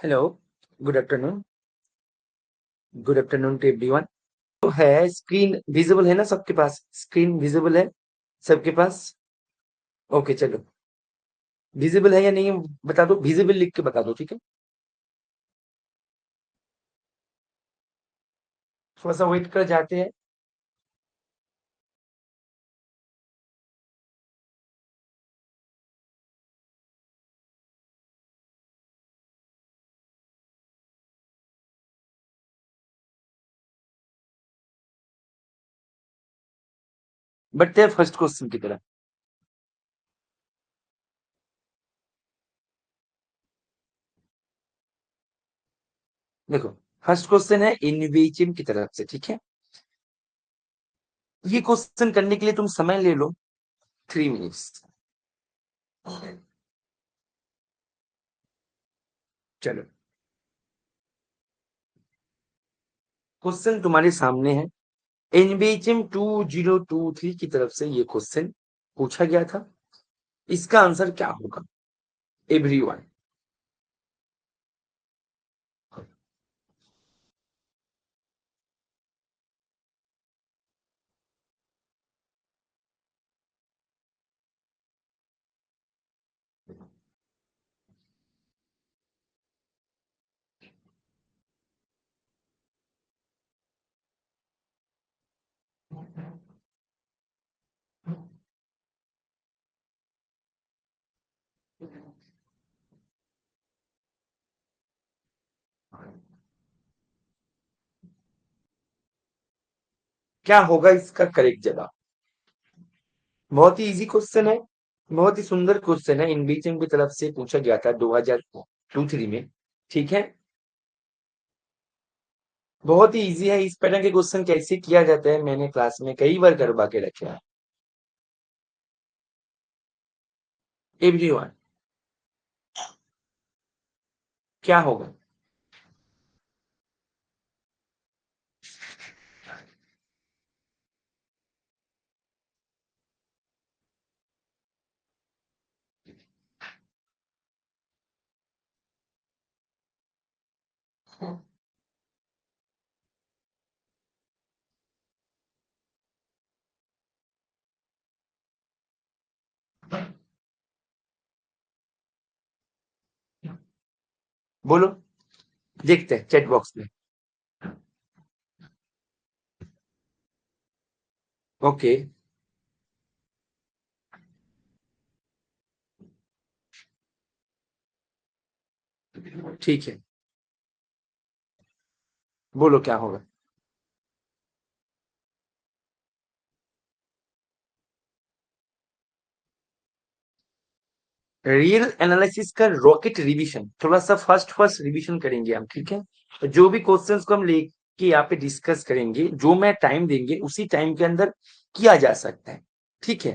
Hello, good afternoon. Good afternoon to everyone. तो है screen visible है ना सबके पास? स्क्रीन विजिबल है सबके पास? ओके चलो, विजिबल है या नहीं बता दो, विजिबल लिख के बता दो, ठीक है? थोड़ा सा वेट कर जाते हैं। बढ़ते हैं फर्स्ट क्वेश्चन की तरफ। देखो, फर्स्ट क्वेश्चन है इन्वेजिम की तरफ से, ठीक है? ये क्वेश्चन करने के लिए तुम समय ले लो, 3 मिनट्स। चलो, क्वेश्चन तुम्हारे सामने है। एनबीएचएम 2023 की तरफ से ये क्वेश्चन पूछा गया था। इसका आंसर क्या होगा एवरीवन? क्या होगा इसका करेक्ट जवाब? बहुत ही इजी क्वेश्चन है, बहुत ही सुंदर क्वेश्चन है। इनबीचम की तरफ से पूछा गया था 2023 में, ठीक है? बहुत ही इजी है। इस पैटर्न के क्वेश्चन कैसे किया जाता है मैंने क्लास में कई बार करवा के रखे हैं। एवरीवन, क्या होगा? बोलो, देखते हैं चैट बॉक्स में। ओके, ठीक है, बोलो क्या होगा? रियल एनालिसिस का रॉकेट रिवीजन, थोड़ा सा फर्स्ट फर्स्ट रिवीजन करेंगे हम, ठीक है? तो जो भी क्वेश्चंस को हम लेके यहाँ पे डिस्कस करेंगे, जो मैं टाइम देंगे उसी टाइम के अंदर किया जा सकता है, ठीक है?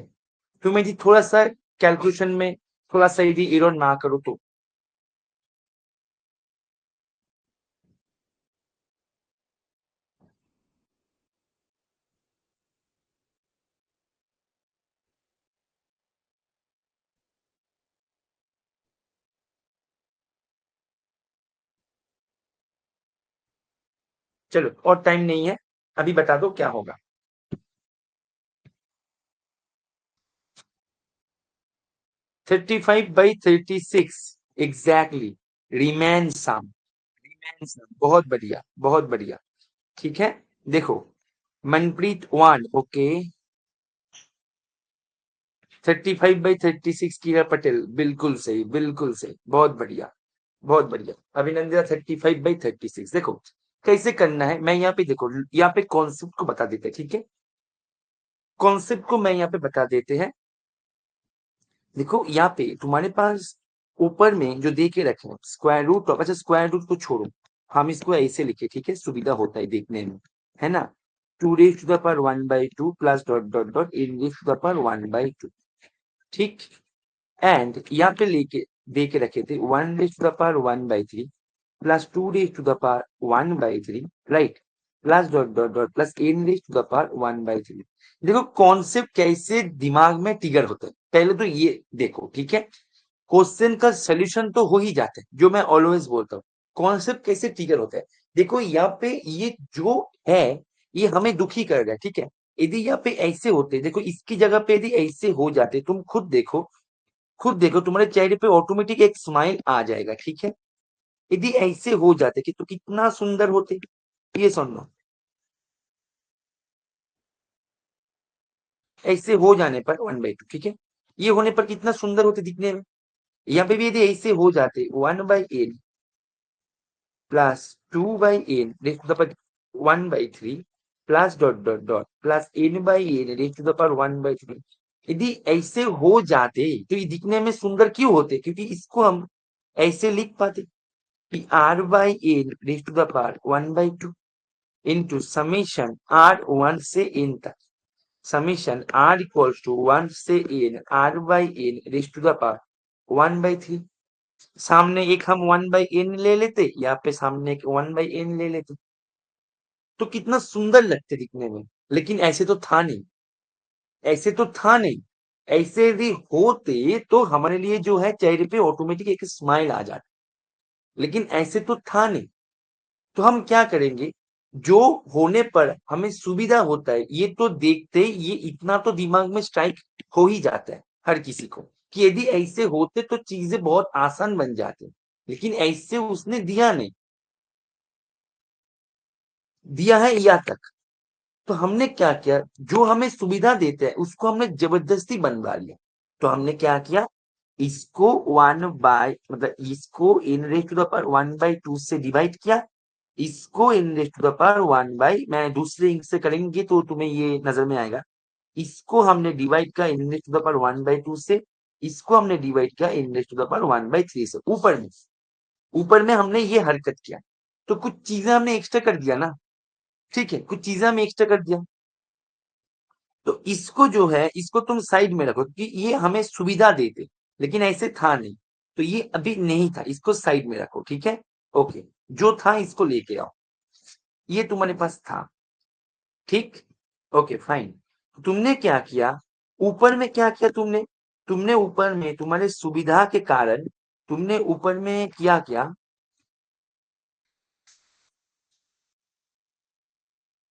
तो मैं जी थोड़ा सा कैलकुलेशन में थोड़ा सा यदि एरर ना करो तो। चलो, और टाइम नहीं है, अभी बता दो क्या होगा। 35/36, एग्जैक्टली। रिमेन सम, रिमेन सम, बहुत बढ़िया, बहुत बढ़िया। ठीक है, देखो, मनप्रीत 1, ओके। 35/36 किया पटेल, बिल्कुल सही, बिल्कुल सही, बहुत बढ़िया, बहुत बढ़िया। अभिनंदन, 35/36। देखो कैसे करना है, मैं यहाँ पे देखो, यहाँ पे कॉन्सेप्ट को बता देते हैं, ठीक है? कॉन्सेप्ट को मैं यहाँ पे बता देते हैं। देखो यहाँ पे तुम्हारे पास ऊपर में जो दे के रखे हैं स्क्वायर रूट ऑफ, अच्छा स्क्वायर रूट को छोड़ो, हम इसको ऐसे लिखे, ठीक है? सुविधा होता है देखने में, है ना? 2 raised to the power 1/2 plus dot dot dot n raise to the power 1/2, ठीक? एंड यहाँ पे लेके दे के रखे थे 1 raised to the power 1/3 plus 2 raised to the power 1/3, right? Plus dot dot dot plus n raised to the power 1/3। देखो concept कैसे दिमाग में ट्रिगर होता है, पहले तो ये देखो, ठीक है? क्वेश्चन का सोल्यूशन तो हो ही जाता है, जो मैं ऑलवेज बोलता हूँ। कॉन्सेप्ट कैसे ट्रिगर होता है। देखो यहाँ पे ये जो है ये हमें दुखी कर रहा है, ठीक है। यदि यहाँ पे ऐसे होते, देखो इसकी जगह पे यदि ऐसे हो जाते, तुम खुद देखो, खुद देखो तुम्हारे चेहरे पे ऑटोमेटिक एक स्माइल आ जाएगा, ठीक है। यदि ऐसे हो जाते कि तो कितना सुंदर होते, ये सुन लो। ऐसे हो जाने पर 1/2, ठीक है, ये होने पर कितना सुंदर होते दिखने में। यहाँ पे भी यदि ऐसे हो जाते 1/n plus 2/n raise to the power 1/3 plus dot dot dot plus n/n raise to the power 1/3, यदि ऐसे हो जाते तो ये दिखने में सुंदर क्यों होते, क्योंकि इसको हम ऐसे लिख पाते कि r/n raise to the power 1/2 into summation r1 से n तक, समीशन r इक्वल्स टू 1 से n r/n raise to the power 1/3। सामने एक हम 1/n ले लेते, यहाँ पे सामने एक 1/n ले लेते, तो कितना सुंदर लगते दिखने में। लेकिन ऐसे तो था नहीं, ऐसे तो था नहीं। ऐसे यदि होते तो हमारे लिए जो है चेहरे पे ऑटोमेटिक एक स्माइल आ जाती, लेकिन ऐसे तो था नहीं। तो हम क्या करेंगे, जो होने पर हमें सुविधा होता है ये तो देखते, ये इतना तो दिमाग में स्ट्राइक हो ही जाता है हर किसी को कि यदि ऐसे होते तो चीजें बहुत आसान बन जाती, लेकिन ऐसे उसने दिया नहीं, दिया है या तक। तो हमने क्या किया, जो हमें सुविधा देते हैं उसको हमने जबरदस्ती बनवा लिया। तो हमने क्या किया, इसको 1 बाय मतलब इसको n raise to the power 1/2 से डिवाइड किया, इसको n raise to the power 1 by, मैं दूसरे इंक से करेंगे तो तुम्हें ये नजर में आएगा। इसको हमने डिवाइड किया इन रेज टू द पावर 1/2 से, इसको हमने डिवाइड किया इन रेज टू द पावर 1/3 से। ऊपर में हमने ये हरकत किया, तो कुछ चीजें हमने एक्स्ट्रा कर दिया ना, ठीक है, कुछ चीजें हमने एक्स्ट्रा कर दिया। तो इसको जो है इसको तुम साइड में रखो क्योंकि ये हमें सुविधा देते, लेकिन ऐसे था नहीं, तो ये अभी नहीं था, इसको साइड में रखो, ठीक है। ओके, जो था इसको लेके आओ, ये तुम्हारे पास था, ठीक। Okay fine. तुमने क्या किया, ऊपर में क्या किया तुमने, तुमने ऊपर में तुम्हारे सुविधा के कारण तुमने ऊपर में किया क्या,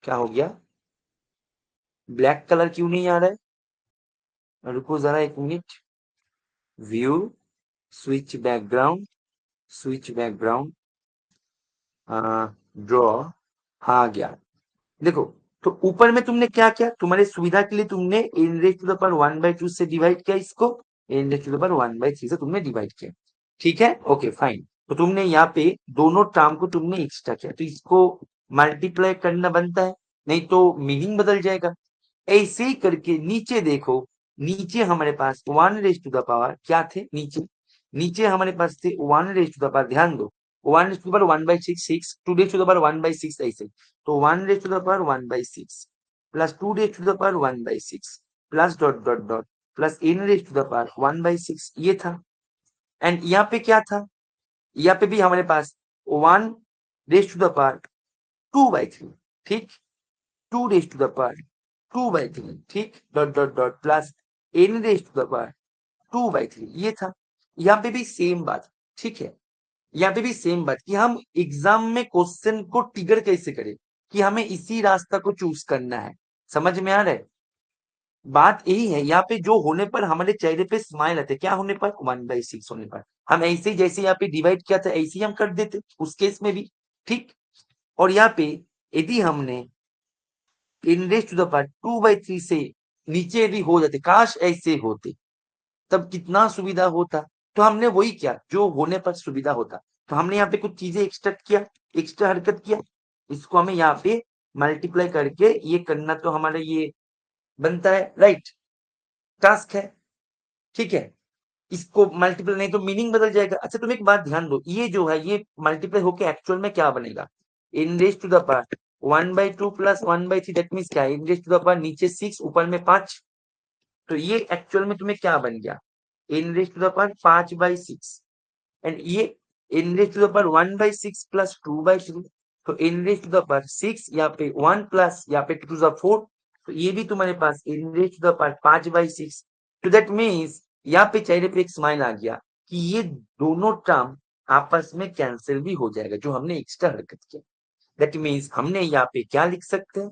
क्या हो गया, ब्लैक कलर क्यों नहीं आ रहा है, रुको जरा एक minute. View, switch background, switch background, draw, हाँ आ गया। देखो, तो ऊपर में तुमने क्या किया, तुम्हारे सुविधा के लिए तुमने n raise to the power 1/2 से डिवाइड किया, इसको n raise to the power 1/3 से तुमने डिवाइड किया, ठीक है। Okay fine. तो तुमने यहाँ पे दोनों टर्म को तुमने एक्स्ट्रा किया, तो इसको मल्टीप्लाई करना बनता है, नहीं तो मीनिंग बदल जाएगा। ऐसे ही करके नीचे देखो, नीचे हमारे पास 1 रेज टू द पावर क्या थे, नीचे नीचे हमारे पास थे 1 रेज टू द पावर, ध्यान दो, 1 raise to the power 1/6, 6 2 raise to the power 1/6 ऐसे। तो 1 raise to the power 1/6 plus 2 raise to the power 1/6 plus dot dot dot plus n raise to the power 1/6, ये था। And यहाँ पे क्या था, यहाँ पे भी हमारे पास 1 रेज टू द पावर 2/3, ठीक, 2 रेज टू द पावर 2/3, ठीक, dot dot dot plus n raise to the power 2/3, ये था। यहाँ पे भी सेम बात, ठीक है, यहाँ पे भी सेम बात कि हम एग्जाम में क्वेश्चन को ट्रिगर कैसे करें, कि हमें इसी रास्ता को चूज करना है। समझ में आ रहा है, बात यही है। यहाँ पे जो होने पर हमारे चेहरे पे स्माइल आते, क्या होने पर, 1/6 होने पर हम ऐसे ही जैसे यहाँ पे डिवाइड किया था ऐसे ही हम कर देते उस केस में भी, ठीक। और यहाँ पे यदि हमने इन रेज टू द पावर 2/3 से नीचे यदि हो जाते, काश ऐसे होते, तब कितना सुविधा होता। तो हमने वही किया जो होने पर सुविधा होता, तो हमने यहाँ पे कुछ चीजें एक्स्ट्रा किया, एक्स्ट्रा हरकत किया, इसको हमें यहाँ पे मल्टीप्लाई करके ये करना, तो हमारा ये बनता है, राइट, टास्क है, ठीक है। इसको मल्टीप्लाई नहीं तो मीनिंग बदल जाएगा। अच्छा तुम एक बात ध्यान दो, ये जो है ये मल्टीप्लाई होके एक्चुअल में क्या बनेगा, n raise to the power 1/2 plus 1/3, that means क्या है, n raise to the power नीचे 6 ऊपर में 5, तो ये एक्चुअल में तुम्हें क्या बन गया, n raise to the power 5/6, and ये n raise to the power 1/6 plus 2/3, तो n raise to the power 6, यहाँ पे 1 प्लस यहाँ पे 2 टू द 4, तो ये भी तुम्हारे पास n raise to the power 5/6। तो दैट मीन्स यहाँ पे चेहरे पे एक स्माइल आ गया कि ये दोनों टर्म आपस में कैंसिल भी हो जाएगा, जो हमने एक्स्ट्रा हरकत किया। दैट मीन्स हमने यहाँ पे क्या लिख सकते हैं,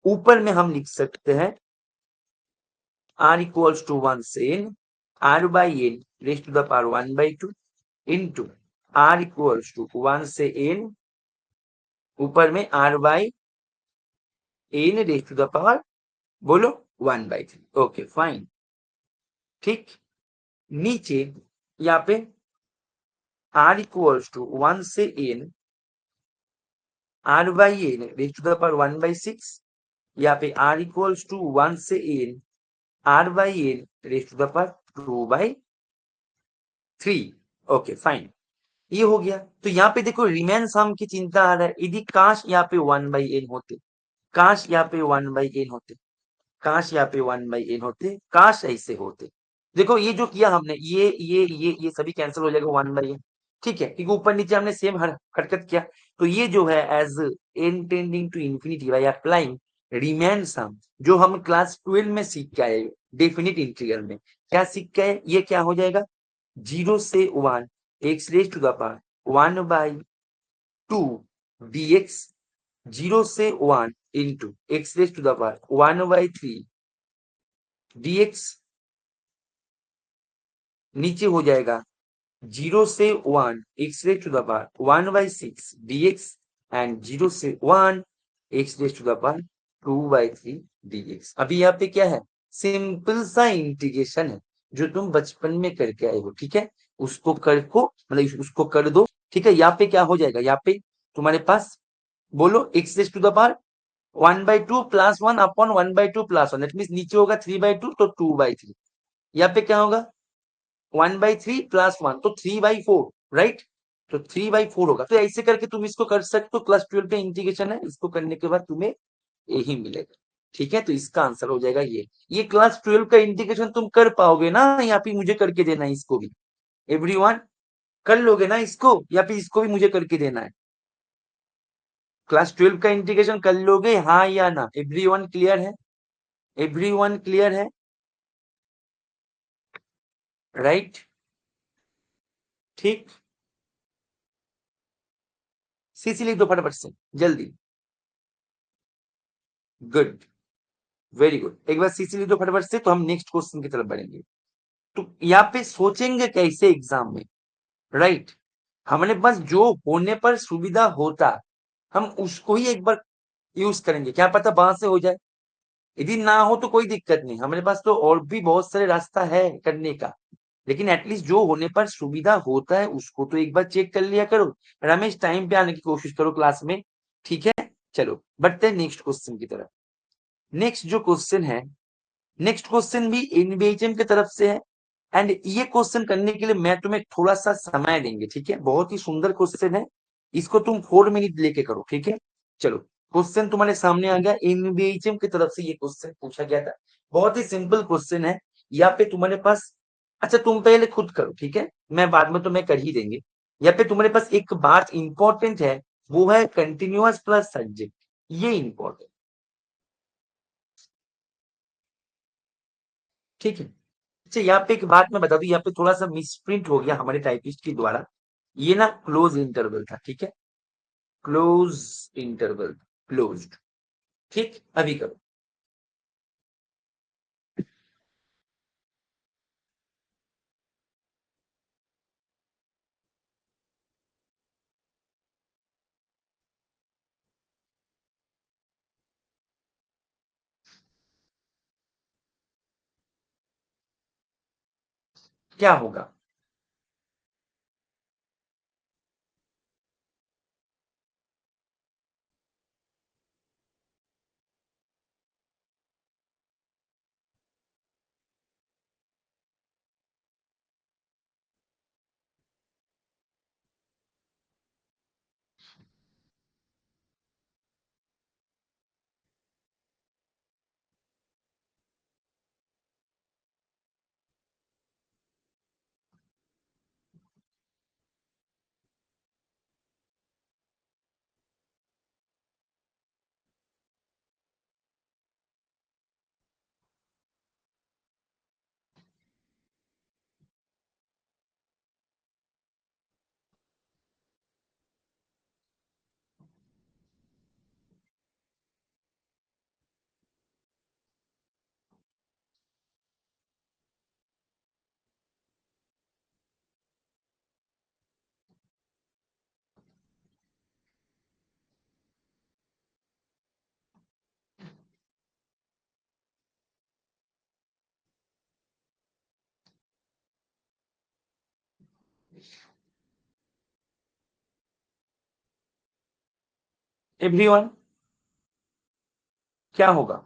ऊपर में हम लिख सकते हैं r equals to 1 से n r by n raised to the power 1 by 2 into r equals to 1 से n ऊपर में r by n raised to the power बोलो 1 by 3। Okay fine. ठीक, नीचे यहाँ पे r equals to 1 से n r by n raised to the power 1 by 6, यहाँ पे r equals to 1 से n r by n raised to the power 2 by 3। Okay fine, ये हो गया। तो यहाँ पे देखो रिमेन सम की चिंता आ रहा है, यदि काश यहाँ पे 1 बाई एन होते, काश यहाँ पे 1 बाई एन होते, काश यहाँ पे 1 बाई एन होते, काश ऐसे होते। देखो ये जो किया हमने, ये सभी कैंसिल हो जाएगा 1 बाई एन। ठीक है, क्योंकि ऊपर नीचे हमने सेम हरकत किया। तो ये जो है as n tending to infinity by applying Riemann sum, जो हम क्लास 12 में सीख के आए डेफिनिट इंटीग्रल में, क्या सीख के आए, ये क्या हो जाएगा 0 से 1 x raise to the power 1 by 2 dx, 0 से 1 into x raise to the power 1 by 3 dx, नीचे हो जाएगा 0 से 1 x raise to the power 1 by 6 dx and 0 से 1 x raise to the power 2 by 3 dx। अभी यहाँ पे क्या है, सिंपल सा इंटीग्रेशन है जो तुम बचपन में करके आए हो। ठीक है, उसको कर को मतलब उसको कर दो। ठीक है, यहाँ पे क्या हो जाएगा, यहाँ पे तुम्हारे पास बोलो x raise to the power 1 by 2 plus 1 upon 1 by 2 plus 1, that means नीचे होगा 3 बाई 2 तो 2 बाई 3, यहाँ पे क्या होगा 1 बाई 3 प्लस 1 तो 3 बाई 4, राइट। तो 3 बाई 4 होगा। तो ऐसे करके तुम इसको कर सकते हो, क्लास 12 पे इंटीग्रेशन है, इसको करने के बाद तुम्हें यही मिलेगा। ठीक है, तो इसका आंसर हो जाएगा ये क्लास 12 का इंटीग्रेशन तुम कर पाओगे ना, या फिर मुझे करके देना है इसको भी, एवरीवन कर लोगे ना इसको, या फिर इसको भी मुझे करके देना है। क्लास 12 का इंटीग्रेशन कर लोगे हाँ या ना, एवरीवन क्लियर है, एवरीवन क्लियर है, राइट। ठीक, सीसी लिख दो फटाफट से जल्दी, गुड, वेरी गुड। एक बार सीसी लिख दो फटाफट से, तो हम नेक्स्ट क्वेश्चन की तरफ बढ़ेंगे। तो यहाँ पे सोचेंगे कैसे एग्जाम में, राइट। हमारे पास जो होने पर सुविधा होता, हम उसको ही एक बार यूज करेंगे, क्या पता वहां से हो जाए। यदि ना हो तो कोई दिक्कत नहीं, हमारे पास तो और भी बहुत सारे रास्ता है करने का, लेकिन एटलीस्ट जो होने पर सुविधा होता है उसको तो एक बार चेक कर लिया करो। रमेश टाइम पे आने की कोशिश करो क्लास में, ठीक है। चलो बढ़ते हैं नेक्स्ट क्वेश्चन की तरफ। नेक्स्ट जो क्वेश्चन है, नेक्स्ट क्वेश्चन भी एनबीएचएम की तरफ से है, एंड ये क्वेश्चन करने के लिए मैं तुम्हें थोड़ा सा समय देंगे। ठीक है, बहुत ही सुंदर क्वेश्चन है, इसको तुम 4 मिनट लेके करो। ठीक है, चलो क्वेश्चन तुम्हारे सामने आ गया, एनबीएचएम की तरफ से ये क्वेश्चन पूछा गया था। बहुत ही सिंपल क्वेश्चन है, यहाँ पे तुम्हारे पास, अच्छा तुम पहले खुद करो, ठीक है, मैं बाद में तुम्हें कर ही देंगे। यहाँ पे तुम्हारे पास एक बात इंपॉर्टेंट है, वो है कंटिन्यूअस प्लस सब्जेक्ट, ये इंपॉर्टेंट। ठीक है, अच्छा यहाँ पे एक बात मैं बता दूं, यहाँ पे थोड़ा सा मिसप्रिंट हो गया हमारे टाइपिस्ट के द्वारा, ये ना क्लोज इंटरवल था। ठीक है, क्लोज इंटरवल, क्लोज्ड। ठीक, अभी करो। क्या होगा, एवरीवन, क्या होगा?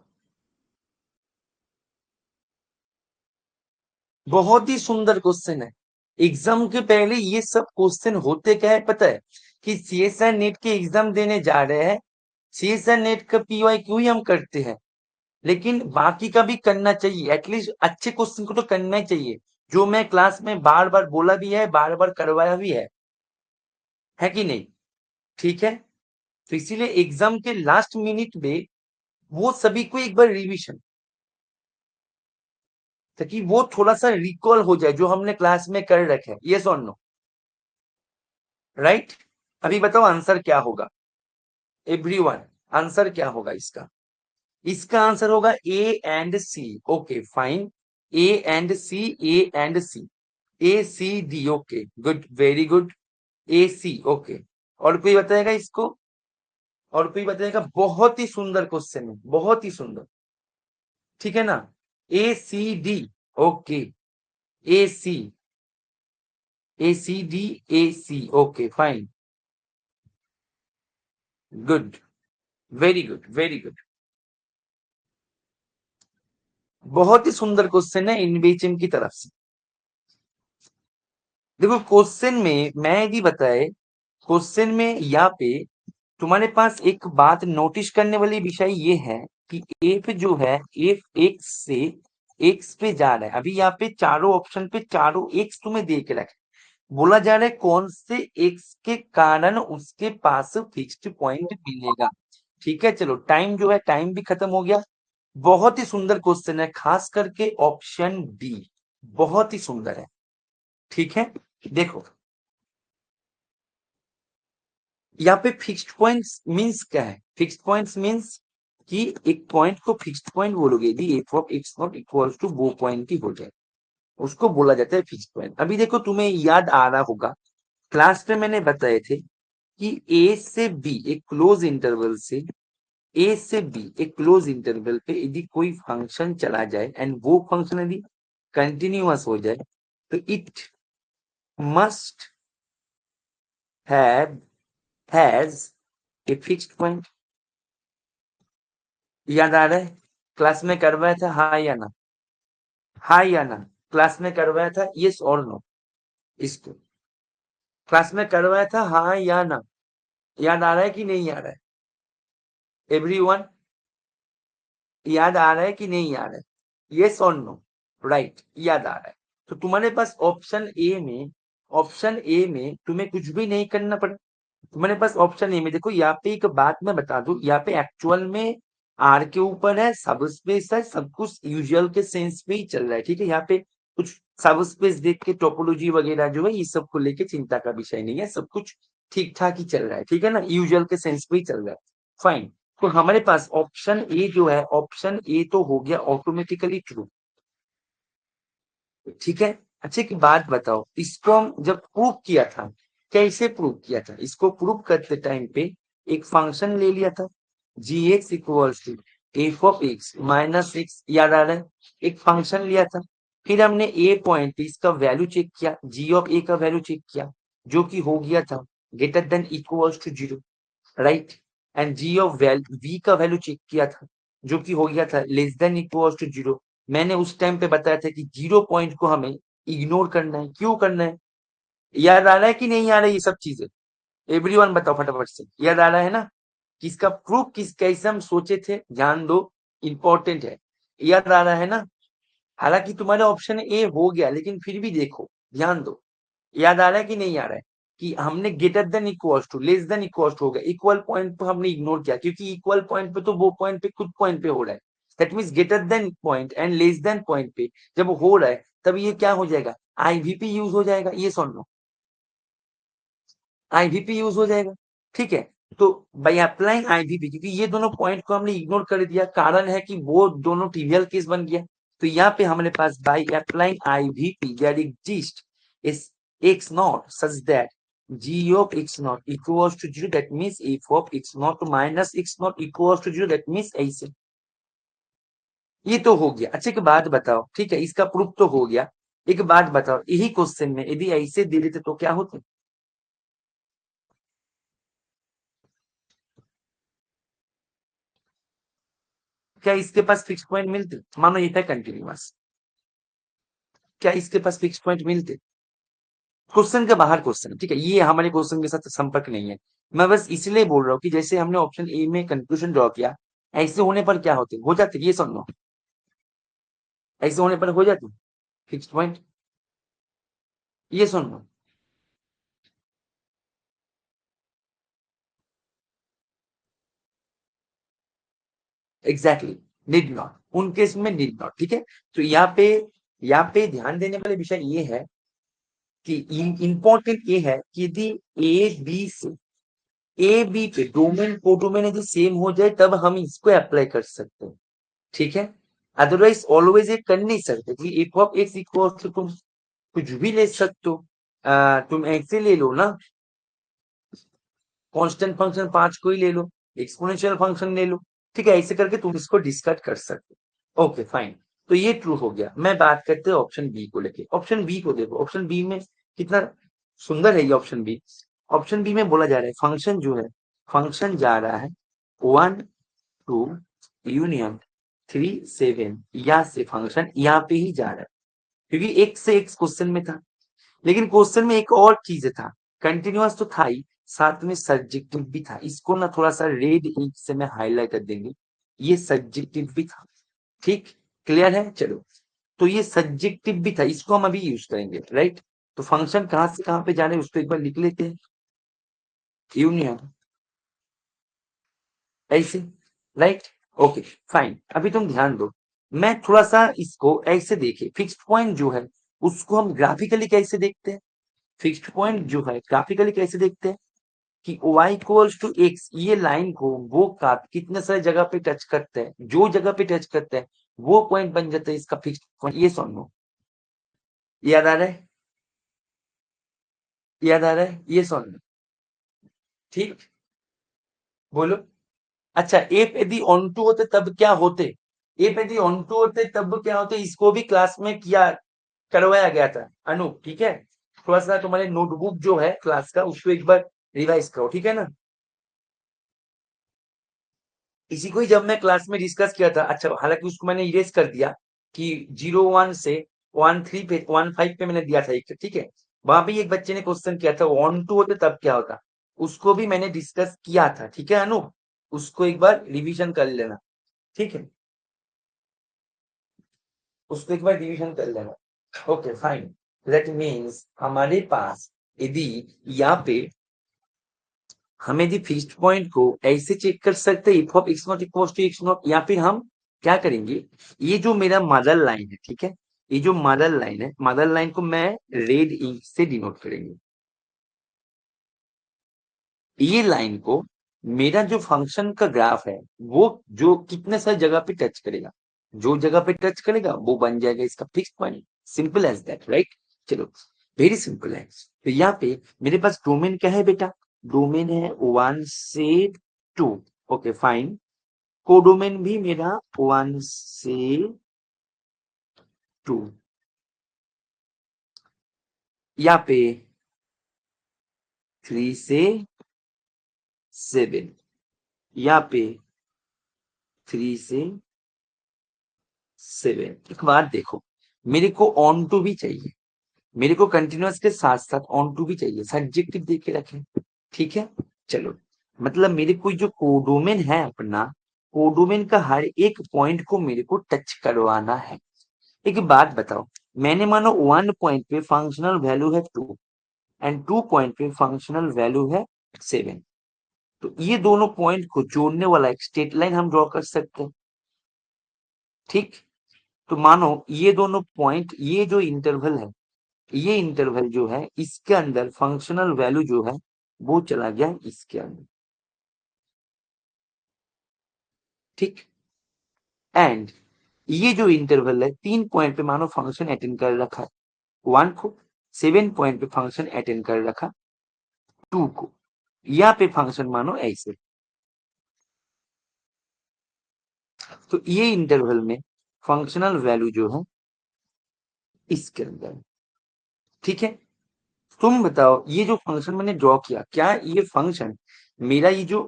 बहुत ही सुंदर क्वेश्चन है। एग्जाम के पहले ये सब क्वेश्चन होते क्या है पता है? कि सीएसआर नेट के एग्जाम देने जा रहे हैं, सीएसआर नेट का पीवाई क्यू ही हम करते हैं, लेकिन बाकी का भी करना चाहिए। एटलीस्ट अच्छे क्वेश्चन को तो करना ही चाहिए, जो मैं क्लास में बार बार बोला भी है, बार बार करवाया भी है कि नहीं? ठीक है, तो इसीलिए एग्जाम के लास्ट मिनट में वो सभी को एक बार रिवीजन, ताकि वो थोड़ा सा रिकॉल हो जाए जो हमने क्लास में कर रखे हैं। यस और नो? राइट? अभी बताओ आंसर क्या होगा? एवरीवन, आंसर क्या होगा इसका? इसका आंसर होगा A and C. Okay fine, A and C, A and C, A C D. Okay good, very good. A C, okay. और कोई बताएगा इसको? और कोई बताएगा? बहुत ही सुंदर क्वेश्चन है, बहुत ही सुंदर। ठीक है ना? A C D. Okay, A C, A C D, A C. Okay fine, good, very good, very good. बहुत ही सुंदर क्वेश्चन है इनवेचन की तरफ से। देखो क्वेश्चन में मैं यदि बताए, क्वेश्चन में यहाँ पे तुम्हारे पास एक बात नोटिस करने वाली विषय ये है कि एफ जो है, एफ एक्स से एक्स पे जा रहा है। अभी यहाँ पे चारों ऑप्शन पे चारों एक्स तुम्हें दे के रखे, बोला जा रहा है कौन से एक्स के कारण उसके पास फिक्स्ड पॉइंट मिलेगा। ठीक है, चलो टाइम जो है, टाइम भी खत्म हो गया। बहुत ही सुंदर क्वेश्चन है, खास करके ऑप्शन डी बहुत ही सुंदर है। ठीक है, देखो यहाँ पे फिक्स्ड पॉइंट्स मींस क्या है? फिक्स्ड पॉइंट्स मींस कि एक पॉइंट को फिक्स्ड पॉइंट बोलोगे यदि f of x not equals to वो पॉइंट ही हो जाए, उसको बोला जाता है फिक्स्ड पॉइंट। अभी देखो तुम्हें याद आ रहा होगा, क्लास में मैंने बताए थे कि ए से बी एक क्लोज इंटरवल से, ए से बी एक क्लोज इंटरवल पे यदि कोई फंक्शन चला जाए एंड वो फंक्शन यदि कंटिन्यूअस हो जाए, तो it must have has a fixed point. याद आ रहा है? क्लास में करवाया था, हाँ या ना? हाँ या ना? क्लास में करवाया था, यस और नो? इसको क्लास में करवाया था, हाँ या ना? याद आ रहा है कि नहीं आ रहा है? एवरीवन, याद आ रहा है कि नहीं आ रहा है? यस और नो? राइट, याद आ रहा है। तो तुम्हारे पास ऑप्शन ए में, ऑप्शन ए में तुम्हें कुछ भी नहीं करना पड़ा। तुम्हारे पास ऑप्शन ए में देखो, यहाँ पे एक बात मैं बता दूं, यहाँ पे एक्चुअल में आर के ऊपर है, सब स्पेस है, सब कुछ यूजुअल के सेंस पे ही चल रहा है। ठीक है, यहाँ पे कुछ सब स्पेस देख के टोपोलॉजी वगैरह जो है ये सब को लेके चिंता का विषय नहीं है, सब कुछ ठीक ठाक ही चल रहा है। ठीक है ना, यूजुअल के सेंस पे ही चल रहा है। फाइन, तो हमारे पास ऑप्शन ए जो है, ऑप्शन ए तो हो गया ऑटोमेटिकली ट्रू। ठीक है, अच्छा एक बात बताओ, इसको हम जब प्रूव किया था, कैसे प्रूव किया था? इसको प्रूव करते टाइम पे एक फंक्शन ले लिया था, g x equals to f of x minus x. याद आ रहा है? एक फंक्शन लिया था, फिर हमने ए पॉइंट पे इसका वैल्यू चेक किया, जी ऑफ ए का वैल्यू चेक किया, जो कि हो गया था greater than equals to zero, right? And g of v का वैल्यू चेक किया था, जो कि हो गया था less than equals to zero. मैंने उस टाइम पे बताया था कि जीरो पॉइंट को हमें इग्नोर करना है। क्यों करना है? याद आ रहा है कि नहीं आ रहा है ये सब चीजें? एवरीवन बताओ फटाफट से, याद आ रहा है ना? किसका प्रूफ किस कैसे हम सोचे थे, ध्यान दो, इंपॉर्टेंट है। याद आ रहा है ना? हालांकि तुम्हारा ऑप्शन ए हो गया, लेकिन फिर भी देखो, ध्यान दो, याद आ रहा है कि नहीं आ रहा है? कि हमने greater than equals to, less than equals to हो गया, इक्वल पॉइंट पे हमने इग्नोर किया, क्योंकि इक्वल पॉइंट पे तो वो पॉइंट पे खुद पॉइंट पे हो रहा है। That means greater than point and less than point पे जब हो रहा है, तब ये क्या हो जाएगा? आईवीपी यूज हो जाएगा। ये सुन लो, आईवीपी यूज हो जाएगा। ठीक है, तो बाई अप्लाइंग आईवीपी, क्योंकि ये दोनों पॉइंट को हमने इग्नोर कर दिया, कारण है कि वो दोनों ट्रिवियल केस बन गया। तो यहाँ पे हमारे पास by applying IVP there exist is x not such that g of x naught equals to 0, that means f of x naught minus x naught equals to 0, that means ऐसे। ये तो हो गया। अच्छे की बात बताओ, ठीक है, इसका प्रूफ तो हो गया। एक बात बताओ, यही क्वेश्चन में यदि ऐसे दे देते तो क्या होते? क्या इसके पास फिक्स पॉइंट मिलते? मानो ये था कंटिन्यूअस, क्या इसके पास फिक्स पॉइंट मिलते? क्वेश्चन के बाहर क्वेश्चन, ठीक है, ये हमारे क्वेश्चन के साथ संपर्क नहीं है। मैं बस इसलिए बोल रहा हूँ कि जैसे हमने ऑप्शन ए में कंक्लूजन ड्रॉ किया, ऐसे होने पर क्या होते? हो जाते, ये समझो, ऐसे होने पर हो जाते फिक्स पॉइंट, ये सुन लो। एग्जैक्टली, नीड नॉट, उन केस में नीड नॉट, ठीक है। तो यहाँ पे ध्यान देने वाले विषय ये है कि इंपॉर्टेंट ये है कि यदि ए बी से ए बी पे डोमेन कोडोमेन यदि सेम हो जाए तब हम इसको अप्लाई कर सकते हैं, ठीक है। अदरवाइज ऑलवेज ये कर नहीं सकते कि f of x equal to तुम कुछ भी ले सकते हो। तुम ऐसे ले लो ना, कांस्टेंट फंक्शन 5 को ही ले लो, एक्सपोनेंशियल फंक्शन ले लो, ठीक है, ऐसे करके तुम इसको डिस्कस कर सकते हो। ओके फाइन, तो ये ट्रू हो गया। मैं बात करते हैं ऑप्शन बी को लेके। ऑप्शन बी को देखो, ऑप्शन बी में कितना सुंदर है ये ऑप्शन बी। ऑप्शन बी में बोला जा रहा है फंक्शन जो है, फंक्शन जा रहा है 1 2 यूनियन 3 7, यहाँ से फंक्शन यहाँ पे ही जा रहा है, क्योंकि एक से एक क्वेश्चन में था। लेकिन क्वेश्चन में एक और चीज था, कंटिन्यूअस तो था ही, साथ में सब्जेक्टिव भी था। इसको ना थोड़ा सा रेड इंक से मैं हाईलाइट कर देंगे, ये सब्जेक्टिव भी था, ठीक, क्लियर है, चलो। तो ये सब्जेक्टिव भी था, इसको हम अभी यूज करेंगे, राइट। तो फंक्शन कहां से कहां पे जा रहे हैं उसको एक बार लिख लेते हैं, यूनियन, ऐसे, राइट। ओके फाइन, अभी तुम ध्यान दो, मैं थोड़ा सा इसको ऐसे देखे, फिक्स्ड पॉइंट जो है उसको हम ग्राफिकली कैसे देखते हैं? फिक्स्ड पॉइंट जो है ग्राफिकली कैसे देखते हैं कि y इक्वल्स टू एक्स, ये लाइन को वो काट कितने सारे जगह पे टच करते हैं, जो जगह पे टच करते हैं वो पॉइंट बन जाता है इसका फिक्स्ड पॉइंट। ये सुन लो, याद आ रहा है, याद आ रहा है, ये सुन लो, ठीक, बोलो। अच्छा, एप यदि ऑन टू होते तब क्या होते? एप यदि ऑन टू होते तब क्या होते, इसको भी क्लास में किया, करवाया गया था अनु, ठीक है। थोड़ा सा तुम्हारे नोटबुक जो है क्लास का उसको एक बार रिवाइज करो, ठीक है ना। इसी को ही जब मैं क्लास में डिस्कस किया था, अच्छा हालांकि उसको मैंने इरेज कर दिया कि 01 से 13 पे 15 पे मैंने दिया था एक, ठीक है। वहां पे एक बच्चे ने क्वेश्चन किया था ऑन टू होते तब क्या होता, उसको भी मैंने डिस्कस किया था, ठीक है अनु, उसको एक बार रिवीजन कर लेना, ठीक है, उसको एक बार रिवीजन कर लेना। ओके फाइन, दैट मीन्स हमारे पास यदि यहाँ पे हम यदि फिक्स्ड पॉइंट को ऐसे चेक कर सकते हैं f of x not equal to x not, या फिर हम क्या करेंगे, ये जो मेरा मदर लाइन है, ठीक है, ये जो मदर लाइन है, मदर लाइन को मैं रेड इंक से डिनोट करेंगे। ये लाइन को मेरा जो फंक्शन का ग्राफ है वो जो कितने सारी जगह पे टच करेगा, जो जगह पे टच करेगा वो बन जाएगा इसका fix point, simple as that, right. चलो, वेरी सिंपल है। तो यहाँ पे मेरे पास डोमेन क्या है बेटा, डोमेन है 1 से 2, ओके फाइन। कोडोमेन भी मेरा 1 से 2, यहाँ पे 3 से 7, यहाँ पे 3 से 7। एक बात देखो, मेरे को ऑन टू भी चाहिए, मेरे को कंटिन्यूअस के साथ साथ ऑन टू भी चाहिए, सब्जेक्टिव देख के रखें, ठीक है। चलो, मतलब मेरे को जो कोडोमेन है अपना, कोडोमेन का हर एक पॉइंट को मेरे को टच करवाना है। एक बात बताओ, मैंने मानो 1 पॉइंट पे फंक्शनल वैल्यू है 2 एंड 2 पॉइंट पे फंक्शनल वैल्यू है 7, तो ये दोनों पॉइंट को जोड़ने वाला एक स्ट्रेट लाइन हम ड्रॉ कर सकते हैं, ठीक। तो मानो ये दोनों पॉइंट, ये जो इंटरवल है, ये इंटरवल जो है इसके अंदर फंक्शनल वैल्यू जो है वो चला गया इसके अंदर, ठीक। एंड ये जो इंटरवल है 3 पॉइंट पे मानो फंक्शन अटेंड कर रखा है 1 को, 7 पॉइंट पे फंक्शन अटेंड कर रखा 2 को, यहाँ पे फंक्शन मानो ऐसे। तो ये इंटरवल में फंक्शनल वैल्यू जो है इसके अंदर। ठीक है, तुम बताओ ये जो फंक्शन मैंने ड्रॉ किया, क्या ये फंक्शन मेरा ये जो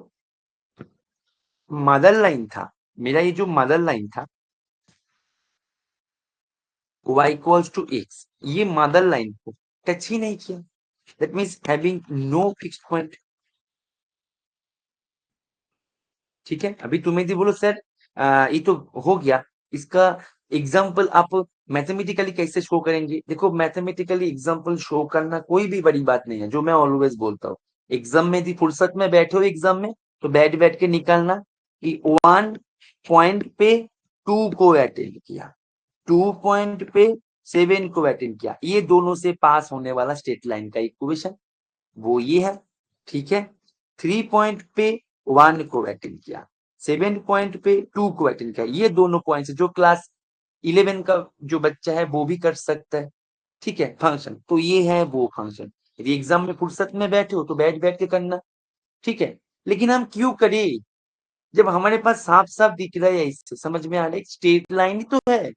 मदर लाइन था, मेरा ये जो मदर लाइन था y इक्वल्स टू x, ये मदर लाइन को टच ही नहीं किया, that means having no fixed point. ठीक है, अभी तुम यदि बोलो सर ये तो हो गया, इसका एग्जाम्पल आप मैथमेटिकली कैसे शो करेंगे? देखो, मैथमेटिकली एग्जाम्पल शो करना कोई भी बड़ी बात नहीं है, जो मैं ऑलवेज बोलता हूँ। एग्जाम में यदि फुर्सत में बैठे हो एग्जाम में, तो बैठ बैठ के निकालना कि 1 पॉइंट पे 2 को अटेंड किया, 2 पॉइंट पे 7 को अटेंड किया, ये दोनों से पास होने वाला स्ट्रेट लाइन का इक्वेशन वो ये है। ठीक है, 3 पॉइंट पे 1 को अटेंड किया, 7 पॉइंट पे 2 को अटेंड किया, ये दोनों पॉइंट जो क्लास 11 का जो बच्चा है वो भी कर सकता है। ठीक है, फंक्शन तो ये है वो फंक्शन। यदि एग्जाम में फुर्सत में बैठे हो तो बैठ बैठ के करना। ठीक है, लेकिन हम क्यों करें जब हमारे पास साफ साफ दिख रहा है, इससे समझ में आ रहा है, स्ट्रेट लाइन ही तो है,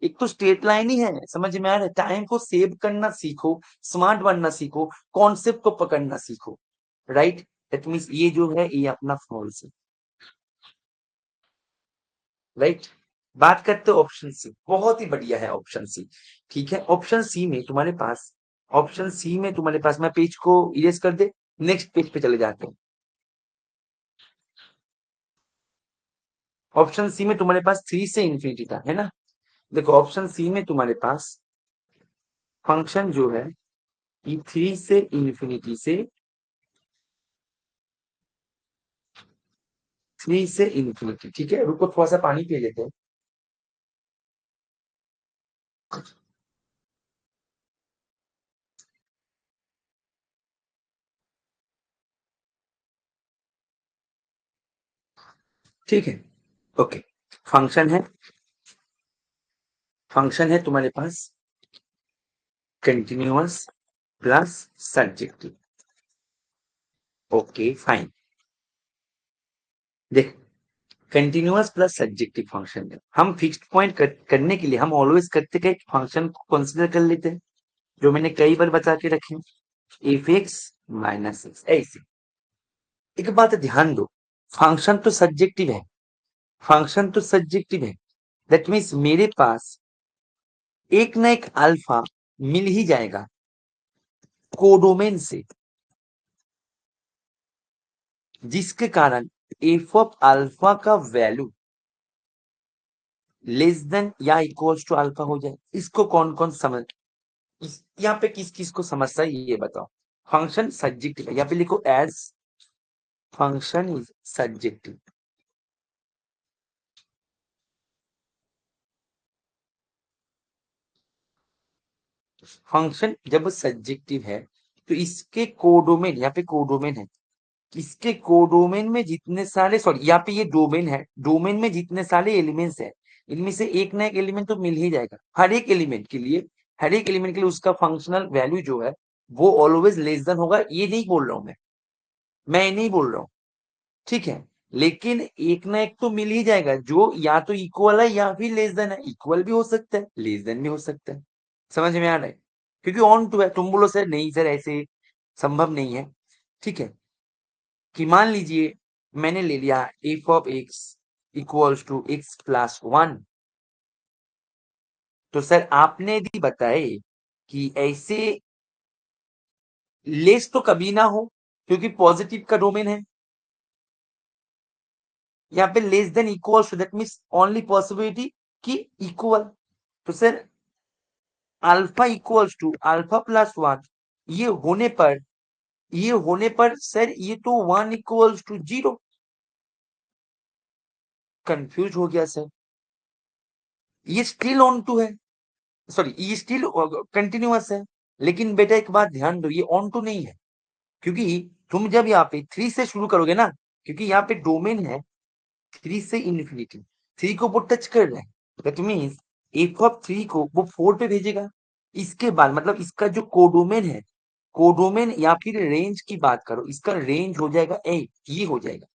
एक तो स्ट्रेट लाइन ही है, समझ में आ रहा है। टाइम को सेव करना सीखो, स्मार्ट बनना सीखो, कॉन्सेप्ट को पकड़ना सीखो, राइट। दैट मीन्स ये जो है ये अपना फॉल्स है, राइट। बात करते हैं ऑप्शन सी, बहुत ही बढ़िया है ऑप्शन सी। ठीक है, ऑप्शन सी में तुम्हारे पास, ऑप्शन सी में तुम्हारे पास, मैं पेज को इरेज कर दे, नेक्स्ट पेज पे चले जाते हैं। ऑप्शन सी में तुम्हारे पास 3 से इंफिनिटी था, है ना? देखो, ऑप्शन सी में तुम्हारे पास फंक्शन जो है ये 3 से इंफिनिटी से, 3 से इंफिनिटी। ठीक है, रुको थोड़ा सा पानी पी लेते हैं। ठीक है, ओके। फंक्शन है, फंक्शन है तुम्हारे पास continuous plus subjective. Okay fine, देख, कंटिन्यूअस प्लस सब्जेक्टिव फंक्शन है, हम फिक्स्ड पॉइंट करने के लिए हम ऑलवेज करते क्या, फंक्शन को कंसीडर कर लेते हैं, जो मैंने कई बार बता के रखे, एफ एक्स माइनस एक्स, ऐसे। एक बात ध्यान दो, फंक्शन तो सब्जेक्टिव है, फंक्शन तो सब्जेक्टिव है, दैट मीन्स मेरे पास एक ना एक अल्फा मिल ही जाएगा कोडोमेन से, जिसके कारण एफ ऑफ अल्फा का वैल्यू लेस देन या इक्वल्स टू अल्फा हो जाए। इसको कौन कौन समझ, यहाँ पे किस किस को समझता है ये बताओ। फंक्शन सब्जेक्टिव है, यहाँ पे लिखो as function is subjective. Function जब सब्जेक्टिव है तो इसके कोडोमेन, यहाँ पे कोडोमेन है, इसके कोडोमेन में जितने सारे, सॉरी यहाँ पे ये डोमेन है, डोमेन में जितने सारे एलिमेंट्स है, इनमें से एक ना एक एलिमेंट तो मिल ही जाएगा हर एक एलिमेंट के लिए, हर एक एलिमेंट के लिए उसका फंक्शनल वैल्यू जो है वो ऑलवेज लेस देन होगा। ये नहीं बोल रहा हूं मैं ये नहीं बोल रहा हूँ। ठीक है, लेकिन एक ना एक तो मिल ही जाएगा जो या तो इक्वल है या फिर लेस देन है, इक्वल भी हो सकता है लेस देन भी हो सकता है। समझ में आ रहा है? क्योंकि ऑन टू है, तुम बोलो सर नहीं सर ऐसे संभव नहीं है। ठीक है, कि मान लीजिए मैंने ले लिया f of x equals to x plus 1, तो सर आपने यदि बताए कि ऐसे लेस तो कभी ना हो, क्योंकि पॉजिटिव का डोमेन है, यहाँ पे less than equal to, that means only possibility कि इक्वल। तो sir alpha equals to alpha plus 1, ये होने पर, ये होने पर सर ये तो 1 इक्वल्स टू 0। कंफ्यूज हो गया सर, ये स्टिल ऑन टू है, सॉरी ये स्टिल कंटिन्यूअस है, लेकिन बेटा एक बात ध्यान दो, ये ऑन टू नहीं है, क्योंकि तुम जब यहाँ पे 3 से शुरू करोगे ना, क्योंकि यहाँ पे डोमेन है 3 से इंफिनिटी, 3 को वो टच कर रहा है, दैट मीन्स एफ ऑफ 3 को वो 4 पे भेजेगा। इसके बाद मतलब इसका जो कोडोमेन है, कोडोमेन या फिर रेंज की बात करो, इसका रेंज हो जाएगा 8, ये हो जाएगा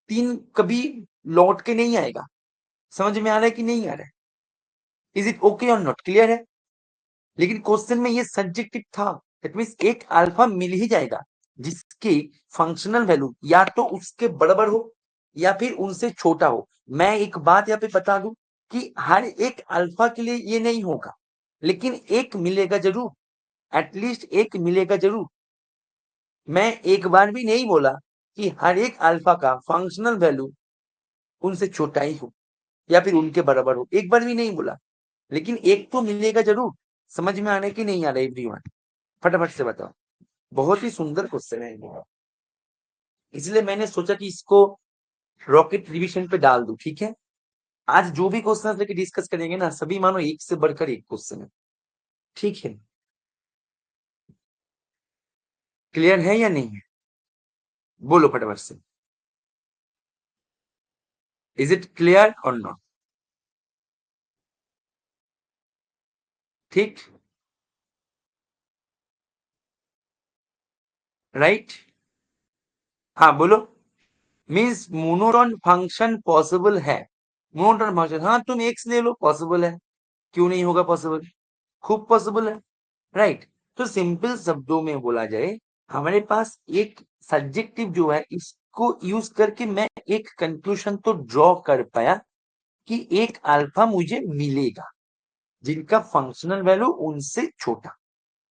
3, कभी लौट के नहीं आएगा। समझ में आ रहा है कि नहीं आ रहा है? इज इट ओके और नॉट, क्लियर है? लेकिन क्वेश्चन में ये सब्जेक्टिव था। दैट मीन्स एक अल्फा मिल ही जाएगा जिसकी फंक्शनल वैल्यू या तो उसके बराबर हो या फिर उनसे छोटा हो। मैं एक बात यहाँ पे बता दूं कि हर एक अल्फा के लिए ये नहीं होगा, लेकिन एक मिलेगा जरूर, एटलीस्ट एक मिलेगा जरूर। मैं एक बार भी नहीं बोला कि हर एक अल्फा का फंक्शनल वैल्यू उनसे छोटा ही हो या फिर उनके बराबर हो, एक बार भी नहीं बोला, लेकिन एक तो मिलेगा जरूर। समझ में आने की नहीं आ रहा एवरीवन? फटाफट से बताओ। बहुत ही सुंदर क्वेश्चन है ये। इसलिए मैंने सोचा कि इसको रॉकेट रिविजन पे डाल दूं, ठीक है। आज जो भी क्वेश्चन लेके डिस्कस करेंगे ना, सभी मानो एक से बढ़कर एक क्वेश्चन है, ठीक है। क्लियर है या नहीं है? बोलो फटाफट से। इज इट क्लियर और नॉट? ठीक, राइट। हाँ बोलो। मीन्स मोनोटोन फंक्शन पॉसिबल है। मोनोटोन फंक्शन, हाँ तुम एक्स ले लो, पॉसिबल है। क्यों नहीं होगा पॉसिबल? खूब पॉसिबल है, राइट। तो सिंपल शब्दों में बोला जाए, हमारे पास एक सब्जेक्टिव जो है, इसको यूज करके मैं एक कंक्लूजन तो ड्रॉ कर पाया कि एक अल्फा मुझे मिलेगा जिनका फंक्शनल वैल्यू उनसे छोटा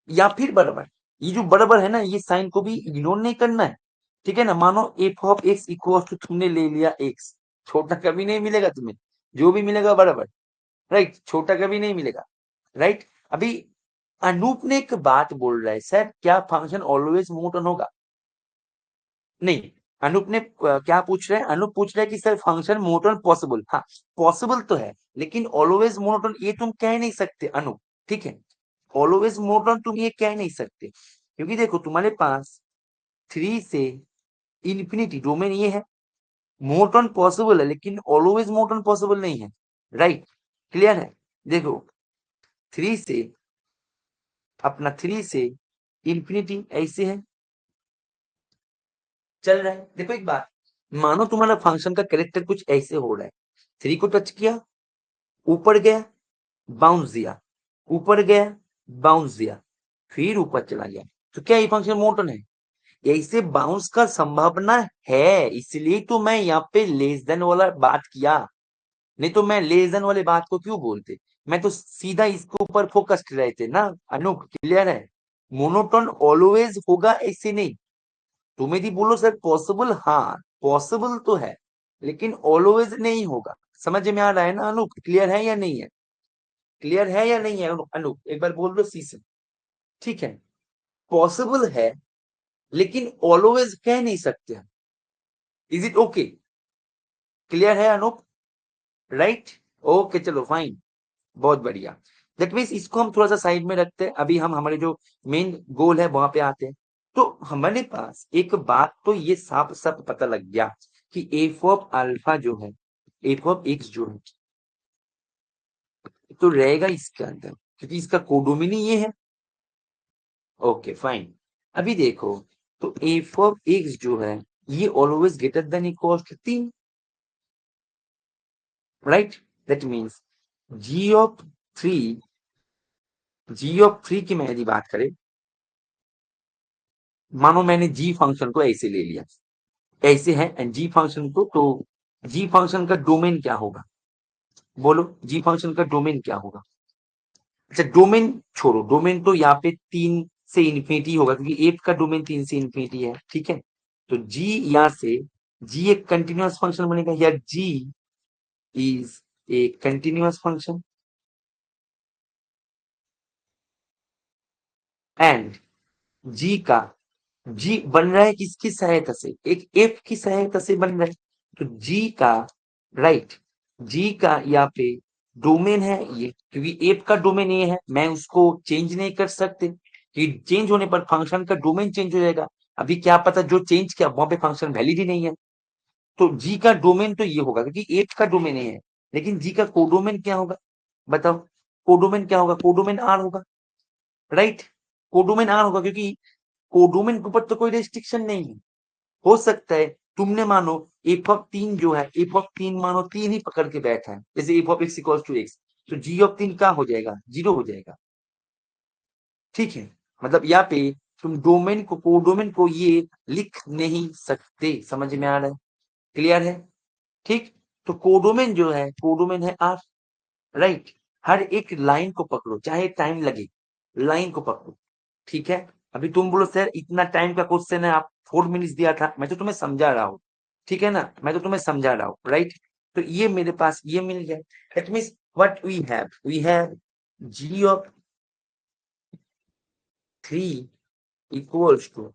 या फिर बराबर। ये जो बराबर है ना, ये साइन को भी इग्नोर नहीं करना है, ठीक है ना। मानो f of x equal to तुमने ले लिया एक्स, छोटा कभी नहीं मिलेगा तुम्हें, जो भी मिलेगा बराबर, राइट, छोटा कभी नहीं मिलेगा, राइट। अभी अनूप ने एक बात बोल रहा है, सर क्या फंक्शन ऑलवेज मोनोटोन होगा? नहीं, अनूप ने क्या पूछ रहा है, अनूप पूछ रहा है कि सर फंक्शन मोनोटोन पॉसिबल, हाँ पॉसिबल तो है, लेकिन ऑलवेज मोनोटोन ये तुम कह नहीं सकते अनूप, ठीक है। ऑलवेज मोनोटोन तुम ये कह नहीं सकते, क्योंकि देखो तुम्हारे पास 3 से इंफिनिटी डोमेन ये है। मोनोटोन पॉसिबल है लेकिन ऑलवेज मोनोटोन पॉसिबल नहीं है, राइट। क्लियर है? देखो 3 से अपना 3 से इंफिनिटी ऐसे है, चल रहा है। देखो एक बात, मानो तुम्हारा फंक्शन का कैरेक्टर कुछ ऐसे हो रहा है, 3 को टच किया, ऊपर गया, बाउंस दिया, ऊपर गया, बाउंस दिया, फिर ऊपर चला गया, तो क्या ये फंक्शन मोनोटोन है? ऐसे बाउंस का संभावना है, इसलिए तो मैं यहाँ पे लेस देन वाला बात किया। नहीं तो मैं लेस देन वाले बात को क्यों बोलते, मैं तो सीधा इसके ऊपर फोकस्ड रहते ना। अनूप क्लियर है? मोनोटोन ऑलवेज होगा ऐसे नहीं। तुम यदि बोलो सर पॉसिबल, हाँ पॉसिबल तो है, लेकिन ऑलवेज नहीं होगा। समझ में आ रहा है ना अनूप? क्लियर है या नहीं है? क्लियर है या नहीं है अनूप? एक बार बोल दो सी से, ठीक है। पॉसिबल है लेकिन ऑलवेज कह नहीं सकते हम। Is it okay? क्लियर है अनूप? राइट, ओके चलो फाइन, बहुत बढ़िया। दैट मीन्स इसको हम थोड़ा सा साइड में रखते हैं, अभी हम हमारे जो मेन गोल है वहां पे आते हैं। तो हमारे पास एक बात तो ये साफ साफ पता लग गया कि एफ ऑफ अल्फा जो है, एफ ऑफ एक्स जो है, तो रहेगा इसके अंदर, क्योंकि इसका कोडोमिनी ये है। Okay fine. अभी देखो, तो एफ ऑफ एक्स जो है, ये always greater than equal to 3, right. That means g of 3, g of 3 की मैं यदि बात करें, मानो मैंने जी फंक्शन को ऐसे ले लिया, ऐसे है एंड जी फंक्शन को, तो जी फंक्शन का डोमेन क्या होगा? बोलो जी फंक्शन का डोमेन क्या होगा? अच्छा डोमेन छोड़ो, डोमेन तो यहाँ पे 3 से इन्फिनिटी होगा, क्योंकि एफ का डोमेन 3 से इन्फिनिटी है, ठीक है। तो जी यहाँ से, जी एक कंटिन्यूअस फंक्शन बनेगा, या G is a continuous function and G का, जी बन रहा है किसकी सहायता से? एक एफ की सहायता से बन रहा है। तो जी का, राइट, जी का यहाँ पे डोमेन है ये, क्योंकि एफ का डोमेन ये है, मैं उसको चेंज नहीं कर सकते, कि चेंज होने पर फंक्शन का डोमेन चेंज हो जाएगा। अभी क्या पता जो चेंज किया वहां पे फंक्शन वैलिड ही नहीं है। तो जी का डोमेन तो ये होगा, क्योंकि एफ का डोमेन ये है, लेकिन जी का कोडोमेन क्या होगा? बताओ, कोडोमेन क्या होगा? कोडोमेन आर होगा, राइट। कोडोमेन आर होगा, क्योंकि कोडोमेन के ऊपर तो कोई रेस्ट्रिक्शन नहीं है। हो सकता है तुमने मानो एफ ऑफ 3 जो है, एफ ऑफ 3 मानो 3 ही पकड़ के बैठा है, जैसे f of x equal to x, तो जी ऑफ 3 क्या हो जाएगा? 0 हो जाएगा। ठीक है, मतलब यहाँ पे तुम डोमेन को कोडोमेन को ये लिख नहीं सकते, समझ में आ रहा है, क्लियर है, ठीक। तो कोडोमेन जो है, कोडोमेन है आर, राइट। हर एक लाइन को पकड़ो, चाहे टाइम लगे, लाइन को पकड़ो, ठीक है। अभी तुम बोलो सर इतना टाइम का क्वेश्चन है, आप 4 मिनट्स दिया था, मैं तो तुम्हें समझा रहा हूँ, ठीक है ना, मैं तो तुम्हें समझा रहा हूँ, राइट। तो ये मेरे पास ये मिल गया, that means what we have g of 3 equals to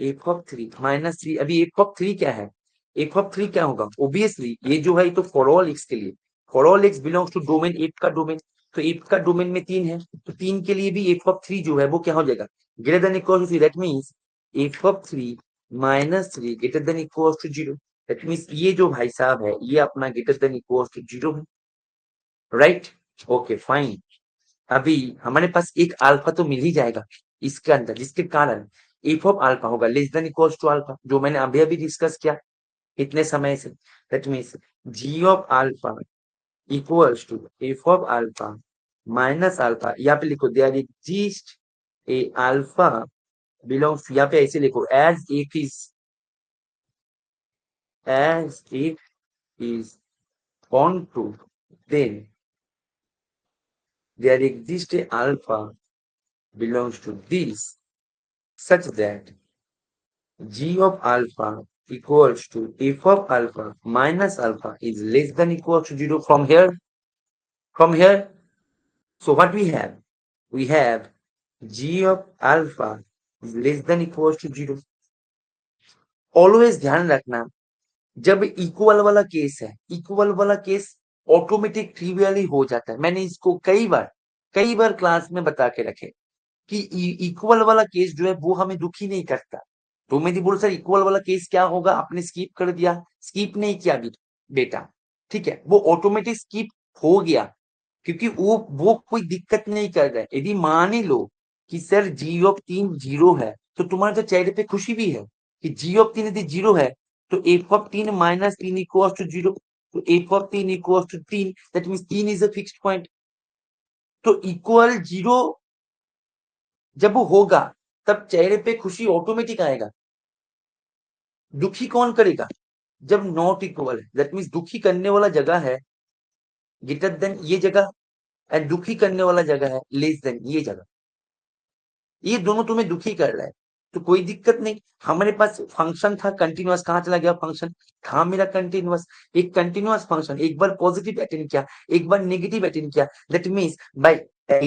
f of 3 minus 3। अभी एफ ऑफ 3 क्या है, एफ ऑफ 3 क्या होगा, ओबियसली ये जो है ये तो फॉर ऑल एक्स के लिए, for all x belongs to domain f का डोमेन, तो एफ का डोमेन में 3 है, तो 3 के लिए भी एफ ऑफ 3 जो है वो क्या हो जाएगा, greater than equal to 3, that means f of 3 minus 3 greater than equal to 0, that means ये जो भाई साहब है ये अपना ग्रेटर देन इक्वल टू 0 है, राइट। Okay fine. अभी हमारे पास एक अल्फा तो मिल ही जाएगा इसके अंदर, जिसके कारण एफ ऑफ अल्फा होगा less than equals to alpha, जो मैंने अभी अभी डिस्कस किया इतने समय से, that means g of alpha equals to f of alpha minus alpha, यहाँ पे लिखो there exist a alpha belongs, यहाँ पे ऐसे लिखो as f is onto, then there exists a alpha belongs to this such that g of alpha equals to f of alpha minus alpha is less than equal to 0 from here, from here. So what we have g of alpha is less than equal to 0. Always ध्यान रखना, जब equal वाला case है, equal वाला case automatic ट्रिवियली हो जाता है, मैंने इसको कई बार क्लास में बता के रखे कि इक्वल वाला केस जो है वो हमें दुखी नहीं करता। तो मैं बोल सर इक्वल वाला केस क्या होगा, आपने स्किप कर दिया, स्किप नहीं किया बेटा, ठीक है, वो ऑटोमेटिक स्किप हो गया, क्योंकि वो कोई दिक्कत नहीं कर रहा है। यदि मान ही लो कि सर जी ऑफ 3 0 है, तो तुम्हारे तो चेहरे पे खुशी भी है कि जी ऑफ 3 यदि 0 है, तो f of 3 minus 3 equals to 0, तो f of 3 equals to 3, that means 3 is a fixed point. तो इक्वल 0 जब वो होगा तब चेहरे पे खुशी ऑटोमेटिक आएगा। दुखी कौन करेगा, जब नॉट इक्वल है, दैट मीन्स दुखी करने वाला जगह है ग्रेटर देन ये जगह, एंड दुखी करने वाला जगह है लेस देन ये जगह, ये दोनों तुम्हें दुखी कर रहा है, तो कोई दिक्कत नहीं। हमारे पास फंक्शन था कंटिन्यूअस, कहाँ चला गया फंक्शन, था मेरा कंटिन्यूअस, एक कंटिन्यूअस फंक्शन, एक बार पॉजिटिव अटेंड किया, एक बार नेगेटिव अटेंड किया, that means by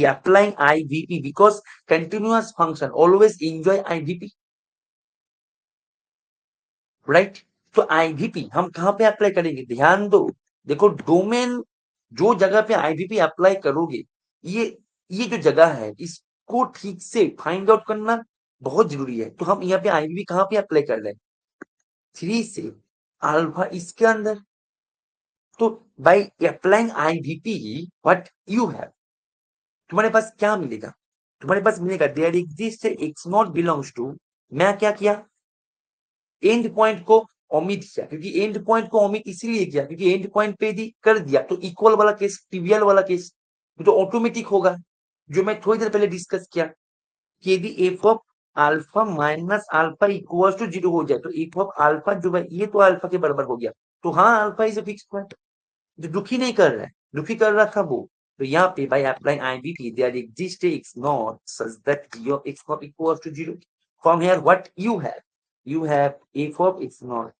applying IVP, because continuous function always enjoy IVP, right. तो आईवीपी हम कहाँ पे अप्लाई करेंगे, ध्यान दो, देखो डोमेन जो जगह पे आईवीपी अप्लाई करोगे, ये ये जो जगह है इसको ठीक से फाइंड आउट करना बहुत जरूरी है। तो हम यहाँ पे आईवीपी कहाँ पे अप्लाई कर रहे हैं, 3 से अल्फा इसके अंदर। तो by applying IVP what you have, तुम्हारे पास क्या मिलेगा, तुम्हारे पास मिलेगा there exist x not belongs to, मैं क्या किया, एंड पॉइंट को ओमिट किया, क्योंकि एंड पॉइंट को ओमिट इसीलिए किया क्योंकि एंड पॉइंट पे यदि कर दिया तो इक्वल वाला केस, ट्रिवियल वाला केस तो ऑटोमेटिक होगा, जो मैं थोड़ी देर पहले डिस्कस किया कि यदि f of alpha minus alpha equal to 0 हो जाए, तो एफ ऑफ अल्फा जो है ये तो अल्फा के बराबर हो गया, तो हाँ alpha is a fix point, जो दुखी नहीं कर रहा है, दुखी कर रहा था वो। तो यहाँ पे by applying IVP there exist x not such that g of x not equals to 0, from here what you have f of x naught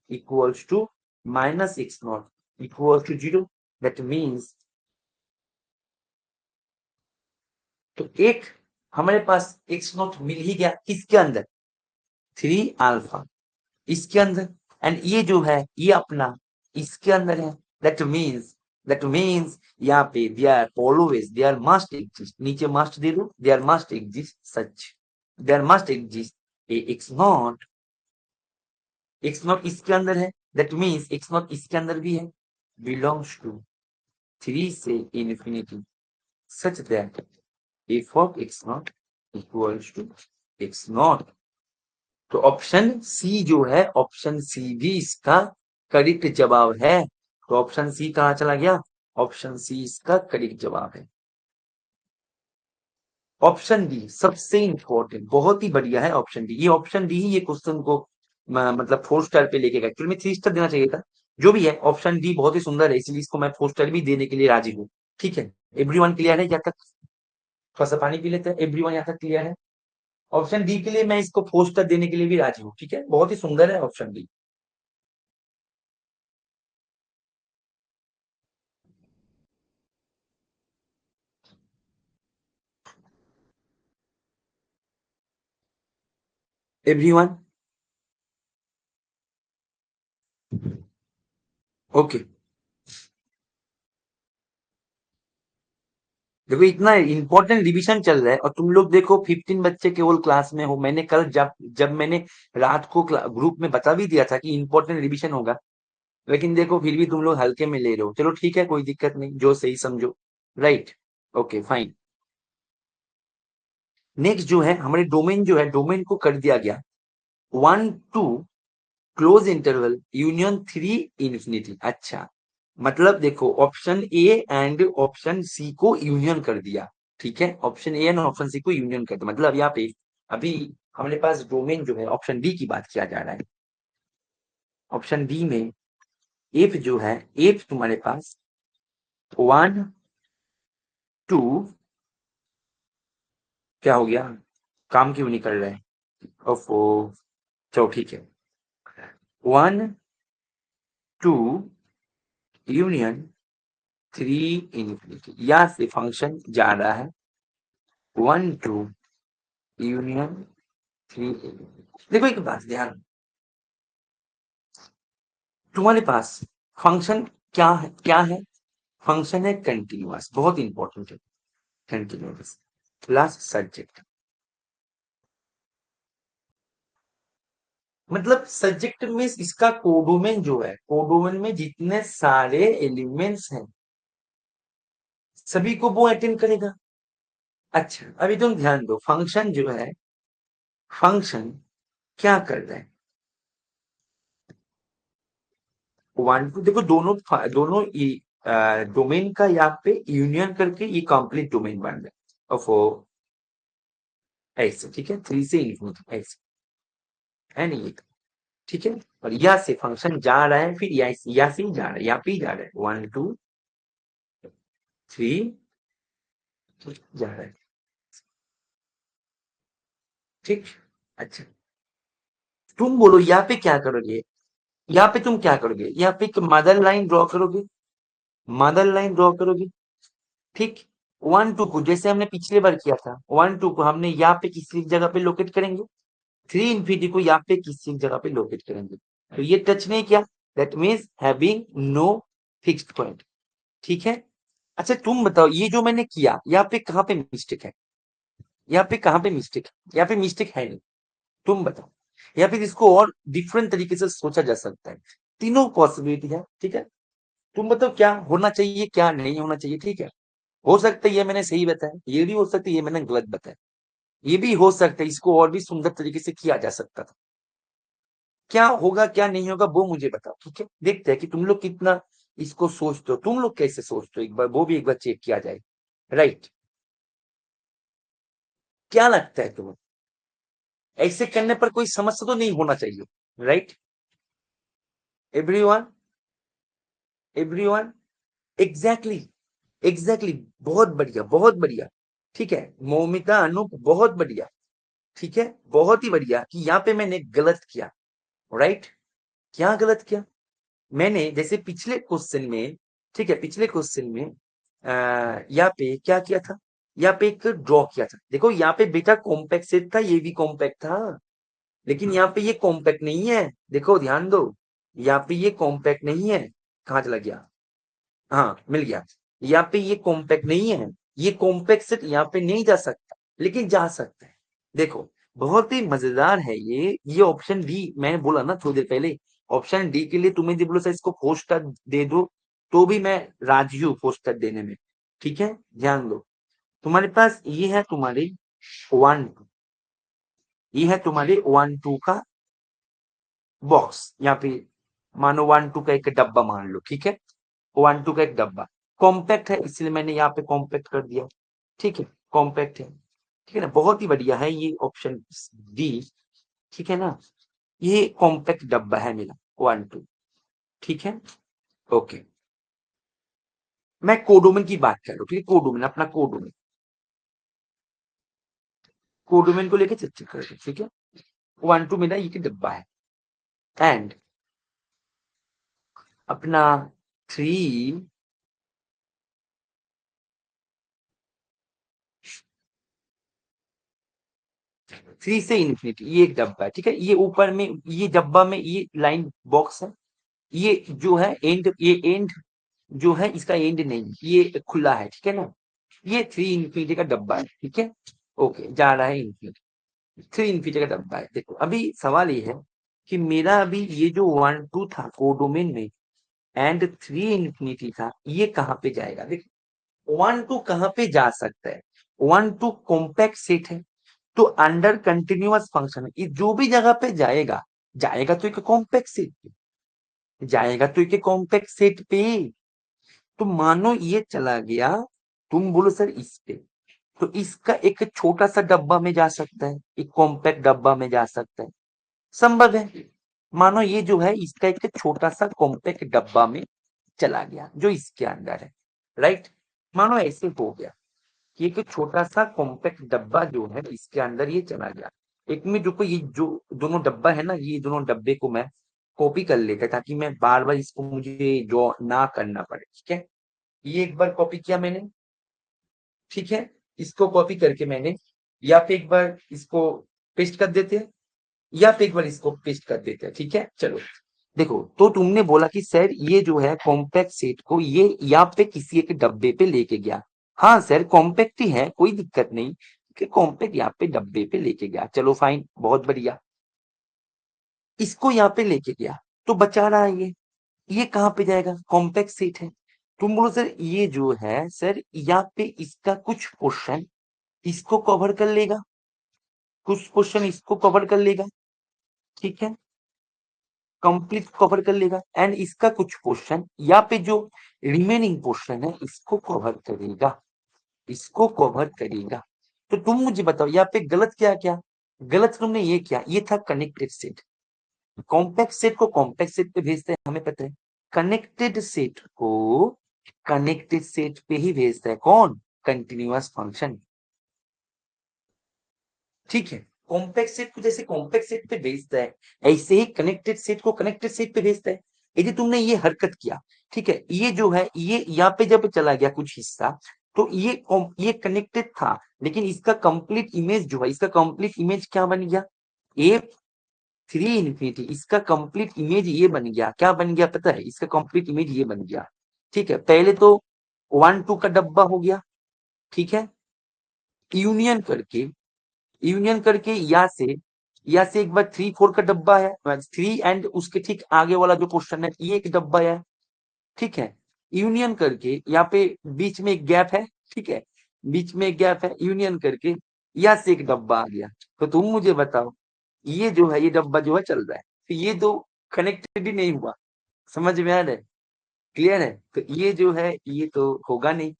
equals to minus x naught equals to 0, that means तो एक हमारे पास x not मिल ही गया, किसके अंदर, 3 alpha इसके अंदर, and ये जो है ये अपना इसके अंदर है, दैट मीन्स यहाँ पे देयर मस्ट एग्जिस्ट, नीचे मस्ट दे दो, there must exist such, there must exist a x not इसके अंदर है, दैट मीन्स एक्स नॉट इसके अंदर भी है, बिलोंग्स टू 3 से infinity such that f of x not equals to x not. तो ऑप्शन सी जो है, ऑप्शन सी भी इसका करेक्ट जवाब है। तो ऑप्शन सी कहाँ चला गया, ऑप्शन सी इसका करेक्ट जवाब है। ऑप्शन डी सबसे इंपॉर्टेंट, बहुत ही बढ़िया है ऑप्शन डी। ये ऑप्शन डी ही ये क्वेश्चन को मतलब 4 स्टार पे लेके गया। एक्चुअली में 3 स्टार देना चाहिए था। जो भी है ऑप्शन डी बहुत ही सुंदर है, इसलिए इसको मैं 4 स्टार भी देने के लिए राजी हूँ। ठीक है, एवरीवन क्लियर है यहाँ तक? थोड़ा सा पानी पी लेते हैं। एवरीवन यहाँ तक क्लियर है? ऑप्शन डी के लिए मैं इसको 4 स्टार देने के लिए भी राजी हूँ। ठीक है, बहुत ही सुंदर है ऑप्शन डी। Everyone okay. देखो इतना इंपॉर्टेंट रिवीजन चल रहा है और तुम लोग देखो 15 बच्चे केवल क्लास में हो। मैंने कल जब जब मैंने रात को ग्रुप में बता भी दिया था कि इंपॉर्टेंट रिवीजन होगा, लेकिन देखो फिर भी तुम लोग हल्के में ले रहे हो। चलो ठीक है, कोई दिक्कत नहीं, जो सही समझो। Right, okay fine. नेक्स्ट जो है हमारे डोमेन, जो है डोमेन को कर दिया गया 1 2 क्लोज इंटरवल यूनियन 3 इन्फिनिटी। अच्छा, मतलब देखो option A and option C को यूनियन कर दिया। ठीक है, option A and option C को यूनियन कर दिया, मतलब यहाँ पे अभी हमारे पास डोमेन जो है ऑप्शन डी की बात किया जा रहा है। ऑप्शन डी में एफ जो है, एफ तुम्हारे पास 1 2, क्या हो गया, काम क्यों नहीं कर रहा है? ओफो, चलो ठीक है। 1 2 यूनियन 3 इन्फिनिटी, यहाँ से फंक्शन जा रहा है 1 2 यूनियन 3 इन्फिनिटी। देखो एक बात ध्यान, तुम्हारे पास फंक्शन क्या है? फंक्शन है कंटिन्यूअस, बहुत इंपॉर्टेंट है कंटिन्यूअस प्लस सब्जेक्ट। मतलब सब्जेक्ट में इसका कोडोमेन जो है, कोडोमेन में जितने सारे एलिमेंट्स हैं सभी को वो अटेंड करेगा। अच्छा, अभी तुम ध्यान दो, फंक्शन जो है, फंक्शन क्या कर रहा है? 1 2, देखो दोनों दोनों डोमेन का यहाँ पे यूनियन करके ये कंप्लीट डोमेन बन रहा है। ऑफ ऐसे, ठीक है, 3 से इंफिनिटी ऐसे है नहीं? ठीक है, और यहाँ से फंक्शन जा रहा है, फिर यहाँ से ही जा रहा है, यहाँ पे ही जा रहा है 1 2 3 जा रहा है। ठीक, अच्छा, तुम बोलो यहाँ पे क्या करोगे? यहाँ पे तुम क्या करोगे? यहाँ पे एक मदर लाइन ड्रॉ करोगे, मदर लाइन ड्रॉ करोगे। ठीक, 1 2 को जैसे हमने पिछले बार किया था, 1 2 को हमने यहाँ पे किसी जगह पे लोकेट करेंगे, 3 इन्फिनिटी को यहाँ पे किसी जगह पे लोकेट करेंगे। तो ये टच नहीं किया, that means having no fixed point. ठीक है, अच्छा तुम बताओ ये जो मैंने किया यहाँ पे कहाँ पे मिस्टेक है? यहाँ पे कहाँ पे मिस्टेक है? यहाँ पे मिस्टेक है नहीं, तुम बताओ। या फिर इसको और डिफरेंट तरीके से सोचा जा सकता है। तीनों पॉसिबिलिटी है, ठीक है। तुम बताओ क्या होना चाहिए, क्या नहीं होना चाहिए। ठीक है, हो सकता है ये मैंने सही बताया, ये भी हो सकता है ये मैंने गलत बताया, ये भी हो सकता है इसको और भी सुंदर तरीके से किया जा सकता था। क्या होगा क्या नहीं होगा वो मुझे बताओ। ठीक है, देखते हैं कि तुम लोग कितना इसको सोचते हो, तुम लोग कैसे सोचते हो, एक बार वो भी एक बार चेक किया जाए। राइट, क्या लगता है तुम्हें? ऐसे करने पर कोई समस्या तो नहीं होना चाहिए। Right, everyone, everyone, exactly, exactly, बहुत बढ़िया, बहुत बढ़िया। ठीक है, मौमिता, अनूप, बहुत बढ़िया। ठीक है, बहुत ही बढ़िया कि यहाँ पे मैंने गलत किया। राइट, क्या गलत किया मैंने? जैसे पिछले क्वेश्चन में, ठीक है, पिछले क्वेश्चन में यहाँ पे क्या किया था? यहाँ पे एक ड्रॉ किया था। देखो यहाँ पे बेटा कॉम्पैक्ट सेट था, ये भी कॉम्पैक्ट था, लेकिन यहाँ पे ये कॉम्पैक्ट नहीं है। देखो ध्यान दो, यहाँ पे ये कॉम्पैक्ट नहीं है। कहाँ चला गया? हाँ, मिल गया। यहाँ पे ये कॉम्पैक्ट नहीं है, ये कॉम्पैक्ट सेट यहाँ पे नहीं जा सकता, लेकिन जा सकता है। देखो बहुत ही मजेदार है ये ऑप्शन डी, मैंने बोला ना थोड़ी देर पहले, ऑप्शन डी के लिए तुम्हें जो बोलो इसको 4 स्टार दे दो तो भी मैं राजी हूँ 4 स्टार देने में। ठीक है, ध्यान दो, तुम्हारे पास ये है तुम्हारी 1 2, ये है तुम्हारे 1 2 का बॉक्स। यहाँ पे मानो 1 2 का एक डब्बा मान लो, ठीक है, 1 2 का एक डब्बा कॉम्पैक्ट है, इसलिए मैंने यहाँ पे कॉम्पैक्ट कर दिया। ठीक है, कॉम्पैक्ट है। ठीक है ना, बहुत ही बढ़िया है ये ऑप्शन डी। ठीक है ना, ये कॉम्पैक्ट डब्बा है मेरा 1 2। ठीक है, ओके। मैं कोडोमिन की बात कर रहा हूँ, ठीक है, कोडोमिन, अपना कोडोमिन, कोडोमिन को लेके चर्चा कर रहे हैं, ठीक है। 1 2 मेरा ये डब्बा है, एंड अपना 3 3 से इन्फिनिटी ये एक डब्बा है, ठीक है। ये ऊपर में ये डब्बा में ये लाइन बॉक्स है, ये जो है एंड, ये एंड जो है इसका एंड नहीं, ये खुला है, ठीक है ना। ये 3 इन्फिनिटी का डब्बा है, ठीक है, ओके, जा रहा है इन्फिनिटी। 3 इन्फिनिटी का डब्बा है। देखो अभी सवाल ये है कि मेरा अभी ये जो 1 2 था कोडोमेन में एंड 3 इन्फिनिटी था, ये कहाँ पे जाएगा? देखो 1 2 कहाँ पे जा सकता है? 1 2 कॉम्पैक्ट सेट है, तो अंडर कंटिन्यूअस फंक्शन है, ये जो भी जगह पे जाएगा, जाएगा तो एक कॉम्पैक्ट सेट पे, जाएगा तो एक कॉम्पैक्ट सेट पे। तो मानो ये चला गया, तुम बोलो सर इस पे, तो इसका एक छोटा सा डब्बा में जा सकता है, एक कॉम्पैक्ट डब्बा में जा सकता है, संभव है। मानो ये जो है इसका एक छोटा सा कॉम्पैक्ट डब्बा में चला गया जो इसके अंदर है, राइट। मानो ऐसे हो गया कि एक छोटा सा कॉम्पैक्ट डब्बा जो है इसके अंदर ये चला गया। एक में जो ये जो दोनों डब्बा है ना, ये दोनों डब्बे को मैं कॉपी कर लेता ताकि मैं बार बार इसको मुझे जो ना करना पड़े, ठीक है। ये एक बार कॉपी किया मैंने, ठीक है, इसको कॉपी करके मैंने, या फिर एक बार इसको पेस्ट कर देते हैं, या फिर एक बार इसको पेस्ट कर देते हैं, ठीक है। चलो देखो, तो तुमने बोला कि सर ये जो है कॉम्पैक्ट सेट को ये यहाँ पे किसी एक डब्बे पे लेके गया। हाँ सर कॉम्पैक्ट ही है, कोई दिक्कत नहीं कि कॉम्पैक्ट यहाँ पे डब्बे पे लेके गया, चलो फाइन, बहुत बढ़िया। इसको यहाँ पे लेके गया तो बचा रहा है ये कहाँ पे जाएगा? कॉम्पैक्ट सेट है। तुम बोलो सर ये जो है सर यहाँ पे इसका कुछ क्वेश्चन इसको कवर कर लेगा, कुछ क्वेश्चन इसको कवर कर लेगा, ठीक है, कंप्लीट कवर कर लेगा, एंड इसका कुछ क्वेश्चन यहाँ पे जो रिमेनिंग क्वेश्चन है इसको कवर करेगा, इसको कवर करेगा। तो तुम मुझे बताओ यहाँ पे गलत क्या क्या? गलत तुमने ये किया, ये था कनेक्टेड सेट। कॉम्पैक्ट सेट को कॉम्पैक्ट सेट पे भेजते हैं, हमें पता है। कनेक्टेड सेट को कनेक्टेड सेट पे ही भेजता है कौन? कंटिन्यूअस फंक्शन, ठीक है। कॉम्पैक्ट सेट को जैसे कॉम्पैक्ट सेट पे भेजता है, ऐसे ही कनेक्टेड सेट को कनेक्टेड सेट पे भेजता है। यदि तुमने ये हरकत किया, ठीक है, ये जो है ये यहाँ पे जब चला गया कुछ हिस्सा, तो ये कनेक्टेड था, लेकिन इसका कंप्लीट इमेज जो है, इसका कंप्लीट इमेज क्या बन गया? ए 3 इन्फिनिटी, इसका कंप्लीट इमेज ये बन गया, क्या बन गया पता है? इसका कंप्लीट इमेज ये बन गया, ठीक है। पहले तो 1 2 का डब्बा हो गया, ठीक है, यूनियन करके, यूनियन करके या से एक बार 3 4 का डब्बा है, 3 एंड उसके ठीक आगे वाला जो क्वेश्चन है ये एक डब्बा है, ठीक है। यूनियन करके यहाँ पे बीच में एक गैप है, ठीक है, बीच में एक गैप है, यूनियन करके या से एक डब्बा आ गया। तो तुम मुझे बताओ ये जो है ये डब्बा जो है चल रहा है, तो ये तो कनेक्टेड ही नहीं हुआ, समझ में आ रहा है? क्लियर है? तो ये जो है ये तो होगा नहीं,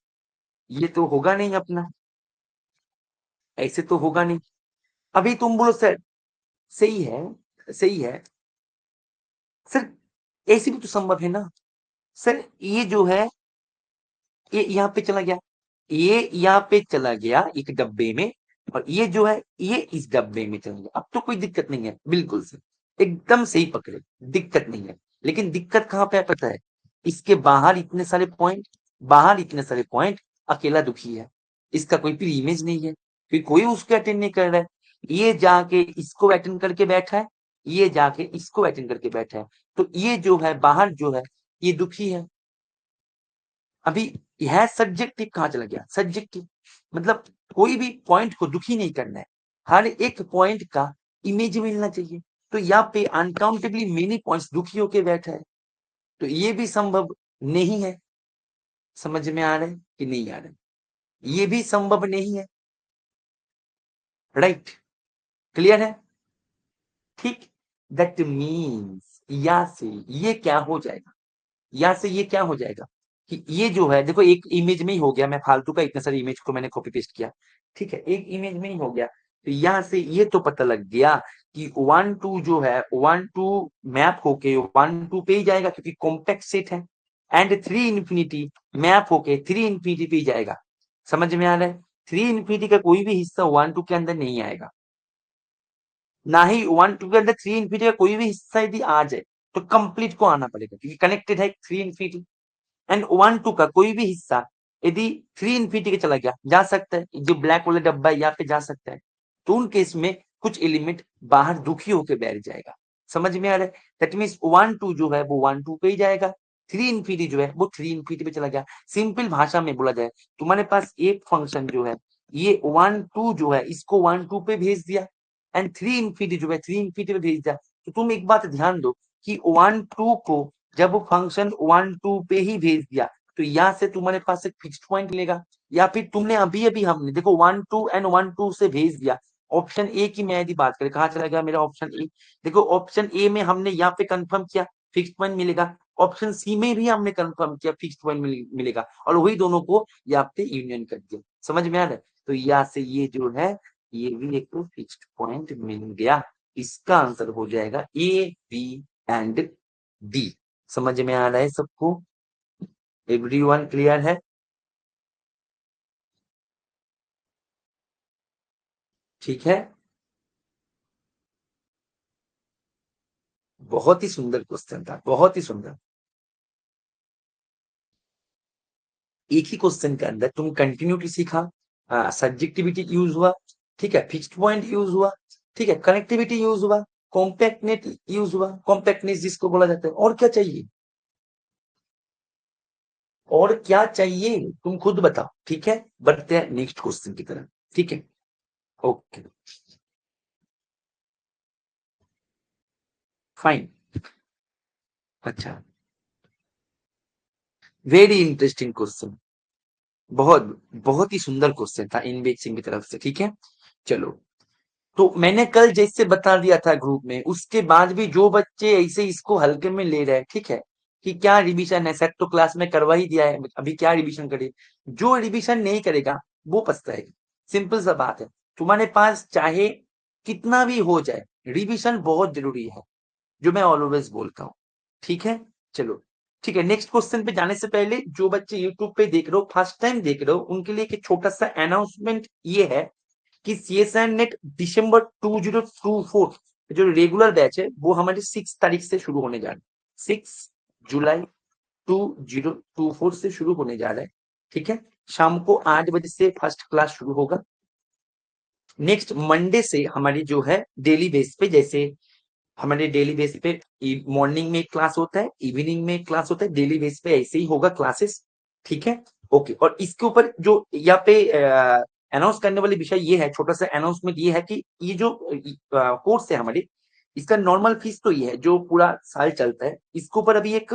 ये तो होगा नहीं अपना, ऐसे तो होगा नहीं। अभी तुम बोलो सर सही है, सही है सर, ऐसे भी तो संभव है ना सर। ये जो है ये यहाँ पे चला गया, ये यहाँ पे चला गया एक डब्बे में, और ये जो है ये इस डब्बे में चला गया, अब तो कोई दिक्कत नहीं है, बिल्कुल से एकदम सही पकड़े, दिक्कत नहीं है। लेकिन दिक्कत कहाँ पे है पता है? इसके बाहर इतने सारे पॉइंट, बाहर इतने सारे पॉइंट, अकेला दुखी है, इसका कोई भी इमेज नहीं है, फिर कोई उसको अटेंड नहीं कर रहा है। ये जाके इसको अटेंड करके बैठा है, ये जाके इसको अटेंड करके बैठा है, तो ये जो है बाहर जो है ये दुखी है। अभी यह सब्जेक्टिव कहाँ चला गया? सब्जेक्टिव मतलब कोई भी पॉइंट को दुखी नहीं करना है, हर एक पॉइंट का इमेज मिलना चाहिए। तो यहाँ पे अनकाउंटेबली मेनी पॉइंट्स दुखी होके बैठा है, तो ये भी संभव नहीं है। समझ में आ रहा है कि नहीं आ रहा है? ये भी संभव नहीं है, राइट, क्लियर है, ठीक। दैट मीन्स या से ये क्या हो जाएगा, या से ये क्या हो जाएगा? कि ये जो है देखो एक इमेज में ही हो गया, मैं फालतू का इतने सारे इमेज को मैंने कॉपी पेस्ट किया, ठीक है, एक इमेज में ही हो गया। तो यहाँ से ये तो पता लग गया कि 1 2 जो है 1 2 मैप होके 1 2 पे ही जाएगा क्योंकि कॉम्पैक्ट सेट है। एंड 3 इंफिनिटी मैप होके 3 इंफिनिटी पे ही जाएगा। समझ में आ रहा है? 3 इंफिनिटी का कोई भी हिस्सा 1 2 के अंदर नहीं आएगा, ना ही 1 2 के अंदर 3 इंफिनिटी का कोई भी हिस्सा यदि आ जाए तो कंप्लीट को आना पड़ेगा क्योंकि कनेक्टेड है 3 इंफिनिटी। एंड 1 2 का कोई भी हिस्सा यदि 3 इंफिनिटी के चला गया जा सकता है, जो ब्लैक वाला डब्बा है यहाँ पे जा सकता है, तो उन केस में कुछ एलिमेंट बाहर दुखी होकर बैठ जाएगा। समझ में आ रहा है? दैट मीन्स 1 2 जो है वो 1 2 पे ही जाएगा, 3 इंफिनिटी जो है वो 3 इंफिनिटी पे चला गया। सिंपल भाषा में बोला जाए, तुम्हारे पास एक फंक्शन जो है ये 1 2 जो है इसको 1 2 पे भेज दिया एंड 3 इंफिनिटी जो है 3 इंफिनिटी पे भेज दिया। तो तुम एक बात ध्यान दो कि 1 2 को जब फंक्शन 1 2 पे ही भेज दिया तो यहाँ से तुम्हारे पास एक फिक्स्ड पॉइंट लेगा, या फिर तुमने अभी अभी हमने देखो 1 2 एंड 1 2 से भेज दिया। ऑप्शन ए की मैं यदि बात करें, कहाँ चला गया मेरा ऑप्शन ए? देखो ऑप्शन ए में हमने यहाँ पे कंफर्म किया फिक्स्ड पॉइंट मिलेगा, ऑप्शन सी में भी हमने कंफर्म किया फिक्स्ड पॉइंट मिलेगा, और वही दोनों को यहाँ पे यूनियन कर दिया। समझ में आ रहा है? तो यहाँ से ये जो है ये भी एक तो फिक्स्ड पॉइंट मिल गया। इसका आंसर हो जाएगा ए बी एंड डी। समझ में आ रहा है सबको? एवरीवन क्लियर है? ठीक है, बहुत ही सुंदर क्वेश्चन था, बहुत ही सुंदर। एक ही क्वेश्चन के अंदर तुम कंटिन्यूटी सीखा, सब्जेक्टिविटी यूज हुआ, ठीक है, फिक्स्ड पॉइंट यूज हुआ, ठीक है, कनेक्टिविटी यूज हुआ, कॉम्पैक्टनेस यूज हुआ, कॉम्पैक्टनेस जिसको बोला जाता है। और क्या चाहिए? और क्या चाहिए तुम खुद बताओ, ठीक है? बढ़ते हैं नेक्स्ट क्वेश्चन की तरफ, ठीक है? Okay, fine. अच्छा, वेरी इंटरेस्टिंग क्वेश्चन, बहुत बहुत ही सुंदर क्वेश्चन था इनवेज सिंह की तरफ से, ठीक है? चलो, तो मैंने कल जैसे बता दिया था ग्रुप में, उसके बाद भी जो बच्चे ऐसे इसको हल्के में ले रहे हैं, ठीक है, कि क्या रिवीजन है, सेट तो क्लास में करवा ही दिया है, अभी क्या रिवीजन करे? जो रिवीजन नहीं करेगा वो पछताएगा। सिंपल सा बात है, तुम्हारे पास चाहे कितना भी हो जाए, रिवीजन बहुत जरूरी है, जो मैं ऑलवेज बोलता हूँ, ठीक है? चलो, ठीक है, नेक्स्ट क्वेश्चन पे जाने से पहले जो बच्चे यूट्यूब पे देख रहे हो, फर्स्ट टाइम देख रहे हो, उनके लिए एक छोटा सा अनाउंसमेंट ये है कि सीएसआई नेट दिसंबर 2024 जो रेगुलर बैच है वो हमारी 6 तारीख से शुरू होने जा रहा है, 6 जुलाई 2024 से शुरू होने जा रहा है, ठीक है? शाम को 8 बजे से फर्स्ट क्लास शुरू होगा। नेक्स्ट मंडे से हमारी जो है डेली बेस पे, जैसे हमारे डेली बेस पे मॉर्निंग में एक क्लास होता है, इवनिंग में एक क्लास होता है, डेली बेस पे ऐसे ही होगा क्लासेस, ठीक है? ओके, और इसके ऊपर जो यहाँ पे अनाउंस करने वाली विषय ये है, छोटा सा अनाउंसमेंट ये है कि ये जो कोर्स है हमारी, इसका नॉर्मल फीस तो ये है जो पूरा साल चलता है, इसके ऊपर अभी एक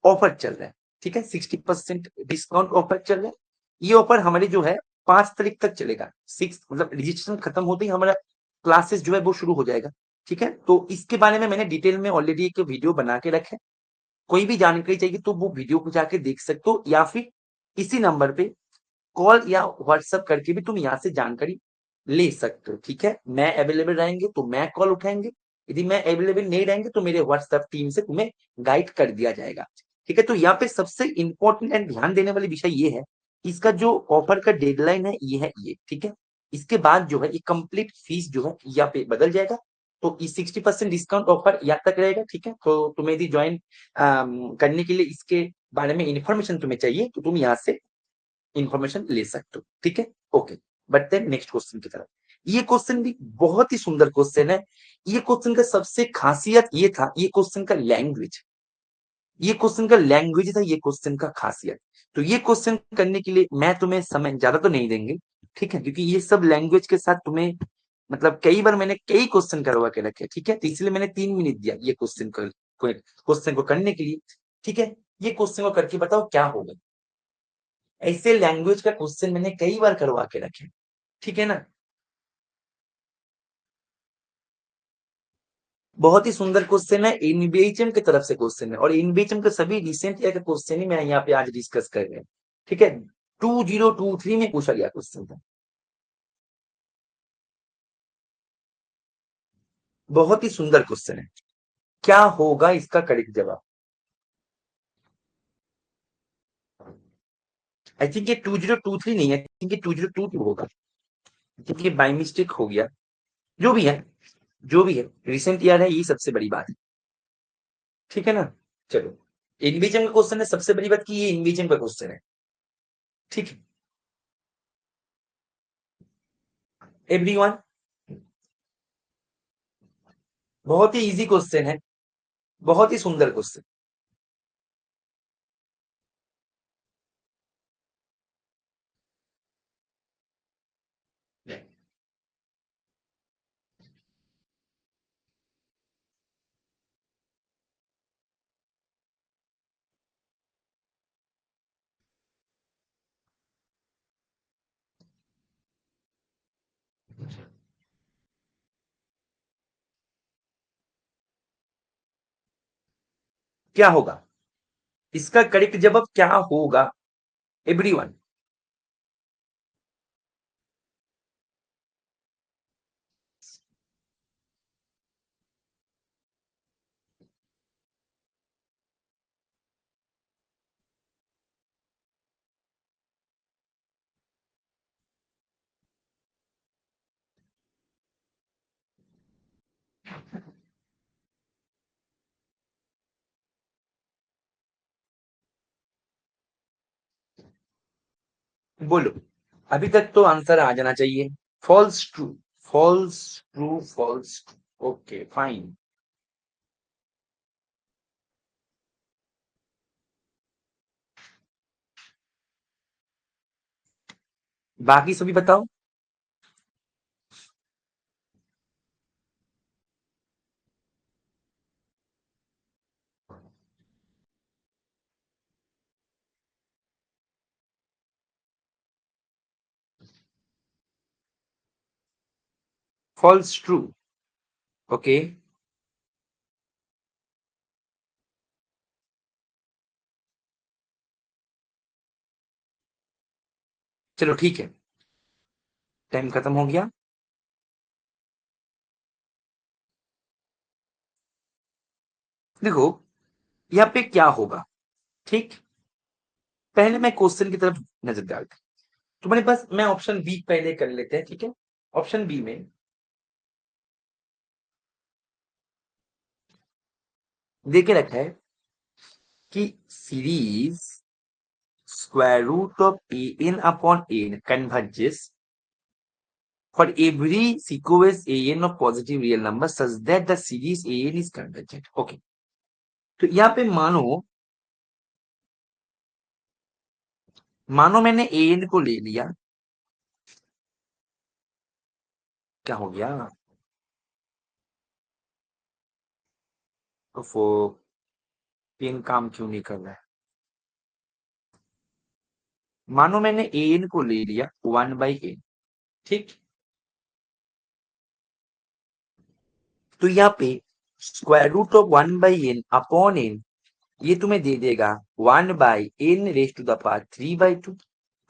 ऑफर चल रहा है, ठीक है, 60% डिस्काउंट ऑफर चल रहा है। ये ऑफर हमारी जो है 5 तारीख तक चलेगा, 6 मतलब रजिस्ट्रेशन खत्म होते ही हमारा क्लासेस जो है वो शुरू हो जाएगा, ठीक है? तो इसके बारे में मैंने डिटेल में ऑलरेडी एक वीडियो बना के रखा है, कोई भी जानकारी चाहिए तो वो वीडियो को जाके देख सकते हो, या फिर इसी नंबर पे कॉल या व्हाट्सएप करके भी तुम यहाँ से जानकारी ले सकते हो, ठीक है? मैं अवेलेबल रहेंगे तो मैं कॉल उठाएंगे, यदि मैं अवेलेबल नहीं रहेंगे तो मेरे व्हाट्सएप टीम से तुम्हें गाइड कर दिया जाएगा, ठीक है? तो यहाँ पे सबसे इंपॉर्टेंट एंड ध्यान देने वाली विषय ये है, इसका जो ऑफर का डेडलाइन है ये है ये, ठीक है? इसके बाद जो है ये कंप्लीट फीस जो है यहाँ पे बदल जाएगा, तो ये 60% डिस्काउंट ऑफर यहाँ तक रहेगा, ठीक है? तो तुम्हें यदि ज्वाइन करने के लिए इसके बारे में इंफॉर्मेशन तुम्हें चाहिए तो तुम यहाँ से इंफॉर्मेशन ले सकते हो, ठीक है? ओके, बढ़ते हैं नेक्स्ट क्वेश्चन की तरफ। ये क्वेश्चन भी बहुत ही सुंदर क्वेश्चन है। ये क्वेश्चन का सबसे खासियत ये था, ये क्वेश्चन का लैंग्वेज, ये क्वेश्चन का लैंग्वेज था, ये क्वेश्चन का खासियत। तो ये क्वेश्चन करने के लिए मैं तुम्हें समय ज्यादा तो नहीं देंगे, ठीक है, क्योंकि ये सब लैंग्वेज के साथ तुम्हें मतलब कई बार मैंने कई क्वेश्चन करवा के रखे, ठीक है? तो इसलिए मैंने 3 मिनट दिया ये क्वेश्चन को करने के लिए, ठीक है? ये क्वेश्चन को करके बताओ क्या होगा। ऐसे लैंग्वेज का क्वेश्चन मैंने कई बार करवा के रखे, ठीक है ना? बहुत ही सुंदर क्वेश्चन है, एनबीएचएम की तरफ से क्वेश्चन है, और एनबीएचएम के सभी रिसेंट ईयर के क्वेश्चन ही मैं यहाँ पे आज डिस्कस कर रहे हैं। ठीक है, 2023 में पूछा गया क्वेश्चन था। बहुत ही सुंदर क्वेश्चन है। क्या होगा इसका करेक्ट जवाब? आई थिंक ये 2023 नहीं है, आई थिंक ये 2022 होगा। आई थिंक ये बाय मिस्टेक हो गया। जो भी है, जो भी है, रिसेंट ईयर है, ये सबसे बड़ी बात है। ठीक है ना? चलो, इनविजन का क्वेश्चन है, सबसे बड़ी बात की ये इनविजन का क्वेश्चन है। ठीक है एवरीवन, बहुत ही इजी क्वेश्चन है, बहुत ही सुंदर क्वेश्चन। क्या होगा इसका करेक्ट जवाब? क्या होगा एवरीवन? बोलो, अभी तक तो आंसर आ जाना चाहिए। False true, false true, false true, okay fine. बाकी सभी बताओ। False true, okay. चलो ठीक है, टाइम खत्म हो गया। देखो, यहाँ पे क्या होगा, ठीक। पहले मैं क्वेश्चन की तरफ नजर डालते हैं। तुम्हारे पास, मैं ऑप्शन बी पहले कर लेते हैं, ठीक है। ऑप्शन बी में देके रखा है कि series square root of a n upon n converges for every sequence an of positive real number such that the series an is convergent. Okay, तो यहाँ पे मानो, मानो मैंने an को ले लिया। क्या हो गया? तो पेन काम क्यों नहीं कर रहा है? मानो मैंने an को ले लिया 1/n, ठीक। तो यहाँ पे square root of 1/n upon n, ये तुम्हें दे देगा 1/n raise to the power 3/2।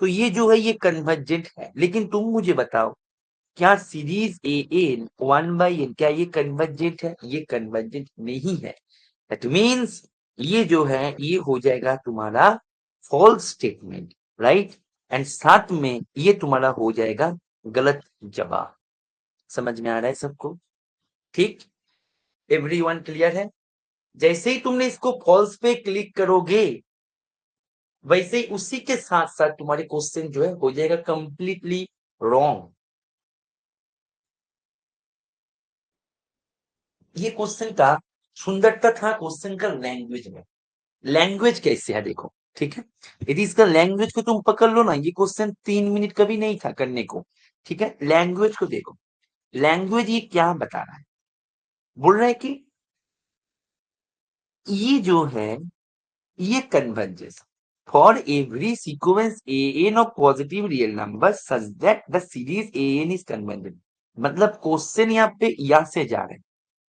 तो ये जो है ये कन्वर्जेंट है, लेकिन तुम मुझे बताओ, क्या सीरीज ए एन 1/n क्या ये कन्वर्जेंट है? ये कन्वर्जेंट नहीं है। दैट मीन्स ये जो है ये हो जाएगा तुम्हारा फॉल्स स्टेटमेंट, राइट। एंड साथ में ये तुम्हारा हो जाएगा गलत जवाब। समझ में आ रहा है सबको? ठीक, एवरीवन क्लियर है? जैसे ही तुमने इसको फॉल्स पे क्लिक करोगे, वैसे ही उसी के साथ साथ तुम्हारे क्वेश्चन जो है हो जाएगा कंप्लीटली रॉन्ग। ये क्वेश्चन का सुंदरता था क्वेश्चन का लैंग्वेज में। लैंग्वेज कैसे है देखो, ठीक है। यदि इसका लैंग्वेज को तुम पकड़ लो ना, ये क्वेश्चन 3 मिनट का भी नहीं था करने को। ठीक है, लैंग्वेज को देखो। लैंग्वेज ये क्या बता रहा है? बोल रहा है कि ये जो है ये converges for every sequence a n of positive real number such that the series a n is convergent. मतलब क्वेश्चन यहाँ पे या से जा रहे हैं,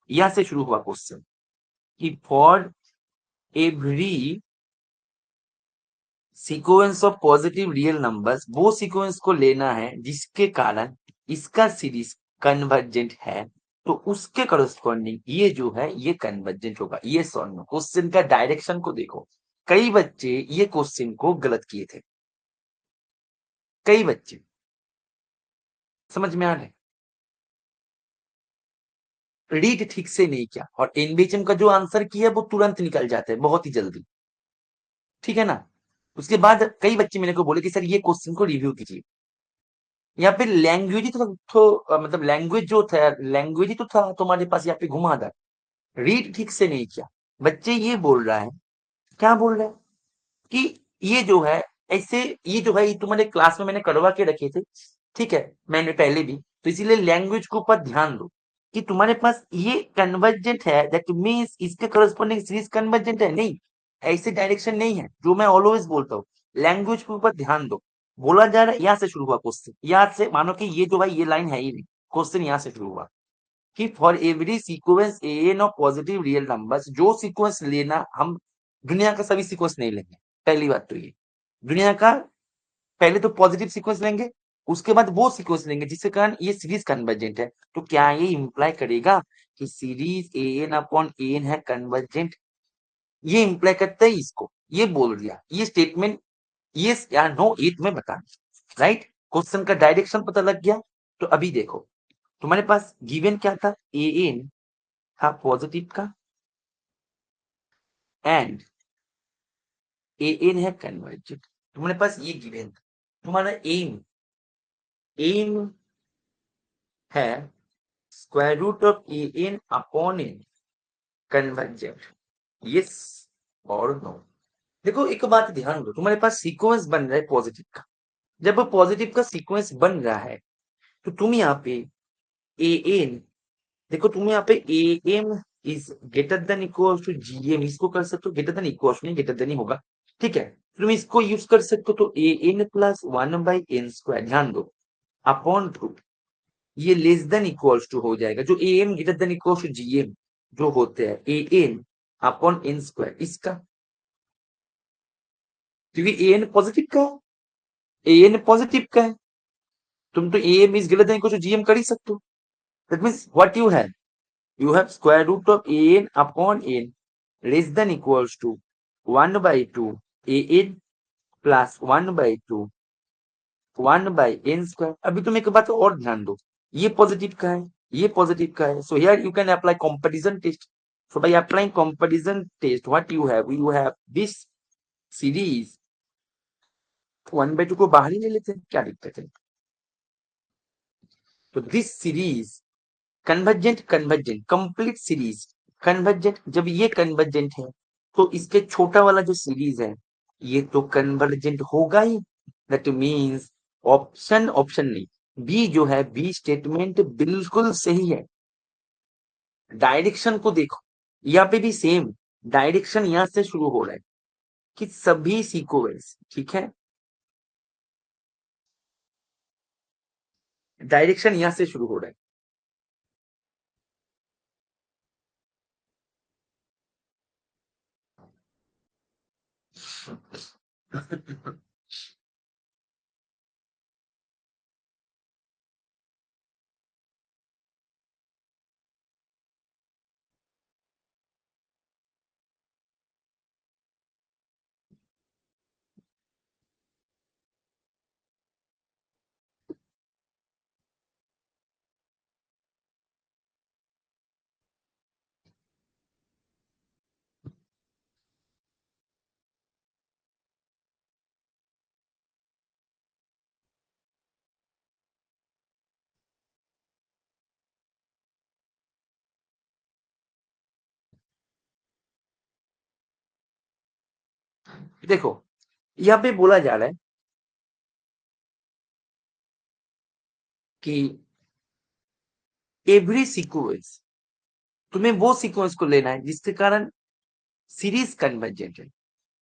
यहां से शुरू हुआ क्वेश्चन कि for every sequence of positive real numbers, वो सीक्वेंस को लेना है जिसके कारण इसका सीरीज कन्वर्जेंट है, तो उसके करस्पॉन्डिंग ये जो है ये कन्वर्जेंट होगा। ये सॉल्व क्वेश्चन का डायरेक्शन को देखो, कई बच्चे ये क्वेश्चन को गलत किए थे, कई बच्चे, समझ में आ रहे, रीड ठीक से नहीं किया, और एनबीएचएम का जो आंसर किया वो तुरंत निकल जाता है बहुत ही जल्दी, ठीक है ना। उसके बाद कई बच्चे मेरे को बोले कि सर ये क्वेश्चन को रिव्यू कीजिए, यहाँ पे लैंग्वेज ही मतलब लैंग्वेज ही तो था तुम्हारे पास, यहाँ पे घुमादार, रीड ठीक से नहीं किया। बच्चे ये बोल रहा है, क्या बोल रहा है कि ये जो है ऐसे, ये जो है ये तुम्हारे क्लास में मैंने करवा के रखे थे, ठीक है, मैंने पहले भी, तो इसीलिए लैंग्वेज के ऊपर ध्यान दो कि तुम्हारे पास ये कन्वर्जेंट है, दैट मींस इसके करस्पॉन्डिंग सीरीज कन्वर्जेंट है, नहीं, ऐसे डायरेक्शन नहीं है जो मैं ऑलवेज बोलता हूँ। लैंग्वेज के ऊपर ध्यान दो। बोला जा रहा है, यहाँ से शुरू हुआ क्वेश्चन, यहाँ से मानो कि ये जो है ये लाइन है ही नहीं, क्वेश्चन यहाँ से शुरू हुआ कि for every sequence a n of positive real numbers, जो सीक्वेंस लेना, हम दुनिया का सभी सीक्वेंस नहीं लेंगे, पहली बात तो ये, दुनिया का पहले तो पॉजिटिव सीक्वेंस लेंगे, उसके बाद वो सीक्वेंस लेंगे जिसके कारण ये सीरीज कन्वर्जेंट है, तो क्या ये इंप्लाई करेगा कि series a n upon a n है कन्वर्जेंट, ये इंप्लाई करता है इसको, ये बोल दिया, ये स्टेटमेंट यस या नो ये तुम्हें बताना, राइट। क्वेश्चन का डायरेक्शन पता लग गया। तो अभी देखो तुम्हारे पास गिवन क्या था, ए एन था पॉजिटिव का एंड ए एन है कन्वर्जेंट, तुम्हारे पास ये गिवन था, तुम्हारा एम एम है square root of a n upon n convergent, yes और नो। देखो एक बात ध्यान दो, तुम्हारे पास सीक्वेंस बन रहा है पॉजिटिव का, जब पॉजिटिव का सीक्वेंस बन रहा है तो तुम यहाँ पे ए एन, देखो तुम यहाँ पे a M is greater than equal to ji m, इसको कर सकते हो, ग्रेटर देन इक्वल नहीं, ग्रेटर देन ही होगा, ठीक है, तुम इसको यूज कर सकते हो, तो a n plus one by n square, ध्यान दो, अपॉन टू, ये लेस देन इक्वल्स टू हो जाएगा, जो a m greater than equals to ji m जो होते हैं, a n upon n square इसका, क्योंकि ए एन पॉजिटिव का है, ए एन पॉजिटिव का है, तुम तो A M is greater than equal to ji M कर ही सकते हो। That means what you have square root of a n upon n less than equals to 1/2 a n plus 1/2 1/n square. अभी तुम एक बात और ध्यान दो, ये पॉजिटिव का है, ये पॉजिटिव का है, so here you can apply comparison test. So by applying comparison test, what you have this series, 1/2 को बाहर ही ले लेते हैं, क्या दिक्कत है। तो this series convergent convergent complete series convergent, जब ये कन्वर्जेंट है तो इसके छोटा वाला जो सीरीज है ये तो कन्वर्जेंट होगा ही, दैट मीन्स ऑप्शन ऑप्शन नहीं, बी जो है बी स्टेटमेंट बिल्कुल सही है। डायरेक्शन को देखो, यहाँ पे भी सेम डायरेक्शन यहाँ से शुरू हो रहा है कि सभी सीक्वेंस, ठीक है, डायरेक्शन यहाँ से शुरू हो रहा है। देखो यहाँ पे बोला जा रहा है कि एवरी सीक्वेंस, तुम्हें वो सीक्वेंस को लेना है जिसके कारण सीरीज कन्वर्जेंट है,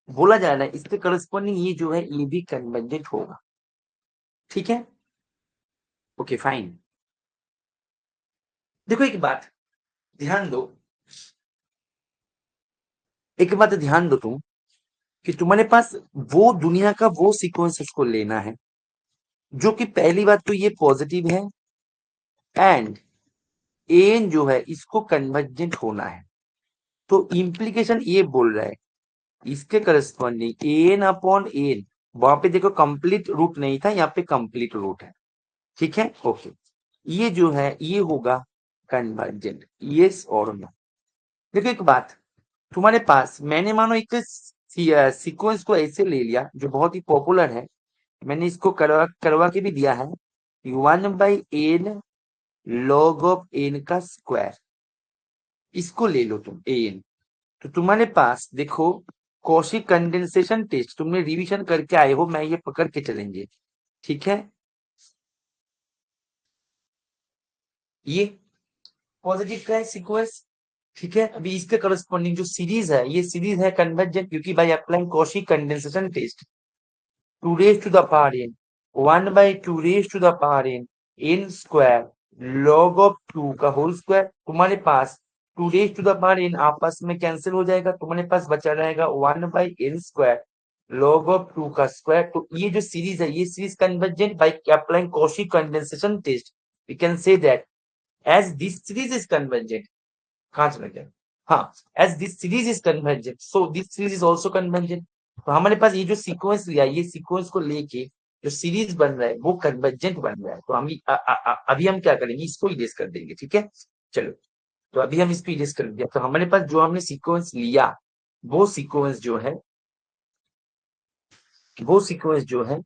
बोला जा रहा है इसके करस्पॉन्डिंग ये जो है ये भी कन्वर्जेंट होगा, ठीक है, ओके फाइन। देखो एक बात, ध्यान दो, एक बात ध्यान दो तुम, कि तुम्हारे पास वो दुनिया का वो सीक्वेंस उसको लेना है जो कि पहली बात तो ये पॉजिटिव है, एंड एन जो है इसको कन्वर्जेंट होना है। तो इम्प्लीकेशन ये बोल रहा है इसके करस्पॉन्डिंग एन अपॉन एन, वहां पे देखो कंप्लीट रूट नहीं था, यहाँ पे कंप्लीट रूट है। ठीक है, ओके। ये जो है ये होगा कन्वर्जेंट, यस और नो। देखो एक बात, तुम्हारे पास मैंने मानो एक सीक्वेंस को ऐसे ले लिया जो बहुत ही पॉपुलर है, मैंने इसको करवा करवा के भी दिया है, 1/n log ऑफ n का स्क्वायर, इसको ले लो तुम an। तो तुम्हारे पास देखो कौशी कंडेंसेशन टेस्ट तुमने रिवीजन करके आए हो, मैं ये पकड़ के चलेंगे। ठीक है, ये पॉजिटिव का है सीक्वेंस। ठीक है, अभी इसके करस्पॉन्डिंग जो सीरीज है ये सीरीज है कन्वर्जेंट, क्योंकि by applying Cauchy condensation test 2 raised to the power n 1 by 2 raised to the power n square log of 2 का होल स्क्वायर, तुम्हारे पास 2 raised to the power n आपस में कैंसिल हो जाएगा, तुम्हारे पास बचा रहेगा 1 by n square log of 2 का स्क्वायर। तो ये जो सीरीज है ये series convergent by applying Cauchy condensation test, we can say that as this series is convergent, कहाँ चला गया, हाँ, as this series is convergent so this series is also convergent। तो हमारे पास ये जो सीक्वेंस लिया, ये सीक्वेंस को लेके जो सीरीज बन रहा है वो कन्वर्जेंट बन रहा है। तो हम अभी हम क्या करेंगे, इसको इरेज कर देंगे। ठीक है, चलो, तो अभी हम इसको इरेज कर दिया। तो हमारे पास जो हमने सीक्वेंस लिया वो सीक्वेंस जो है, वो सीक्वेंस जो है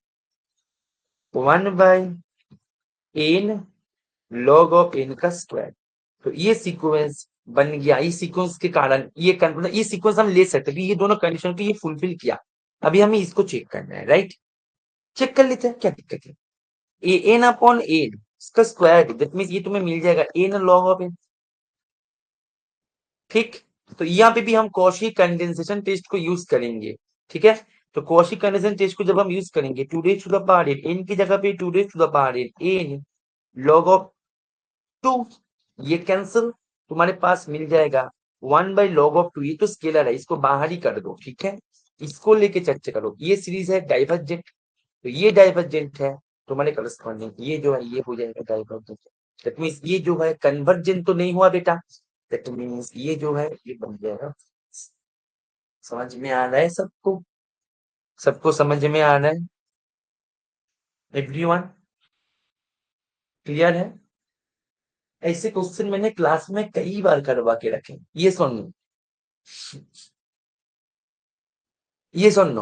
1/n log ऑफ n का स्क्वायर। तो ये सीक्वेंस बन गया, इस सीक्वेंस के कारण ये मतलब ये सीक्वेंस हम ले सकते हैं, ये दोनों कंडीशन को ये फुलफिल किया। अभी हमें इसको चेक करना है, राइट? चेक कर लेते हैं, क्या दिक्कत है। ए एन अपॉन एन इसका स्क्वायर, दैट मींस ये तुम्हें मिल जाएगा एन लॉग ऑफ एन। ठीक, तो यहाँ पे भी हम कौशी कंडेंसेशन टेस्ट को यूज करेंगे। ठीक है, तो कौशी कंडेंसेशन टेस्ट को जब हम यूज करेंगे 2 raised to the power n, n की जगह पे 2 raised to the power n n log of 2, ये कैंसिल, तुम्हारे पास मिल जाएगा 1/log of 2, ये तो स्केलर है इसको बाहर ही कर दो। ठीक है, इसको लेके चर्चा करो, ये सीरीज है डाइवर्जेंट, तो ये डाइवर्जेंट है, तुम्हारे करस्पॉन्डिंग ये जो है ये हो जाएगा डाइवर्जेंट। दैट मींस ये जो है कन्वर्जेंट तो नहीं हुआ बेटा, दैट मींस ये जो है ये बन जाएगा। समझ में आ रहा है सबको? सबको समझ में आ रहा है? एवरीवन क्लियर है? ऐसे क्वेश्चन मैंने क्लास में कई बार करवा के रखे, ये सुन लो, ये सुन लो।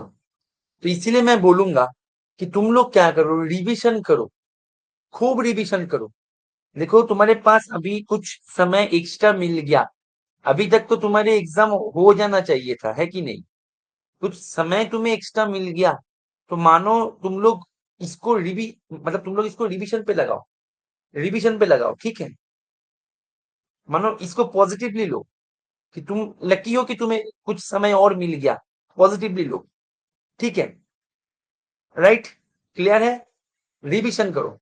तो इसीलिए मैं बोलूंगा कि तुम लोग क्या करो, रिवीजन करो, खूब रिवीजन करो। देखो तुम्हारे पास अभी कुछ समय एक्स्ट्रा मिल गया, अभी तक तो तुम्हारे एग्जाम हो जाना चाहिए था, है कि नहीं? कुछ समय तुम्हें एक्स्ट्रा मिल गया, तो मानो तुम लोग इसको मतलब तुम लोग इसको रिवीजन पे लगाओ, रिवीजन पे लगाओ। ठीक है, मानो इसको पॉजिटिवली लो कि तुम लकी हो कि तुम्हें कुछ समय और मिल गया, पॉजिटिवली लो। ठीक है, राइट? क्लियर है? रिवीजन करो,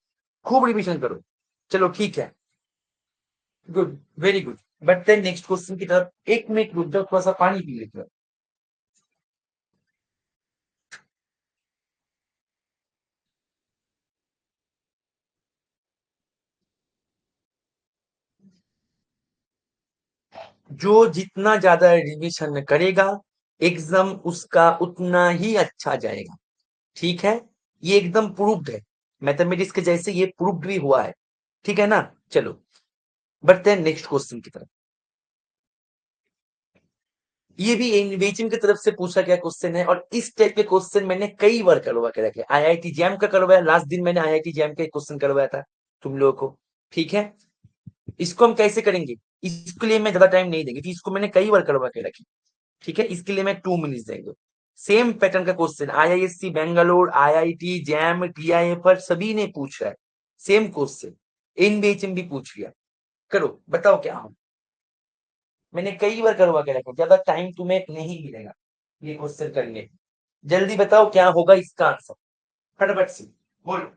खूब रिवीजन करो। चलो ठीक है, गुड, वेरी गुड। बढ़ते हैं नेक्स्ट क्वेश्चन की तरफ। एक मिनट रुक जाओ, थोड़ा सा पानी पी लेते हैं। जो जितना ज्यादा रिवीजन करेगा एग्जाम उसका उतना ही अच्छा जाएगा। ठीक है, ये एकदम प्रूव्ड है, मैथमेटिक्स के जैसे ये प्रूव्ड भी हुआ है। ठीक है ना? चलो बढ़ते हैं नेक्स्ट क्वेश्चन की तरफ। ये भी इन्वेजन की तरफ से पूछा गया क्वेश्चन है, और इस टाइप के क्वेश्चन मैंने कई बार करवा के रखे। आईआईटी जैम का करवाया, लास्ट दिन मैंने आईआईटी जैम का एक क्वेश्चन करवाया था तुम लोगों को। ठीक है, इसको हम कैसे करेंगे, इसके लिए मैं ज्यादा टाइम नहीं देंगे, इसको मैंने कई बार करवा के रखी। ठीक है, इसके लिए मैं 2 मिनट देंगे। सेम पैटर्न का question IISc Bangalore, IIT jam, TIA पर सभी ने पूछा है, सेम क्वेश्चन। एनबीएचएम भी पूछ लिया। करो, बताओ क्या हो। मैंने कई बार करवा के रखा, ज्यादा टाइम तुम्हें नहीं मिलेगा ये क्वेश्चन करने। जल्दी बताओ क्या होगा इसका आंसर, फटाफट से बोलो।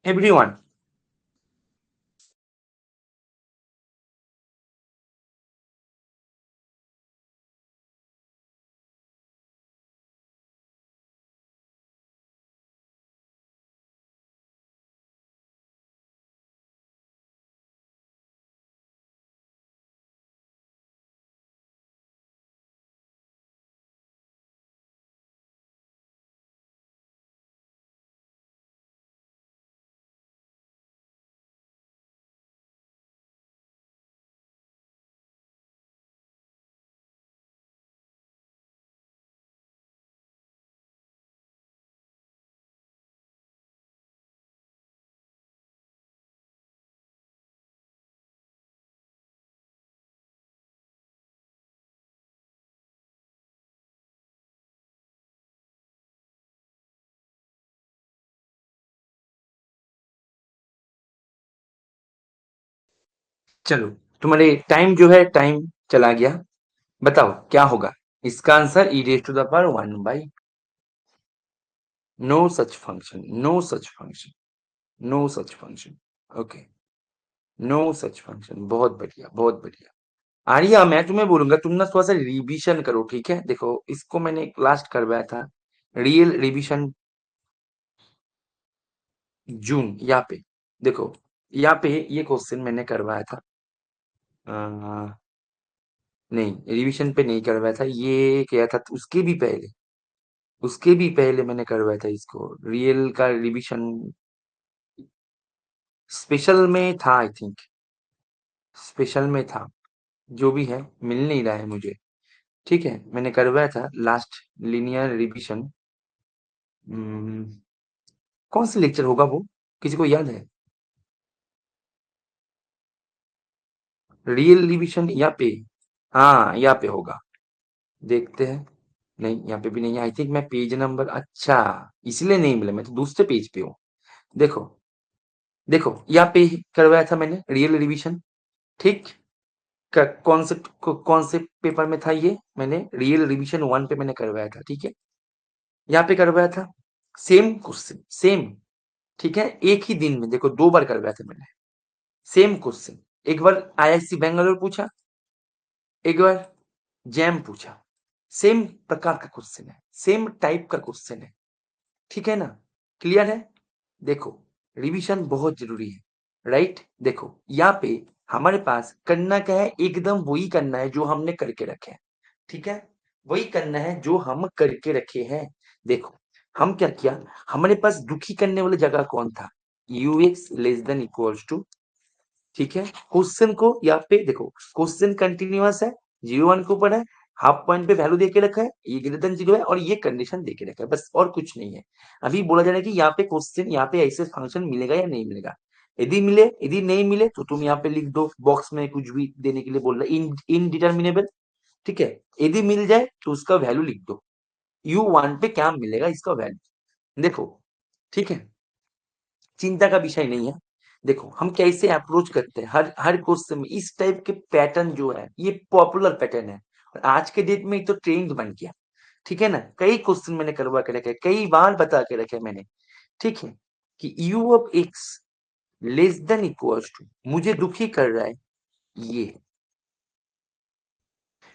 एवरीवन। चलो, तुम्हारे टाइम जो है, टाइम चला गया। बताओ क्या होगा इसका answer? E raise to the power 1/। No such function, no such function, no such function. Okay, no such function. बहुत बढ़िया, बहुत बढ़िया। आर्या, मैं तुम्हें बोलूंगा तुम ना थोड़ा सा रिवीजन करो, ठीक है? देखो, इसको मैंने लास्ट करवाया था, रियल रिवीजन, जून। यहाँ पे देखो, यहाँ पे ये क्वेश्चन मैंने करवाया था। नहीं, रिवीजन पे नहीं करवाया था, ये क्या था उसके भी पहले, उसके भी पहले मैंने करवाया था इसको, रियल का रिवीजन। स्पेशल में था आई थिंक, स्पेशल में था। जो भी है, मिल नहीं रहा है मुझे। ठीक है, मैंने करवाया था लास्ट लीनियर रिवीजन। कौन सा लेक्चर होगा वो, किसी को याद है? रियल रिवीजन यहाँ पे, हाँ यहाँ पे होगा। देखते हैं। नहीं, यहाँ पे भी नहीं है आई थिंक। मैं पेज नंबर, अच्छा, इसलिए नहीं मिला, मैं तो दूसरे पेज पे हूँ। देखो, देखो यहाँ पे करवाया था मैंने रियल रिवीजन। ठीक, कॉन्सेप्ट कौन से पेपर में था ये? मैंने रियल रिवीजन 1 पे मैंने करवाया था, ठीक है? यहाँ पे करवाया था, सेम क्वेश्चन, सेम। ठीक है, एक ही दिन में देखो 2 बार करवाया था मैंने, सेम क्वेश्चन। एक बार आईआईसी बेंगलोर पूछा, एक बार जैम पूछा। सेम प्रकार का क्वेश्चन है, सेम टाइप का क्वेश्चन है। ठीक है ना? क्लियर है? देखो, रिवीजन बहुत जरूरी है, राइट? देखो यहाँ पे हमारे पास करना क्या है, एकदम वही करना है जो हमने करके रखे हैं। ठीक है, वही करना है जो हम करके रखे हैं। देखो, हम क्या किया, हमारे पास दुखी करने वाली जगह कौन था? ux less than equals to, ठीक है? क्वेश्चन को यहाँ पे देखो, क्वेश्चन कंटिन्यूअस है, 0 1 के ऊपर है, हाफ पॉइंट पे वैल्यू देके रखा है, ये ग्रेटर देन 0 है और ये कंडीशन देके रखा है, बस और कुछ नहीं है। अभी बोला जा रहा है कि यहाँ पे क्वेश्चन, यहाँ पे ऐसे फंक्शन मिलेगा या नहीं मिलेगा। यदि मिले, यदि नहीं मिले तो तुम यहाँ पे लिख दो बॉक्स में, कुछ भी देने के लिए बोल रहा है, इनडिटर्मिनेबल। ठीक है, यदि मिल जाए तो उसका वैल्यू लिख दो, u1 पे क्या मिलेगा इसका वैल्यू। देखो, ठीक है, चिंता का विषय नहीं है। देखो, हम कैसे अप्रोच करते हैं हर हर क्वेश्चन में, इस टाइप के पैटर्न जो है ये पॉपुलर पैटर्न है, और आज के डेट में ये तो ट्रेंड बन गया। ठीक है ना? कई क्वेश्चन मैंने करवा के रखे, कई बार बता के रखे मैंने। ठीक है, कि u of x less than equals to, मुझे दुखी कर रहा है ये।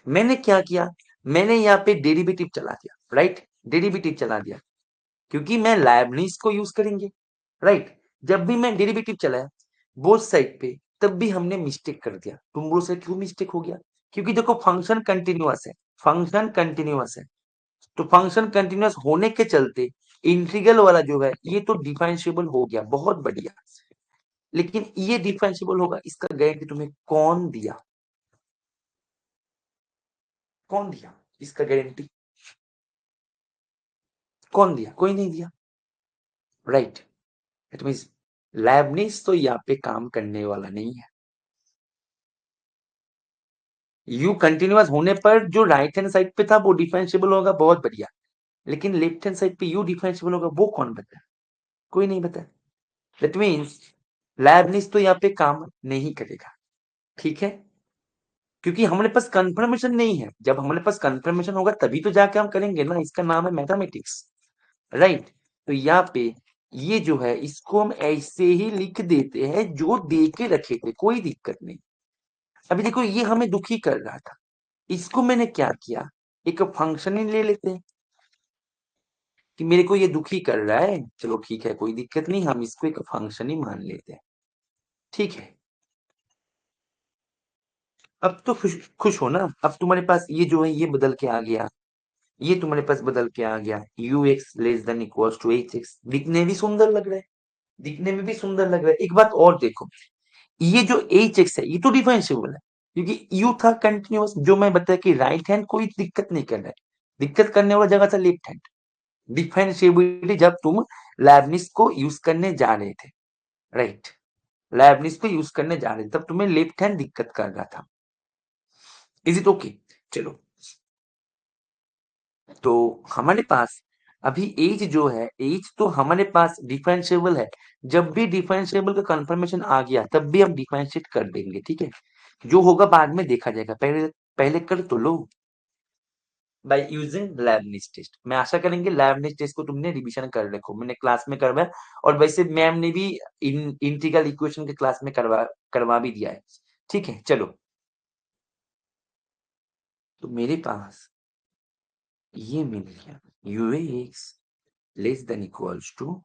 मैंने क्या किया, मैंने यहाँ पे डेरिवेटिव चला दिया, राइट? डेरिवेटिव चला दिया, क्योंकि मैं लाइबनिज को यूज करेंगे, राइट? जब भी मैं डेरिवेटिव चलाया बोथ साइड पे, तब भी हमने मिस्टेक कर दिया। तुम बोलो सर क्यों मिस्टेक हो गया? क्योंकि देखो, फंक्शन कंटिन्यूअस है, फंक्शन कंटिन्यूअस है, तो फंक्शन कंटिन्यूअस होने के चलते इंटीग्रल वाला जो है ये तो डिफरेंशिएबल हो गया, बहुत बढ़िया। लेकिन ये डिफरेंशिएबल होगा, इसका गारंटी तुम्हें कौन दिया? कौन दिया इसका गारंटी? कौन दिया? कोई नहीं दिया, राइट? इट मींस लेबनिज तो यहाँ पे काम करने वाला नहीं है। यू कंटिन्यूअस होने पर जो राइट हैंड साइड पे था वो डिफरेंशिएबल होगा, बहुत बढ़िया। लेकिन लेफ्ट हैंड साइड पे यू डिफरेंशिएबल होगा, वो कौन बता? कोई नहीं बता। दैट मीन्स लैबनिज तो यहाँ पे काम नहीं करेगा, ठीक है, क्योंकि हमारे पास कंफर्मेशन नहीं है। जब हमारे पास कंफर्मेशन होगा तभी तो जाके हम करेंगे ना, इसका नाम है मैथमेटिक्स, राइट। तो यहाँ पे ये जो है इसको हम ऐसे ही लिख देते हैं जो दे के रखे थे, कोई दिक्कत नहीं। अभी देखो ये हमें दुखी कर रहा था, इसको मैंने क्या किया, एक फंक्शन ही ले लेते हैं कि मेरे को ये दुखी कर रहा है, चलो ठीक है कोई दिक्कत नहीं, हम इसको एक फंक्शन ही मान लेते हैं, ठीक है। अब तो खुश खुश हो ना, अब तुम्हारे पास ये जो है ये बदल के आ गया, ये तुम्हारे पास बदल के आ गया, u x less than equals to h x, दिखने भी सुंदर लग रहा है, दिखने में भी सुंदर लग रहा है। एक बात और देखो, ये जो एच एक्स है ये तो डिफरेंशिएबल है, क्योंकि यू था कंटिन्यूअस, जो मैं बताया कि राइट हैंड कोई दिक्कत नहीं कर रहा है, दिक्कत करने वाला जगह था लेफ्ट हैंड। डिफरेंशिएबिलिटी जब तुम लैबनिस को यूज करने जा रहे थे, राइट, लैबनिस को यूज करने जा रहे थे तब तुम्हें लेफ्ट हैंड दिक्कत कर रहा था। Is it okay? चलो, तो हमारे पास अभी एज जो है, एज तो हमारे पास डिफरेंशिएबल है, जब भी डिफरेंशिएबल का कंफर्मेशन आ गया तब भी हम डिफरेंशिएट कर देंगे, ठीक है। जो होगा बाद में देखा जाएगा, पहले पहले कर तो लो बाय यूजिंग लैबनिज टेस्ट। मैं आशा करेंगे लैबनिज टेस्ट को तुमने रिवीजन कर रखो, मैंने क्लास में करवाया, और वैसे मैम ने भी इंटीग्रल इक्वेशन के क्लास में करवा करवा भी दिया है, ठीक है। चलो, तो मेरे पास ये मिल गया, u x less than equals to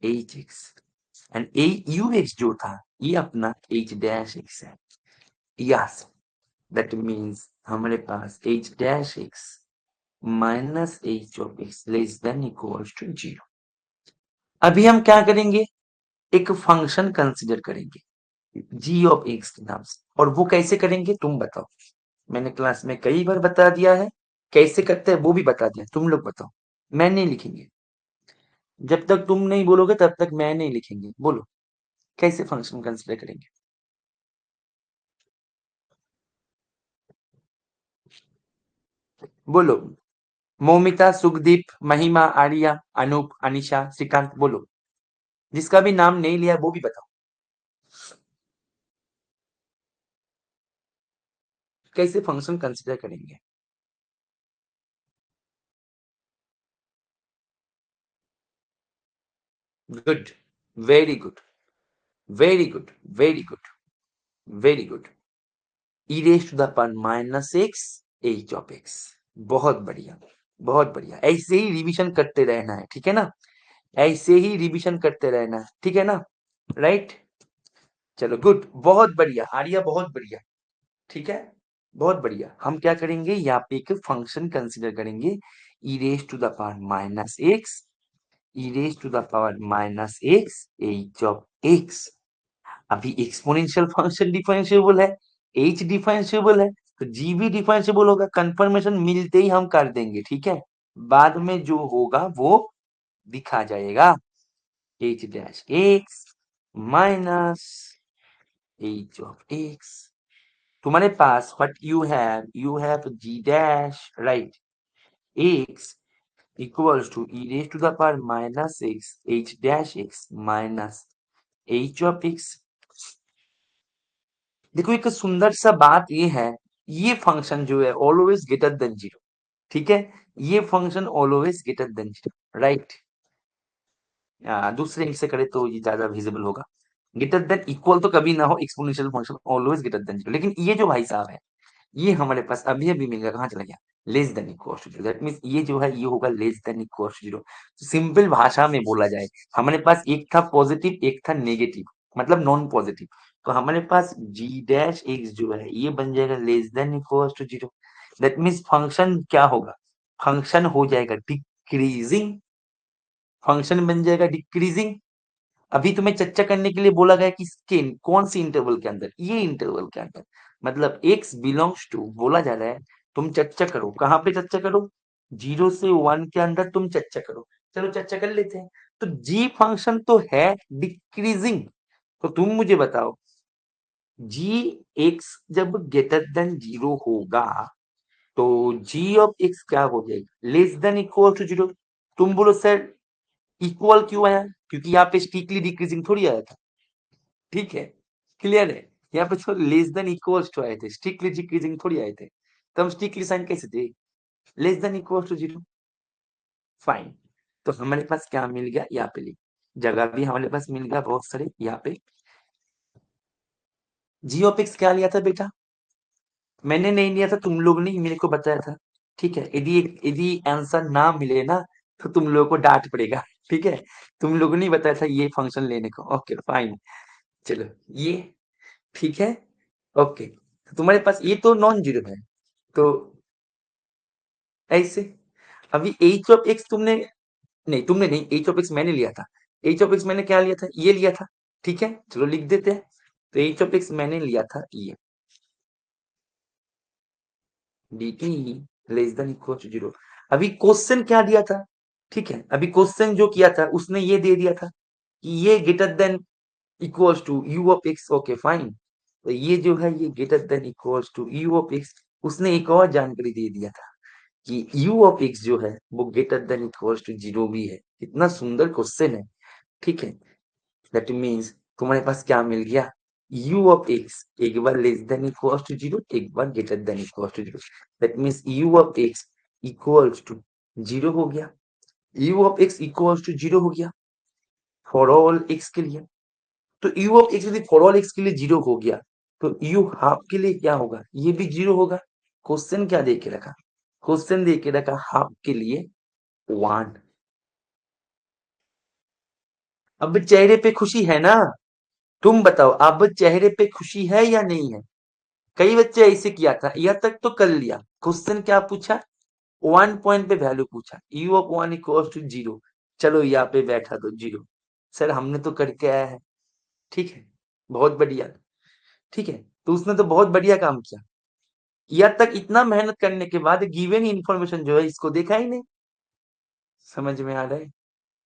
h x, and a u x जो था ये अपना एच डैश एक्स है, यस, दैट मीन्स हमारे पास h dash x minus h of x less than equals to zero. अभी हम क्या करेंगे, एक फंक्शन कंसिडर करेंगे जी ऑफ एक्स के नाम से, और वो कैसे करेंगे तुम बताओ। मैंने क्लास में कई बार बता दिया है, कैसे करते हैं वो भी बता दिया, तुम लोग बताओ। मैं नहीं लिखेंगे, जब तक तुम नहीं बोलोगे तब तक मैं नहीं लिखेंगे, बोलो कैसे फंक्शन कंसिडर करेंगे। बोलो, मौमिता, सुखदीप, महिमा, आर्या, अनूप, अनिशा, श्रीकांत, बोलो, जिसका भी नाम नहीं लिया वो भी बताओ कैसे फंक्शन कंसिडर करेंगे। Good, very good, very good, very good, very good. E raise to the power minus x h of x, बहुत बढ़िया, बहुत बढ़िया, ऐसे ही रिवीजन करते रहना है, ठीक है ना, ऐसे ही रिवीजन करते रहना है, ठीक है ना, राइट। चलो गुड, बहुत बढ़िया आर्या, बहुत बढ़िया, ठीक है, बहुत बढ़िया। हम क्या करेंगे, यहाँ पे एक फंक्शन कंसिडर करेंगे, e raise to the power minus x, e raise to the power minus x h of x. अभी एक्सपोनेंशियल फंक्शन डिफरेंशिएबल है, एच डिफरेंशिएबल है, तो जी भी डिफरेंशिएबल होगा, कंफर्मेशन मिलते ही हम कर देंगे, ठीक है। बाद में जो होगा वो दिखा जाएगा, h dash x minus h of x. तुम्हारे पास what you have g dash, right, x equals to e raise to the power minus x h dash x minus h of x. देखो एक सुंदर सा बात ये है, ये फंक्शन जो है ऑलवेज ग्रेटर देन जीरो, ठीक है, ये function always greater than zero, right. दूसरे इंक से करे तो ये ज्यादा विजिबल होगा, ग्रेटर देन इक्वल तो कभी ना हो, exponential function always greater than zero. लेकिन ये जो भाई साहब है, ये हमारे पास अभी अभी मिल गया, कहाँ चला गया, less than equal to zero, that means ये जो है ये होगा less than equal to zero. Simple भाषा में बोला जाए, हमारे पास एक था पॉजिटिव एक था नेगेटिव, मतलब नॉन पॉजिटिव, तो हमारे पास जी डैश एक्स जो है ये बन जाएगा less than equal to zero. That means function क्या होगा, फंक्शन हो जाएगा डिक्रीजिंग, फंक्शन बन जाएगा डिक्रीजिंग। अभी तुम्हें चर्चा करने के लिए बोला गया कि स्किन कौन सी इंटरवल के अंदर, ये इंटरवल के अंदर, मतलब एक्स बिलोंग्स टू, बोला जा रहा है तुम चर्चा करो, कहाँ पे चर्चा करो, 0 से 1 के अंदर तुम चर्चा करो। चलो चर्चा कर लेते हैं। तो जी फंक्शन तो है डिक्रीजिंग, तो तुम मुझे बताओ जी एक्स जब ग्रेटर देन जीरो होगा तो जी ऑफ एक्स क्या हो जाएगा, less than equal to zero. तुम बोलो सर इक्वल क्यों आया, क्योंकि यहाँ पे स्ट्रिक्टली डिक्रीजिंग थोड़ी आया था, ठीक है, क्लियर है। यहाँ पे तो लेस देन इक्वल्स टू आए थे, स्ट्रिक्टली डिक्रीजिंग थोड़ी आए थे, तो हम स्ट्रिक्टली साइन कैसे थे, less than equal to zero. Fine, तो हमारे पास क्या मिल गया, यहाँ पे जगह भी हमारे पास मिल गया बहुत सारे यहाँ पे। जी ऑफ एक्स क्या लिया था बेटा, मैंने नहीं लिया था, तुम लोग ने मेरे को बताया था, ठीक है। यदि आंसर ना मिले ना तो तुम लोगों को डांट पड़ेगा, ठीक है। तुम लोगों ने बताया था ये फंक्शन लेने को, ओके फाइन। चलो ये ठीक है, ओके। तो तुम्हारे पास ये तो नॉन जीरो है, तो ऐसे अभी एच ऑफ एक्स तुमने, नहीं तुमने नहीं, एच ऑफ एक्स मैंने लिया था। एच ऑफ एक्स मैंने क्या लिया था, ये लिया था, ठीक है, चलो लिख देते हैं। तो एच ऑफ एक्स मैंने लिया था ये, dt less than equal to zero. अभी क्वेश्चन क्या दिया था, ठीक है, अभी क्वेश्चन जो किया था उसने ये दे दिया था कि ये greater than equals to u of x, okay fine. तो ये जो है ये greater than equals to u of x, उसने एक और जानकारी दे दिया था कि यू ऑफ एक्स जो है वो greater than equals to zero भी है। कितना सुंदर क्वेश्चन है, ठीक है। दैट मीन्स तुम्हारे पास क्या मिल गया, u ऑफ x एक बार less than equals to zero, एक बार greater than equals to zero. That means u of x equals to zero हो गया, u of x equals to zero हो गया फॉर ऑल x के लिए। तो u ऑफ x यदि फॉर ऑल x के लिए जीरो हो गया तो u हाफ के लिए क्या होगा, ये भी जीरो होगा। क्वेश्चन क्या दे के रखा, क्वेश्चन दे के रखा हाफ के लिए वन। अब चेहरे पे खुशी है ना, तुम बताओ अब चेहरे पे खुशी है या नहीं है। कई बच्चे ऐसे किया था, यह तक तो कर लिया। क्वेश्चन क्या पूछा, वन पॉइंट पे वैल्यू पूछा, u of one equal to zero, चलो यहाँ पे बैठा दो जीरो। सर हमने तो करके आया है, ठीक है, बहुत बढ़िया, ठीक है। तो उसने तो बहुत बढ़िया काम किया, यह तक इतना मेहनत करने के बाद गिवन इंफॉर्मेशन जो है इसको देखा ही नहीं। समझ में आ रहा है,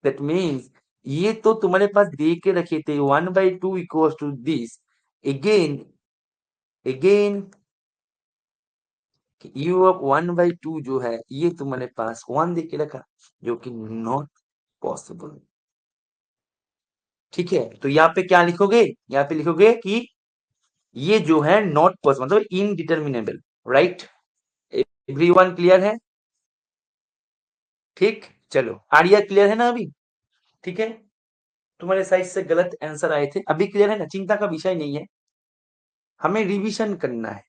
दैट मीन्स ये तो तुम्हारे पास दे के रखे थे 1/2 equal to this, again again u of 1/2 जो है ये तुम्हारे पास वन दे के रखा, जो कि नॉट पॉसिबल, ठीक है। तो यहाँ पे क्या लिखोगे, यहाँ पे लिखोगे कि ये जो है नॉट पॉसिबल मतलब इनडिटर्मिनेबल, राइट। एवरीवन क्लियर है, ठीक। चलो आर्या क्लियर है ना अभी, ठीक है। तुम्हारे साइड से गलत आंसर आए थे, अभी क्लियर है ना, चिंता का विषय नहीं है, हमें रिवीजन करना है,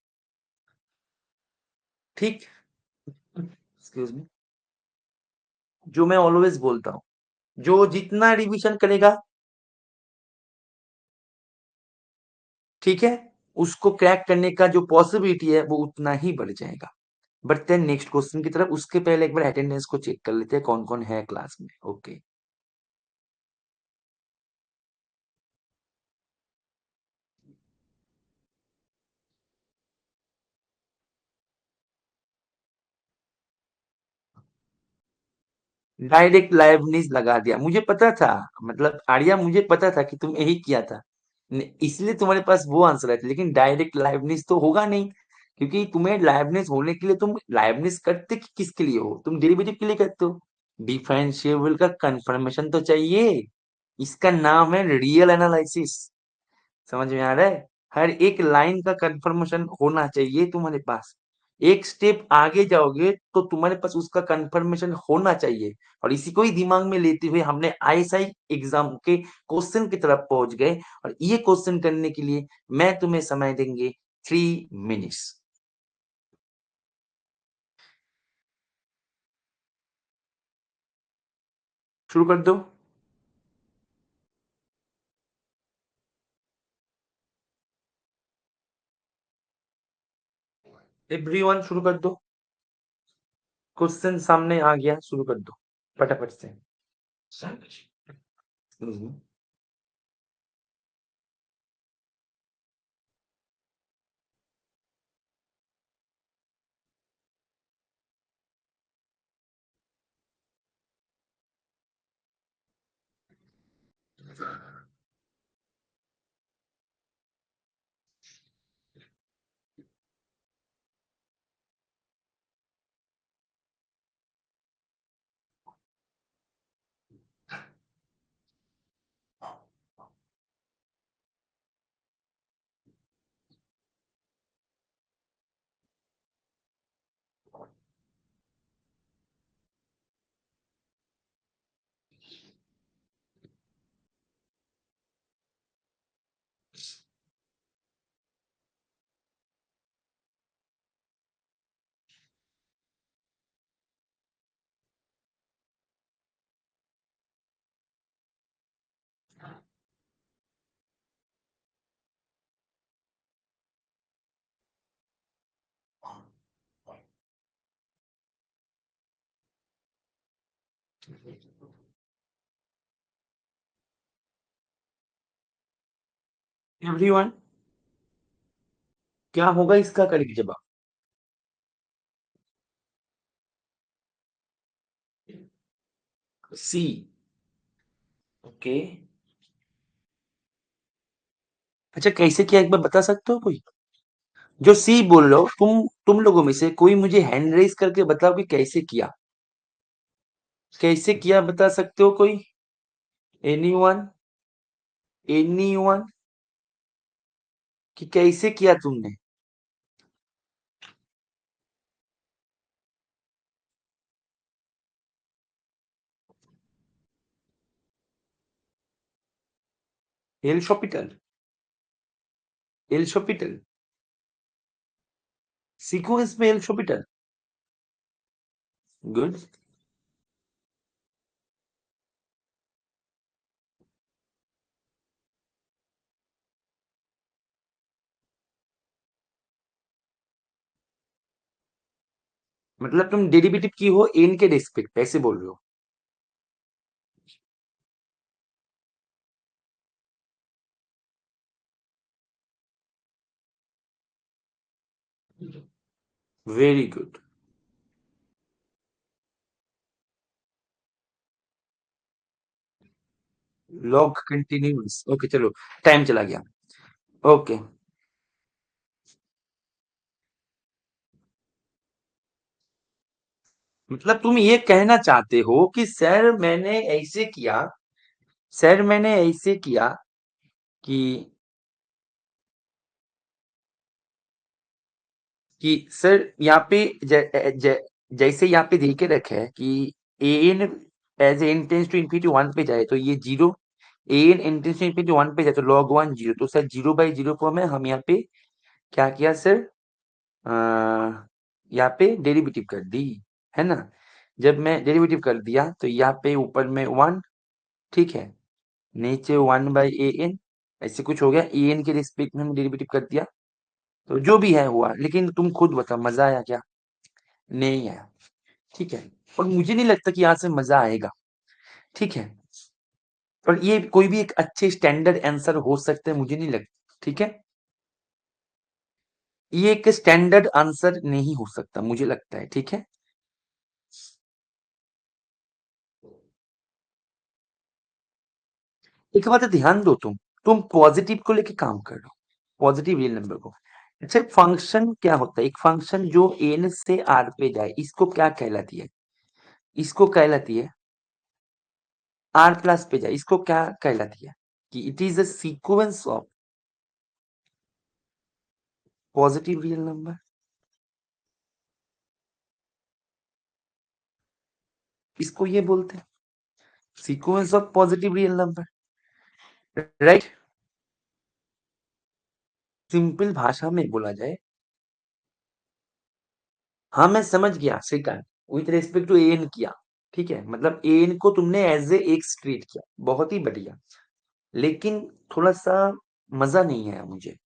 ठीक। एक्सक्यूज मी, जो मैं ऑलवेज बोलता हूँ, जो जितना रिवीजन करेगा, ठीक है, उसको क्रैक करने का जो पॉसिबिलिटी है वो उतना ही बढ़ जाएगा। बढ़ते हैं नेक्स्ट क्वेश्चन की तरफ, उसके पहले एक बार अटेंडेंस को चेक कर लेते हैं कौन कौन है क्लास में, ओके। डायरेक्ट लाइवनीज लगा दिया, मुझे पता था, मतलब आर्या मुझे पता था कि तुम यही किया था, इसलिए तुम्हारे पास वो आंसर है, लेकिन डायरेक्ट लाइवनीज तो होगा नहीं, क्योंकि तुम्हें लाइवनीज होने के लिए तुम लाइवनीज करते किसके लिए हो, तुम डेरिवेटिव के लिए करते हो, डिफरेंशिएबल का कंफर्मेशन तो चाहिए, इसका नाम है रियल एनालिसिस। समझ में आ रहा है, हर एक लाइन का कंफर्मेशन होना चाहिए तुम्हारे पास, एक स्टेप आगे जाओगे तो तुम्हारे पास उसका कंफर्मेशन होना चाहिए। और इसी को ही दिमाग में लेते हुए हमने आईएसआई एग्जाम के क्वेश्चन की तरफ पहुंच गए, और ये क्वेश्चन करने के लिए मैं तुम्हें समय देंगे 3 मिनट्स। शुरू कर दो, एवरीवन शुरू कर दो, क्वेश्चन सामने आ गया, शुरू कर दो फटाफट से। हम्म। एवरीवन, क्या होगा इसका करेक्ट जवाब? सी। ओके। अच्छा, कैसे किया एक बार बता सकते हो कोई? जो सी बोल रहे हो तुम लोगों में से कोई मुझे हैंड रेस करके बताओ कि कैसे किया। कैसे किया बता सकते हो कोई? एनीवन? एनीवन? कि कैसे किया तुमने? एल शॉपिटल? एल शॉपिटल? सीक्वेंस में एल शॉपिटल? गुड। मतलब तुम डेरिवेटिव की हो एन के रिस्पेक्ट ऐसे बोल रहे हो? Very good. Log continuous, okay चलो। टाइम चला गया। ओके। मतलब तुम ये कहना चाहते हो कि सर मैंने ऐसे किया, सर मैंने ऐसे किया कि सर यहाँ पे जैसे यहाँ पे दे के रखे है कि n as n tends to infinity one पे जाए तो ये zero, n n tends to infinity one पे जाए तो लॉग वन जीरो, तो sir zero by zero form है। हम यहाँ पे क्या किया सर? यहाँ पे डेरिवेटिव कर दी, है ना? जब मैं डेरिवेटिव कर दिया तो यहाँ पे ऊपर में वन, ठीक है, नीचे वन बाई ए एन, ऐसे कुछ हो गया। ए एन के रिस्पेक्ट में हमने डेरिवेटिव कर दिया, तो जो भी है हुआ। लेकिन तुम खुद बताओ मजा आया क्या? नहीं आया। ठीक है। और मुझे नहीं लगता कि यहाँ से मजा आएगा। ठीक है। पर ये कोई भी एक अच्छे स्टैंडर्ड आंसर हो सकते हैं, मुझे नहीं लगता। ठीक है। ये एक स्टैंडर्ड आंसर नहीं हो सकता मुझे लगता है। ठीक है। एक बात ध्यान दो, तुम पॉजिटिव को लेके काम कर रहे हो, पॉजिटिव रियल नंबर को। अच्छा, फंक्शन क्या होता है? एक फंक्शन जो एन से आर पे जाए इसको क्या कहलाती है? इसको कहलाती है आर प्लस पे जाए इसको क्या कहलाती है? कि it is a sequence of positive real number. इसको ये बोलते हैं sequence of positive real number, right? Simple भाषा में बोला जाए, हाँ मैं समझ गया Shrikant, with respect to n किया। ठीक है, मतलब एन को तुमने एज ए एक ट्रीट किया, बहुत ही बढ़िया। लेकिन थोड़ा सा मजा नहीं आया मुझे,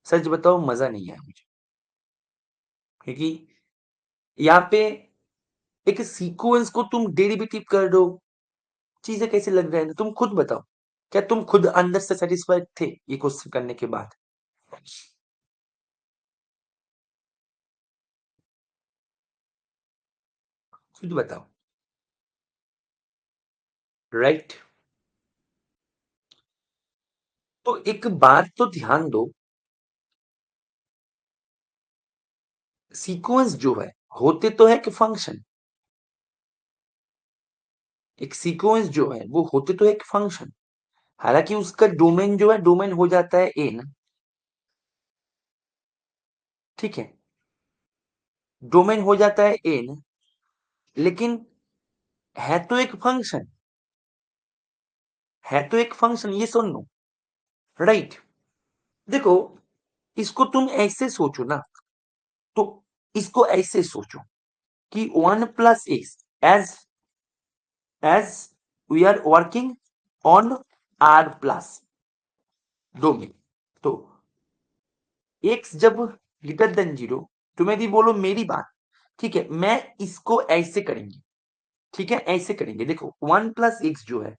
सच बताओ मजा नहीं आया मुझे। क्योंकि यहाँ पे एक सीक्वेंस को तुम डेरिवेटिव कर दो, चीजें कैसे लग रहा है तुम खुद बताओ। क्या तुम खुद अंदर से सेटिस्फाइड थे ये क्वेश्चन करने के बाद? खुद बताओ। राइट। तो एक बात तो ध्यान दो, सीक्वेंस जो है होते तो है कि फंक्शन, एक सीक्वेंस जो है वो होते तो है एक फंक्शन। हालांकि उसका डोमेन जो है डोमेन हो जाता है एन, ठीक है, डोमेन हो जाता है एन, लेकिन है तो एक फंक्शन, है तो एक फंक्शन, ये सुन लो। राइट। देखो, इसको तुम ऐसे सोचो ना, तो इसको ऐसे सोचो कि one plus x, as as we are working on R plus domain, तो एक्स जब ग्रेटर देन जीरो, तुम यदि बोलो मेरी बात, ठीक है, मैं इसको ऐसे करेंगे, ठीक है, ऐसे करेंगे। देखो 1 प्लस एक्स जो है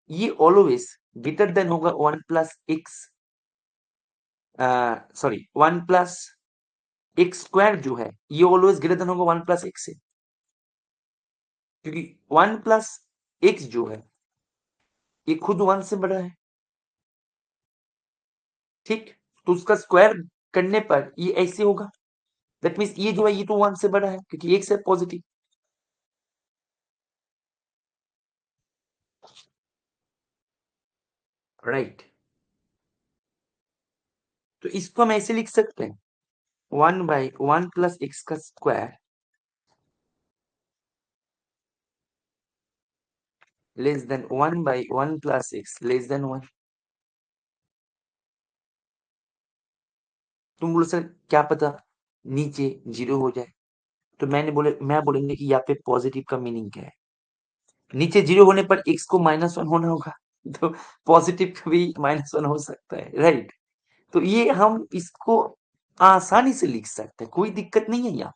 ये ऑलवेज ग्रेटर देन होगा 1 plus x, sorry 1 plus x square जो है ये ऑलवेज ग्रेटर देन होगा 1 प्लस एक्स से, क्योंकि 1 प्लस एक्स जो है ये खुद 1 से बड़ा है। ठीक, तो उसका स्क्वायर करने पर ये ऐसे होगा, दैट मीन्स ये जो है ये तो 1 से बड़ा है क्योंकि एक्स है पॉजिटिव। राइट, तो इसको हम ऐसे लिख सकते हैं 1 बाई 1 प्लस एक्स का square less than 1 by 1 plus x less then 1। तुम बोलो सर क्या पता नीचे जीरो हो जाए, तो मैं बोलेंगे कि यहाँ पे पॉजिटिव का मीनिंग क्या है। नीचे जीरो होने पर एक्स को -1 होना होगा, तो पॉजिटिव का भी -1 हो सकता है। राइट, तो ये हम इसको आसानी से लिख सकते हैं, कोई दिक्कत नहीं है यहाँ।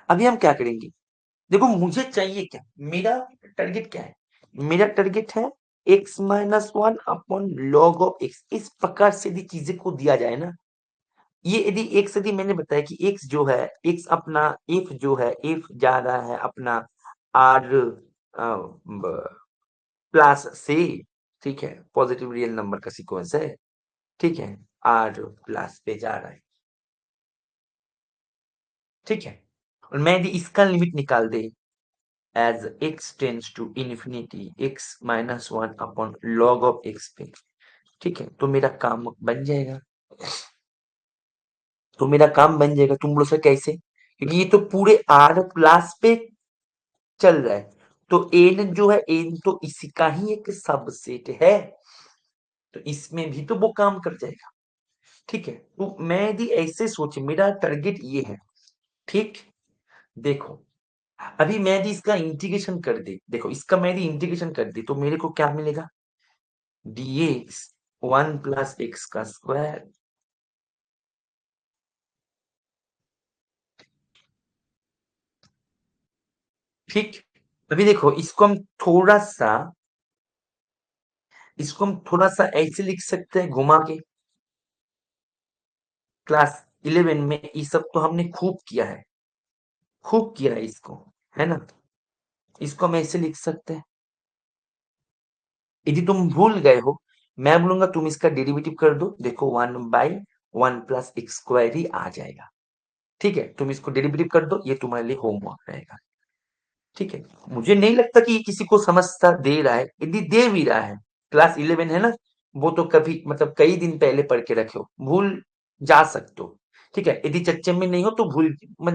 अभी हम क्या करेंगे, देखो मुझे चाहिए क्या, मेरा टारगेट क्या है, मेरा टारगेट है x-1 upon log of x. इस प्रकार से यदि चीजें को दिया जाए ना, ये यदि मैंने बताया कि x जो है, x अपना f जो है, f जा रहा है अपना r प्लस से, ठीक है, पॉजिटिव रियल नंबर का सीक्वेंस है, ठीक है, r प्लस पे जा रहा है, ठीक है, और मैं यदि इसका लिमिट निकाल दे as x tends to infinity x-1 upon log of x पे, ठीक है, तो मेरा काम बन जाएगा, तो मेरा काम बन जाएगा। तुम बोलो सर कैसे, क्योंकि ये तो पूरे r प्लस पे चल रहा है, तो n जो है n तो इसी का ही एक सबसेट है, तो इसमें भी तो वो काम कर जाएगा। ठीक है, तो मैं यदि ऐसे सोचे मेरा टारगेट ये है, ठीक, देखो अभी मैं यदि इसका इंटीग्रेशन कर दे, देखो इसका मैं यदि इंटीग्रेशन कर दी तो मेरे को क्या मिलेगा, dx 1 प्लस एक्स का स्क्वायर, ठीक। अभी देखो इसको हम थोड़ा सा ऐसे लिख सकते हैं घुमा के, क्लास 11 में ये सब तो हमने खूब किया है इसको, है ना, इसको हम ऐसे लिख सकते हैं। यदि तुम भूल गए हो, मैं बोलूंगा तुम इसका डेरिवेटिव कर दो, देखो 1 बाई 1 प्लस एक्स स्क्वायर ही आ जाएगा। ठीक है, तुम इसको डेरिवेटिव कर दो, ये तुम्हारे लिए होमवर्क रहेगा। ठीक है, मुझे नहीं लगता कि ये किसी को समझता दे रहा है, यदि दे भी रहा है, क्लास 11 है ना, वो तो कभी मतलब कई दिन पहले पढ़ के रखे हो, भूल जा सकते हो। ठीक है, यदि चच्चे में नहीं हो तो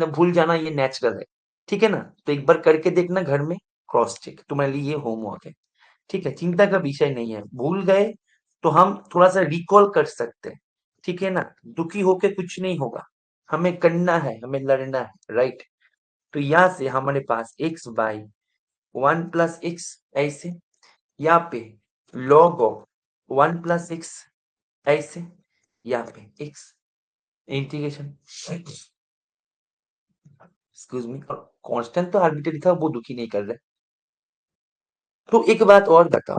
भूल जाना ये नेचुरल है। ठीक है ना, तो एक बार करके देखना घर में, क्रॉस चेक, तुम्हारे लिए ये होमवर्क है। ठीक है, चिंता का विषय नहीं है, भूल गए तो हम थोड़ा सा रिकॉल कर सकते हैं। ठीक है ना, दुखी होके कुछ नहीं होगा, हमें करना है, हमें लड़ना है, राइट। तो यहाँ से हमारे पास एक्स बाई 1 प्लस एक्स ऐसे, यहाँ पे लॉग ऑफ 1 प्लस एक्स ऐसे, यहाँ पे एक्स इंटीग्रेशन, एक्सक्यूज मी, और कांस्टेंट तो आर्बिट्रेरी था, वो दुखी नहीं कर रहा है। तो एक बात और बताओ,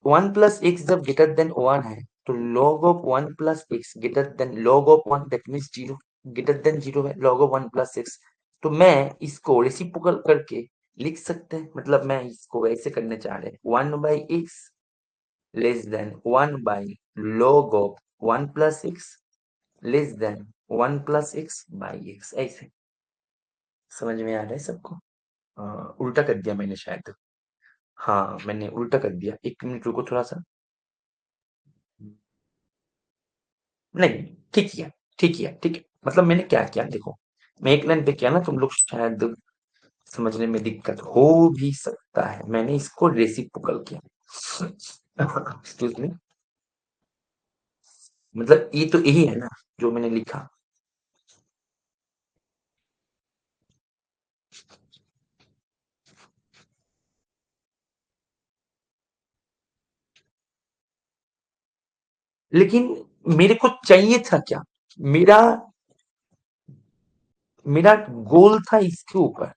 1 प्लस एक्स जब ग्रेटर देन 1 है, तो log of 1 plus x greater than log of 1, that means 0, greater than 0 है log ऑफ 1 प्लस एक्स। तो मैं इसको रेसिप्रोकल करके लिख सकते हैं, मतलब मैं इसको ऐसे करने चाह रहे हैं 1 by x less then 1 by log of 1 plus x less then 1 plus x by x, ऐसे। समझ में आ रहा है सबको? उल्टा कर दिया मैंने शायद, हाँ मैंने उल्टा कर दिया, एक मिनट रुको थोड़ा सा। नहीं, ठीक किया, ठीक किया, ठीक है, मतलब मैंने क्या किया देखो, मैं एक लाइन पे किया ना, तुम लोग शायद समझने में दिक्कत हो भी सकता है, मैंने इसको रेसिप्रोकल किया। एक्सक्यूज मी, मतलब ये तो यही है ना जो मैंने लिखा, लेकिन मेरे को चाहिए था क्या, मेरा मेरा गोल था इसके ऊपर,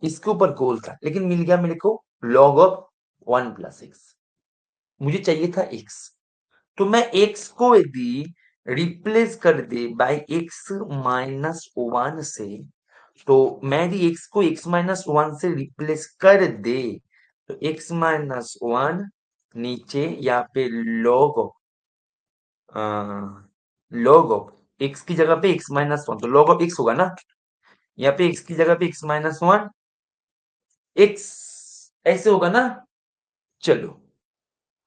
इसके ऊपर गोल था, लेकिन मिल गया मेरे को log ऑफ 1 + x। मुझे चाहिए था x, तो मैं x को यदि रिप्लेस कर दे बाय x-1 से, तो मैं यदि x को x-1 से रिप्लेस कर दे, तो x-1 नीचे यहाँ पे log ऑफ x की जगह पे x-1, तो log ऑफ x होगा ना, यहाँ पे x की जगह पे x-1 x ऐसे होगा ना। चलो,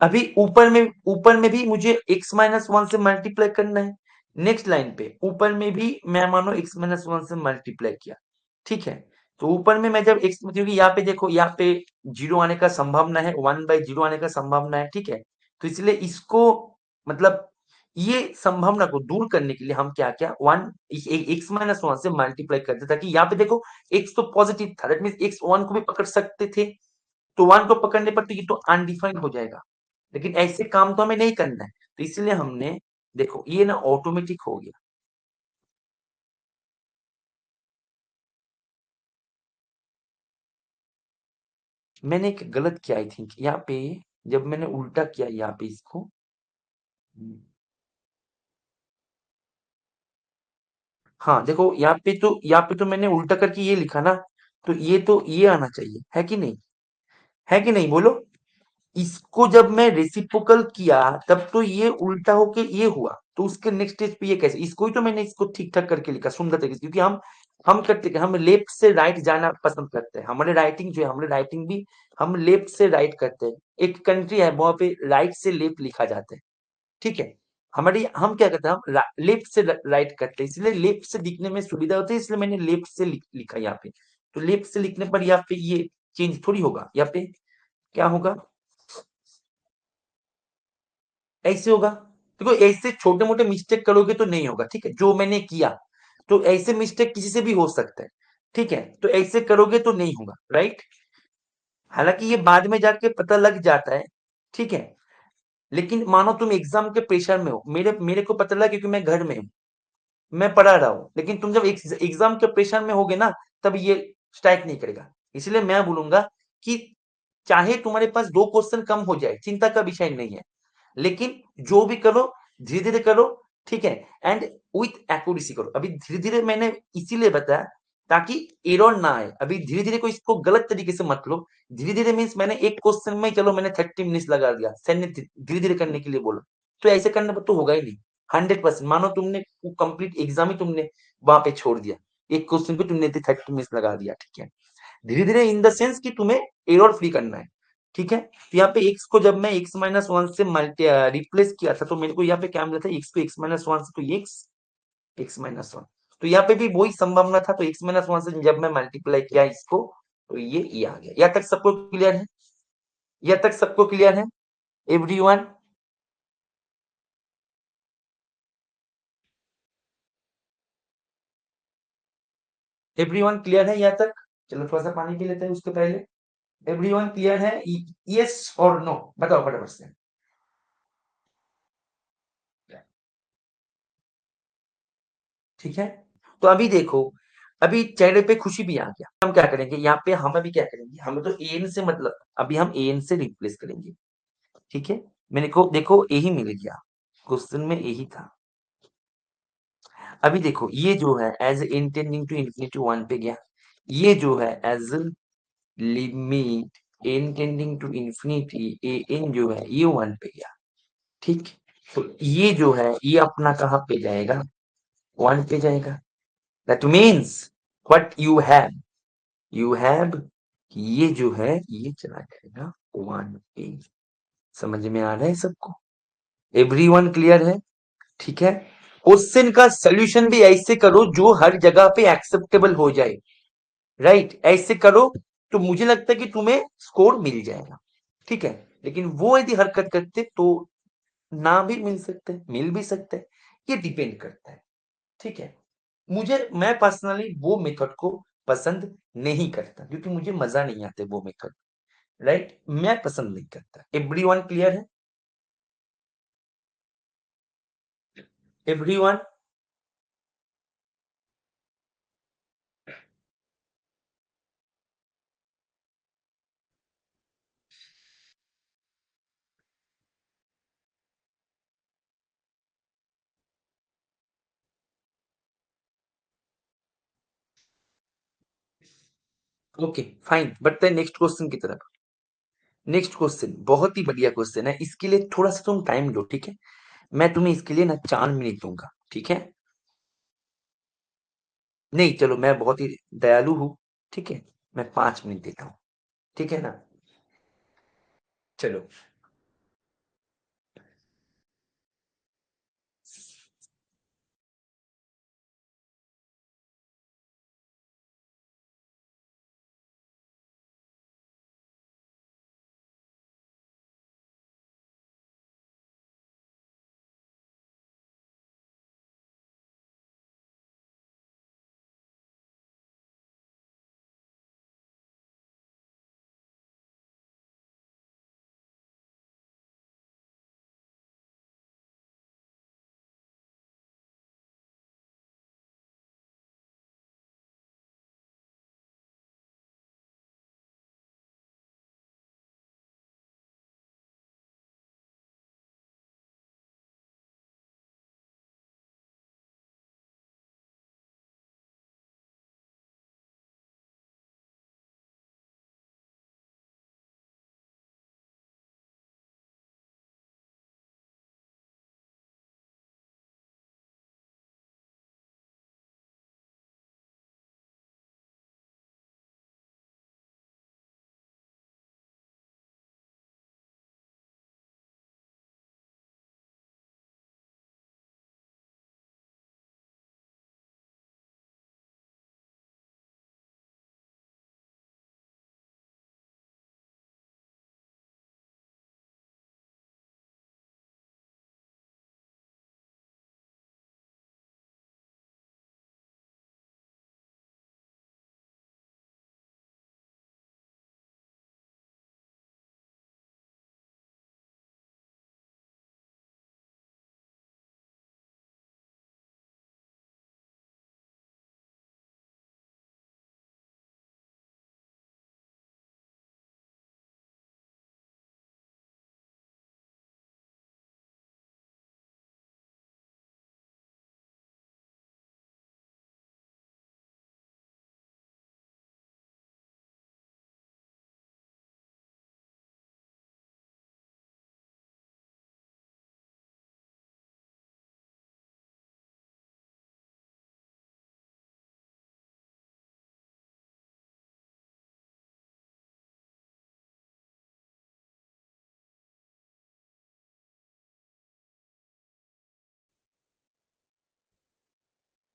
अभी ऊपर में भी मुझे x-1 से मल्टीप्लाई करना है। नेक्स्ट लाइन पे ऊपर में भी मैं मानो x-1 से मल्टीप्लाई किया, ठीक है। तो ऊपर में मैं जब x, क्योंकि यहाँ पे देखो, यहाँ पे 0 आने का संभावना है, 1/0 आने का संभावना है, ठीक है। तो इसलिए इसको, मतलब ये संभावना को दूर करने के लिए हम क्या क्या x-1 से मल्टीप्लाई करते, ताकि यहाँ पे देखो x तो पॉजिटिव था, दैट मीन्स x 1 को भी पकड़ सकते थे, तो 1 को पकड़ने पर तो ये तो अनडिफाइंड हो जाएगा, लेकिन ऐसे काम तो हमें नहीं करना है, तो इसलिए हमने, देखो ये ना ऑटोमेटिक हो गया। मैंने एक गलत किया आई थिंक यहाँ पे, जब मैंने उल्टा किया यहाँ पे इसको, हाँ देखो यहाँ पे तो मैंने उल्टा करके ये लिखा ना, तो ये आना चाहिए, है कि नहीं बोलो। इसको जब मैं रेसिप्रोकल किया तब तो ये उल्टा होके ये हुआ, तो उसके नेक्स्ट स्टेज पे ये कैसे, इसको ही तो मैंने इसको ठीक ठाक करके लिखा सुंदर तरीके से, क्योंकि हम करते क्या, हम लेफ्ट से राइट जाना पसंद करते हैं, हमारे राइटिंग भी हम लेफ्ट से राइट करते हैं। एक कंट्री है वहां पे राइट से लेफ्ट लिखा जाता है, ठीक है। हमारे हम क्या करते हैं, हम लेफ्ट से राइट करते हैं, इसलिए लेफ्ट से लिखने में सुविधा होती है, इसलिए मैंने लेफ्ट से लिखा यहाँ पे। तो लेफ्ट से लिखने पर यहाँ पे ये चेंज थोड़ी होगा, यहाँ पे क्या होगा, ऐसे होगा। देखो ऐसे छोटे मोटे मिस्टेक करोगे तो नहीं होगा, ठीक है, जो मैंने किया, तो ऐसे मिस्टेक किसी से भी हो सकता है, ठीक है, तो ऐसे करोगे तो नहीं होगा, राइट। हालांकि ये बाद में जाके पता लग जाता है, ठीक है। लेकिन मानो तुम एग्जाम के प्रेशर में हो, मेरे मेरे को पता लगा क्योंकि मैं घर में हूँ, मैं पढ़ा रहा हूँ, लेकिन तुम जब एग्जाम के प्रेशर में होगे ना, तब ये स्ट्राइक नहीं करेगा। इसलिए मैं बोलूंगा कि चाहे तुम्हारे पास 2 क्वेश्चन कम हो जाए, चिंता का विषय नहीं है, लेकिन जो भी करो धीरे धीरे करो, ठीक है, एंड विथ एक्यूरेसी करो। अभी धीरे धीरे मैंने इसीलिए बताया ताकि एरर ना आए। अभी धीरे धीरे को इसको गलत तरीके से मत लो। धीरे धीरे मीन्स मैंने एक क्वेश्चन में चलो मैंने 30 मिनट्स लगा दिया, सर ने धीरे धीरे करने के लिए बोला, तो ऐसे करने पर तो होगा ही नहीं। 100% मानो तुमने कंप्लीट एग्जाम ही तुमने वहां पे छोड़ दिया, एक क्वेश्चन पे तुमने 30 मिनट्स लगा दिया, ठीक है। धीरे धीरे इन द सेंस कि तुम्हें एरर फ्री करना है, ठीक है। तो यहाँ पे x को जब मैं x-1 से मल्टी रिप्लेस किया था, तो मेरे को यहाँ पे क्या मिला था, x को x-1 से, तो ये x-1, तो यहाँ पे भी वही संभावना था, तो x-1 से जब मैं मल्टीप्लाई किया इसको, तो ये आ गया। यहाँ तक सबको क्लियर है, यहाँ तक सबको क्लियर है एवरीवन। एवरीवन क्लियर है यहाँ तक। चलो थोड़ा सा पानी पी लेते हैं उसके पहले। एवरीवन क्लियर है, यस और नो बताओ फटाफट से। ठीक है, तो अभी देखो, अभी चेहरे पे खुशी भी आ गया। हम क्या करेंगे यहाँ पे, हम अभी क्या करेंगे, हमें तो एन से मतलब, अभी हम एन से रिप्लेस करेंगे, ठीक है। मैंने को देखो यही मिल गया, क्वेश्चन में यही था। अभी देखो ये जो है as n tending to infinity 1 पे गया, ये जो है as limit n tending to infinity a n जो है ये 1 पे गया, ठीक। तो ये जो है ये अपना कहाँ पे जाएगा, 1 पे जाएगा। That means what you have ये जो है ये चला जाएगा 1 पे। समझ में आ रहा है सबको, एवरीवन क्लियर है, ठीक है। क्वेश्चन का सोल्यूशन भी ऐसे करो जो हर जगह पे एक्सेप्टेबल हो जाए, राइट, ऐसे करो तो मुझे लगता है कि तुम्हें स्कोर मिल जाएगा, ठीक है। लेकिन वो यदि हरकत करते तो ना भी मिल सकते, मिल भी सकते, ये डिपेंड करता है, ठीक है। मैं पर्सनली वो मेथड को पसंद नहीं करता, क्योंकि मुझे मजा नहीं आता वो मेथड, राइट, मैं पसंद नहीं करता। एवरीवन क्लियर है, एवरीवन। ओके फाइन, बढ़ते हैं नेक्स्ट क्वेश्चन की तरफ। नेक्स्ट क्वेश्चन बहुत ही बढ़िया क्वेश्चन है, इसके लिए थोड़ा सा तुम टाइम लो, ठीक है? मैं तुम्हें इसके लिए ना 4 मिनट दूंगा, ठीक है? नहीं चलो, मैं बहुत ही दयालु हूँ, ठीक है? मैं 5 मिनट देता हूँ, ठीक है ना? चलो।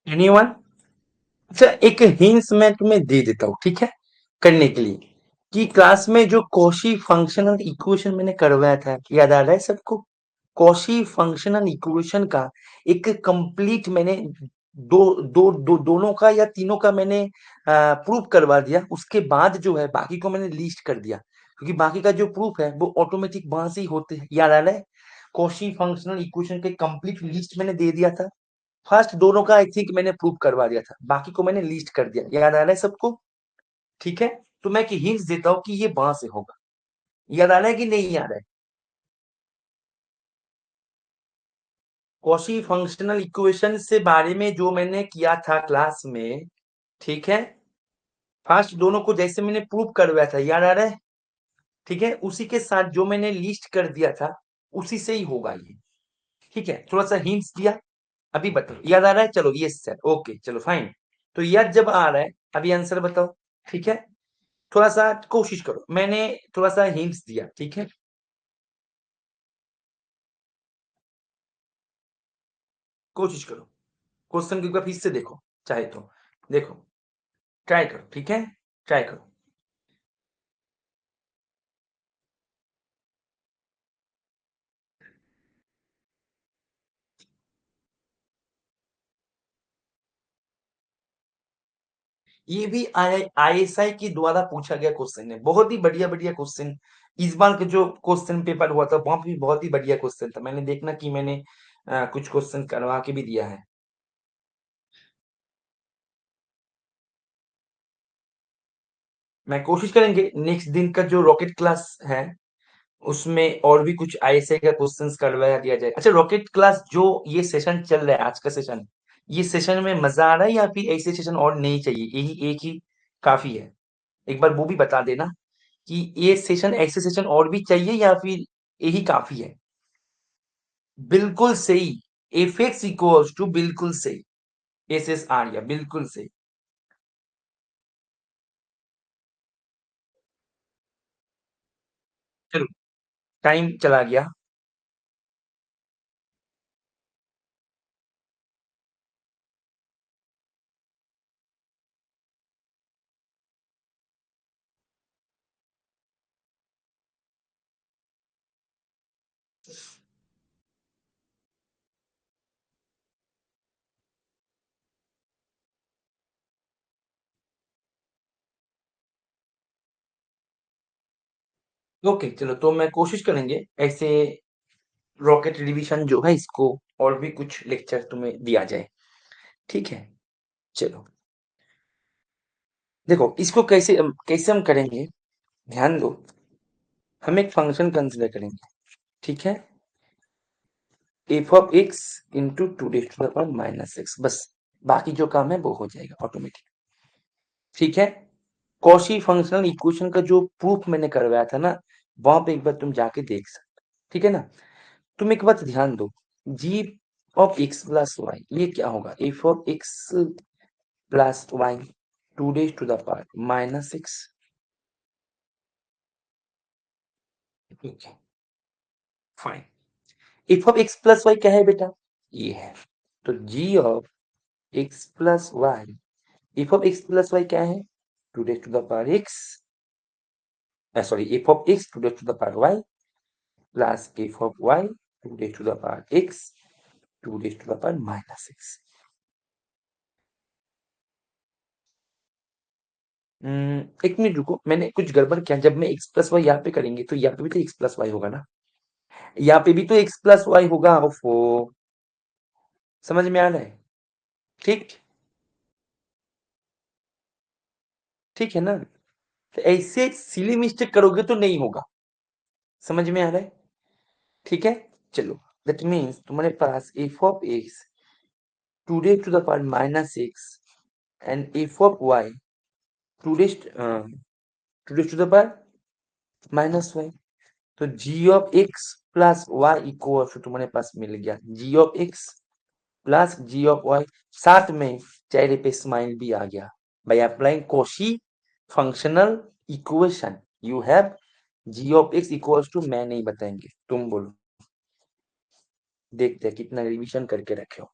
एनीवन? अच्छा, एक हिंस मैं तुम्हें दे देता हूँ, ठीक है? करने के लिए, कि क्लास में जो कॉशी फंक्शनल इक्वेशन मैंने करवाया था, याद आ रहा है सबको? कॉशी फंक्शनल इक्वेशन का एक कंप्लीट मैंने दोनों का या तीनों का मैंने प्रूफ करवा दिया। उसके बाद जो है बाकी को मैंने लिस्ट कर दिया, क्योंकि बाकी का जो प्रूफ है वो ऑटोमेटिक वहां से ही होते हैं। याद आ रहा है? कॉशी फंक्शनल इक्वेशन के कंप्लीट लिस्ट मैंने दे दिया था। फर्स्ट दोनों का आई थिंक मैंने प्रूफ करवा दिया था, बाकी को मैंने लिस्ट कर दिया। याद आ रहा है सबको? ठीक है, तो मैं एक हिंट देता हूँ कि ये वहां से होगा। याद आ रहा है कि नहीं याद है? कॉशी फंक्शनल इक्वेशन से बारे में जो मैंने किया था क्लास में, ठीक है? फर्स्ट दोनों को जैसे मैंने प्रूव करवाया था, याद आ रहा है? ठीक है, उसी के साथ जो मैंने लिस्ट कर दिया था, उसी से ही होगा ये। ठीक है, थोड़ा सा हिंट्स दिया। अभी बताओ, याद आ रहा है? चलो यस सर, ओके चलो फाइन। तो याद जब आ रहा है, अभी आंसर बताओ। ठीक है, थोड़ा सा कोशिश करो, मैंने थोड़ा सा हिंट्स दिया, ठीक है? कोशिश करो, क्वेश्चन के ऊपर फिर से देखो, चाहे तो देखो, ट्राई करो, ठीक है? ट्राई करो। ये भी आईएसआई के द्वारा पूछा गया क्वेश्चन है, बहुत ही बढ़िया बढ़िया क्वेश्चन। इस बार का जो क्वेश्चन पेपर हुआ था वहां पे भी बहुत ही बढ़िया क्वेश्चन था। मैंने देखना कि मैंने कुछ क्वेश्चन करवा के भी दिया है। मैं कोशिश करेंगे नेक्स्ट दिन का जो रॉकेट क्लास है उसमें और भी कुछ आईएसआई का क्वेश्चंस करवाया दिया जाए। अच्छा, रॉकेट क्लास जो ये सेशन चल रहा है आज का सेशन, ये सेशन में मजा आ रहा है या फिर ऐसे सेशन और नहीं चाहिए, यही एक ही काफी है? एक बार वो भी बता देना कि ये सेशन ऐसे सेशन और भी चाहिए या फिर यही काफी है। बिल्कुल सही। एफ एक्स इक्वल्स टू, बिल्कुल सही। एस एस आर्या, बिल्कुल सही। चलो, टाइम चला गया। ओके, चलो तो मैं कोशिश करेंगे ऐसे रॉकेट रिवीजन जो है इसको और भी कुछ लेक्चर तुम्हें दिया जाए। ठीक है, चलो। देखो इसको कैसे हम करेंगे, ध्यान दो। हम एक फंक्शन कंसिडर करेंगे, ठीक है। F of x into two raise to the power minus x, बस। बाकी जो काम है वो हो जाएगा ऑटोमेटिक। ठीक है। कॉशी फंक्शनल इक्वेशन का जो प्रूफ मैंने करवाया था ना, वहां पे एक बार तुम जाके देख सकते हो, ठीक है ना। तुम एक बात ध्यान दो, g of x plus y ये क्या होगा, f of x plus y two raise to the power minus x. ठीक है, fine. F of x plus y क्या है बेटा, ये है। तो g of x plus y, f of x plus y क्या है, two raise to the power x, sorry, f of x two raise to the power y plus f of y two raise to the power x two raise to the power minus x. एक minute रुको, मैंने कुछ गड़बड़ किया। जब मैं x plus Y यहाँ पे करेंगे तो यहाँ पे भी तो एक्स प्लस वाई होगा ना, यहाँ पे भी तो एक्स प्लस वाई होगा। ओफो, समझ में आ रहा है? ठीक, ठीक है ना। तो ऐसे सिली मिस्टेक करोगे तो नहीं होगा। समझ में आ रहा है? ठीक है, चलो। दैट मीन्स तुम्हारे पास f of x two raise to the power minus x and f of y two raise to the power minus y. तो g of x plus y equal to तुम्हारे पास मिल गया g of x plus g of y. साथ में चेहरे पे smile भी आ गया। By applying Cauchy functional equation you have g of x equals to, मैं नहीं बताएंगे, तुम बोलो। देखते हैं कितना रिवीजन करके रखे हो।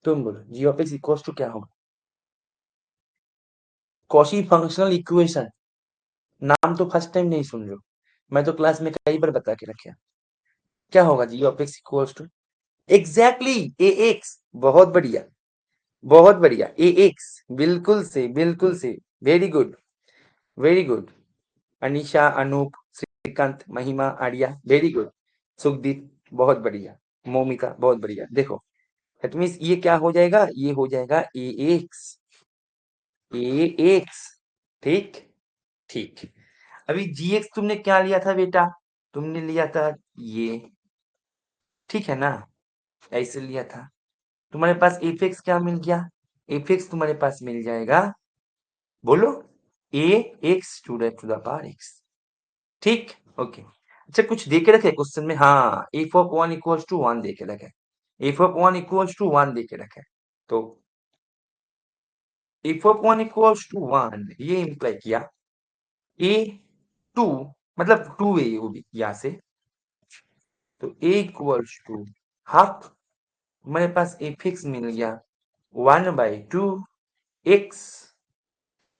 तुम बोलो जी ऑफ एक्स इक्वल्स टू क्या होगा। कॉशी फंक्शनल इक्वेशन, नाम तो फर्स्ट टाइम नहीं सुन रहे हो, मैं तो क्लास में कई बार बता के रखे। क्या होगा g of x equals to, exactly a x. बहुत बढ़िया, बहुत बढ़िया, ए एक्स, बिल्कुल से, बिल्कुल से। Very good, very good. Anisha, Anoop, Shrikant, Mahima, Arya, very good. Sukhdeep, बहुत बढ़िया। मौमिता, बहुत बढ़िया। देखो दैट मीन्स ये क्या हो जाएगा, ये हो जाएगा ए एक्स, ए एक्स। ठीक, ठीक। अभी जी एक्स तुमने क्या लिया था बेटा, तुमने लिया था ये, ठीक है ना, ऐसे लिया था। तुम्हारे पास एफ एक्स क्या मिल गया, एफ एक्स तुम्हारे पास मिल जाएगा, बोलो, a x to the power x. ठीक, ओके। अच्छा कुछ दे के रखे क्वेश्चन में, हाँ, f of one equals to one दे के रखे, f of one equals to one दे के रखे। तो f of one equals to one ये इंप्लाई किया ए टू, मतलब टू है वो भी यहाँ से। तो ए इक्वल्स टू हाफ, हमारे पास एफ एक्स मिल गया one by two x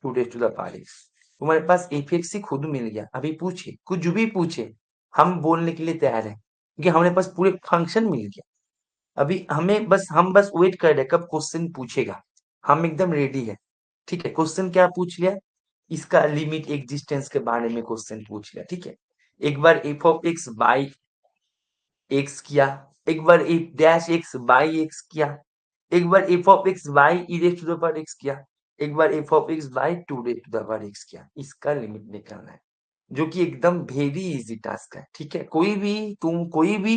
two raise to the power x. तुम्हारे पास एफ एक्स ही खुद मिल गया। अभी पूछे, कुछ भी पूछे, हम बोलने के लिए तैयार है, क्योंकि हमारे पास पूरे फंक्शन मिल गया। अभी हम बस वेट कर रहे हैं कब क्वेश्चन पूछेगा। हम एकदम रेडी है। ठीक है, क्वेश्चन क्या पूछ लिया, इसका लिमिट एग्जिस्टेंस के बारे में क्वेश्चन पूछ लिया। ठीक है, एक बार f of x by x किया, एक बार f dash x by x किया, एक बार f of x by e raise to the power x किया, एक बार f of x by two raise to the power x किया। इसका लिमिट निकालना है, जो कि एकदम वेरी इजी टास्क है। ठीक है, कोई भी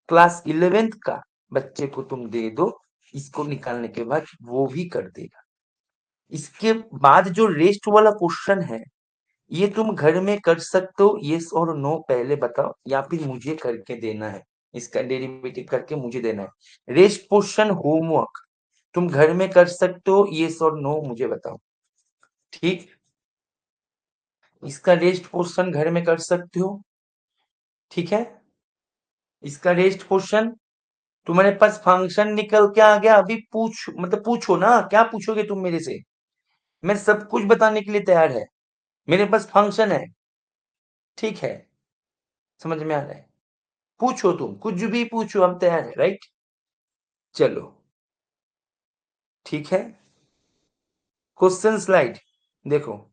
क्लास 11th का बच्चे को तुम दे दो, इसको निकालने के बाद वो भी कर देगा। इसके बाद जो रेस्ट वाला क्वेश्चन है, ये तुम घर में कर सकते हो, यस और नो पहले बताओ, या फिर मुझे करके देना है, इसका डेरिवेटिव करके मुझे देना है। रेस्ट पोर्शन होमवर्क तुम घर में कर सकते हो, यस और नो मुझे बताओ। ठीक, इसका रेस्ट पोर्शन घर में कर सकते हो, ठीक है। इसका रेस्ट पोर्शन तुम्हारे पास फंक्शन निकल के आ गया, अभी पूछ मतलब पूछो ना, क्या पूछोगे तुम मेरे से? मैं सब कुछ बताने के लिए तैयार है, मेरे पास फंक्शन है, ठीक है। समझ में आ रहा है? पूछो, तुम कुछ भी पूछो, हम तैयार है, राइट। चलो, ठीक है। क्वेश्चन स्लाइड देखो,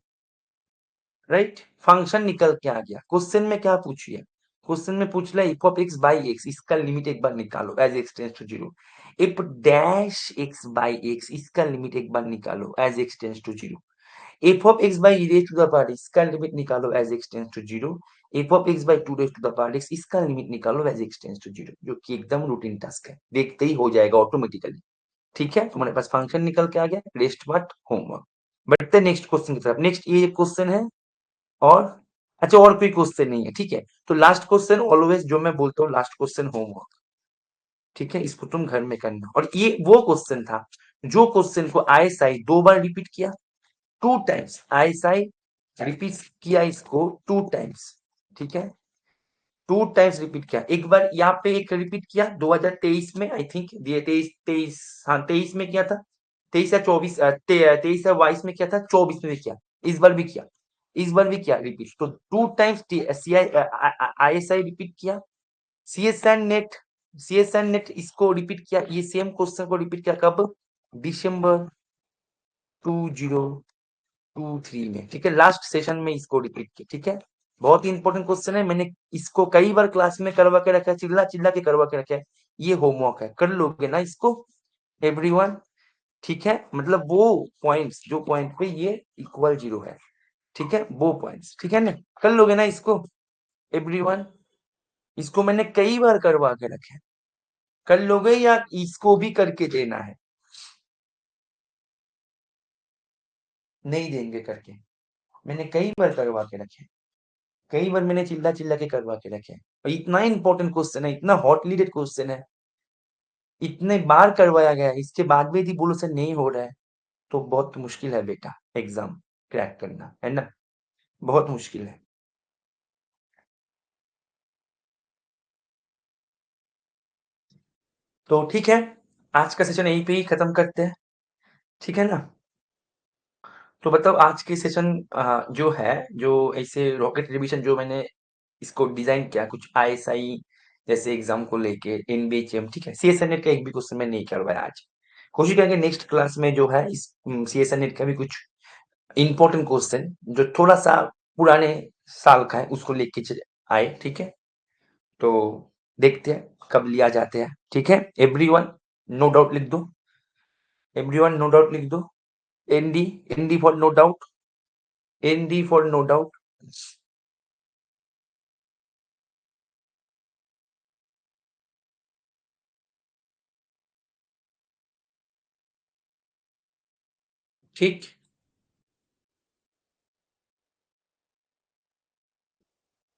राइट। फंक्शन निकल के आ गया, क्वेश्चन में क्या पूछिए? क्वेश्चन में पूछ रहा है f of x by x, इसका लिमिट एक बार निकालो as x tends to zero. F dash x by x, इसका लिमिट एक बार निकालो as x tends to zero. F of x by raise to the power, इसका लिमिट निकालो as x tends to zero. F of x by two raise to the power x, इसका limit निकालो as x tends to zero, जो कि एकदम routine task है, देखते ही हो जाएगा ऑटोमेटिकली। ठीक है, तुम्हारे पास फंक्शन निकल के आ गया, रेस्ट पार्ट होमवर्क। बढ़ते नेक्स्ट क्वेश्चन की तरफ। नेक्स्ट ये क्वेश्चन है, और अच्छा और कोई क्वेश्चन नहीं है, ठीक है। तो लास्ट क्वेश्चन ऑलवेज जो मैं बोलता हूँ, लास्ट क्वेश्चन होमवर्क, ठीक है। इसको तुम घर में करना, और ये वो क्वेश्चन था जो क्वेश्चन को आईएसआई 2 बार रिपीट किया, 2 टाइम्स आईएसआई रिपीट किया इसको 2 टाइम्स, ठीक है। 2 टाइम्स रिपीट किया, एक बार यहाँ पे एक रिपीट किया 2023 में, आई थिंक ये 23 23 हाँ 23 में किया था, 23 या 24 23 या 22 में किया था, 24 में भी किया, इस बार भी किया, इस बार भी किया रिपीट। तो 2 टाइम्स आईएसआई रिपीट किया, सीएसएन नेट इसको रिपीट किया, ये सेम क्वेश्चन को रिपीट किया कब? दिसंबर 2023 में, ठीक है। लास्ट सेशन में इसको रिपीट किया, ठीक है। बहुत ही इंपॉर्टेंट क्वेश्चन है, मैंने इसको कई बार क्लास में करवा के रखा है, चिल्ला चिल्ला के करवा के रखा है। ये होमवर्क है, कर लोगे ना इसको एवरीवन? ठीक है, मतलब वो पॉइंट्स जो पॉइंट पे ये इक्वल जीरो है, ठीक है, वो पॉइंट्स, ठीक है ना। कर लोगे ना इसको एवरीवन? इसको मैंने कई बार करवा के रखे हैं, कर लोगे या इसको भी करके देना है? नहीं देंगे करके? मैंने कई बार करवा के रखे हैं, कई बार मैंने चिल्ला चिल्ला के करवा के रखे हैं, और इतना इंपॉर्टेंट क्वेश्चन है, इतना हॉटली रेट क्वेश्चन है, इतने बार करवाया गया है, इसके बाद भी यदि बोलो से नहीं हो रहा है, तो बहुत मुश्किल है बेटा एग्जाम क्रैक करना, है ना। बहुत मुश्किल है। तो ठीक है, आज का सेशन यहीं पे ही खत्म करते हैं, ठीक है ना। तो बताओ आज के सेशन जो है, जो ऐसे रॉकेट रिविजन जो मैंने इसको डिजाइन किया, कुछ आईएसआई जैसे एग्जाम को लेके, एनबीएचएम, ठीक है। सीएसएनएट का एक भी क्वेश्चन मैं नहीं करवाया आज। कोशिश करेंगे नेक्स्ट क्लास में जो है इस सीएसएनएट का भी कुछ इंपॉर्टेंट क्वेश्चन जो थोड़ा सा पुराने साल का है उसको लेके आए, ठीक है। तो देखते हैं कब लिया जाते हैं, ठीक है। एवरीवन नो डाउट लिख दो, एवरीवन नो डाउट लिख दो। ND, ND for no doubt, ND for no doubt. ठीक,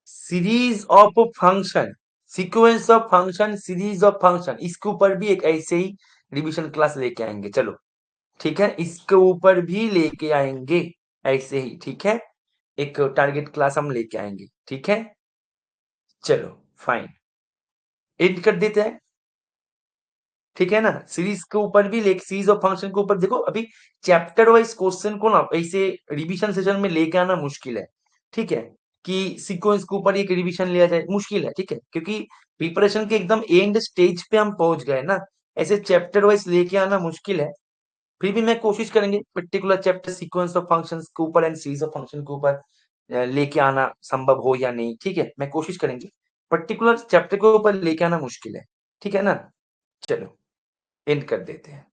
series of function, sequence of function, series of function, इसके ऊपर भी एक ऐसे ही रिवीजन क्लास लेके आएंगे, चलो, ठीक है। इसके ऊपर भी लेके आएंगे ऐसे ही, ठीक है। एक टारगेट क्लास हम लेके आएंगे, ठीक है। चलो, फाइन, एंड कर देते हैं, ठीक है ना। सीरीज के ऊपर भी लेके, सीरीज ऑफ फंक्शन के ऊपर देखो, अभी चैप्टर वाइज क्वेश्चन को ना ऐसे रिवीजन सेशन में लेके आना मुश्किल है, ठीक है। कि सीक्वेंस के ऊपर एक रिवीजन लिया जाए मुश्किल है, ठीक है, क्योंकि प्रिपरेशन के एकदम एंड स्टेज पे हम पहुंच गए ना, ऐसे चैप्टर वाइज लेके आना मुश्किल है। फिर भी मैं कोशिश करेंगे particular chapter sequence of functions के ऊपर एंड सीरीज ऑफ फंक्शन के ऊपर लेके आना संभव हो या नहीं, ठीक है, मैं कोशिश करेंगे। पर्टिकुलर चैप्टर के ऊपर लेके आना मुश्किल है, ठीक है ना। चलो, एंड कर देते हैं।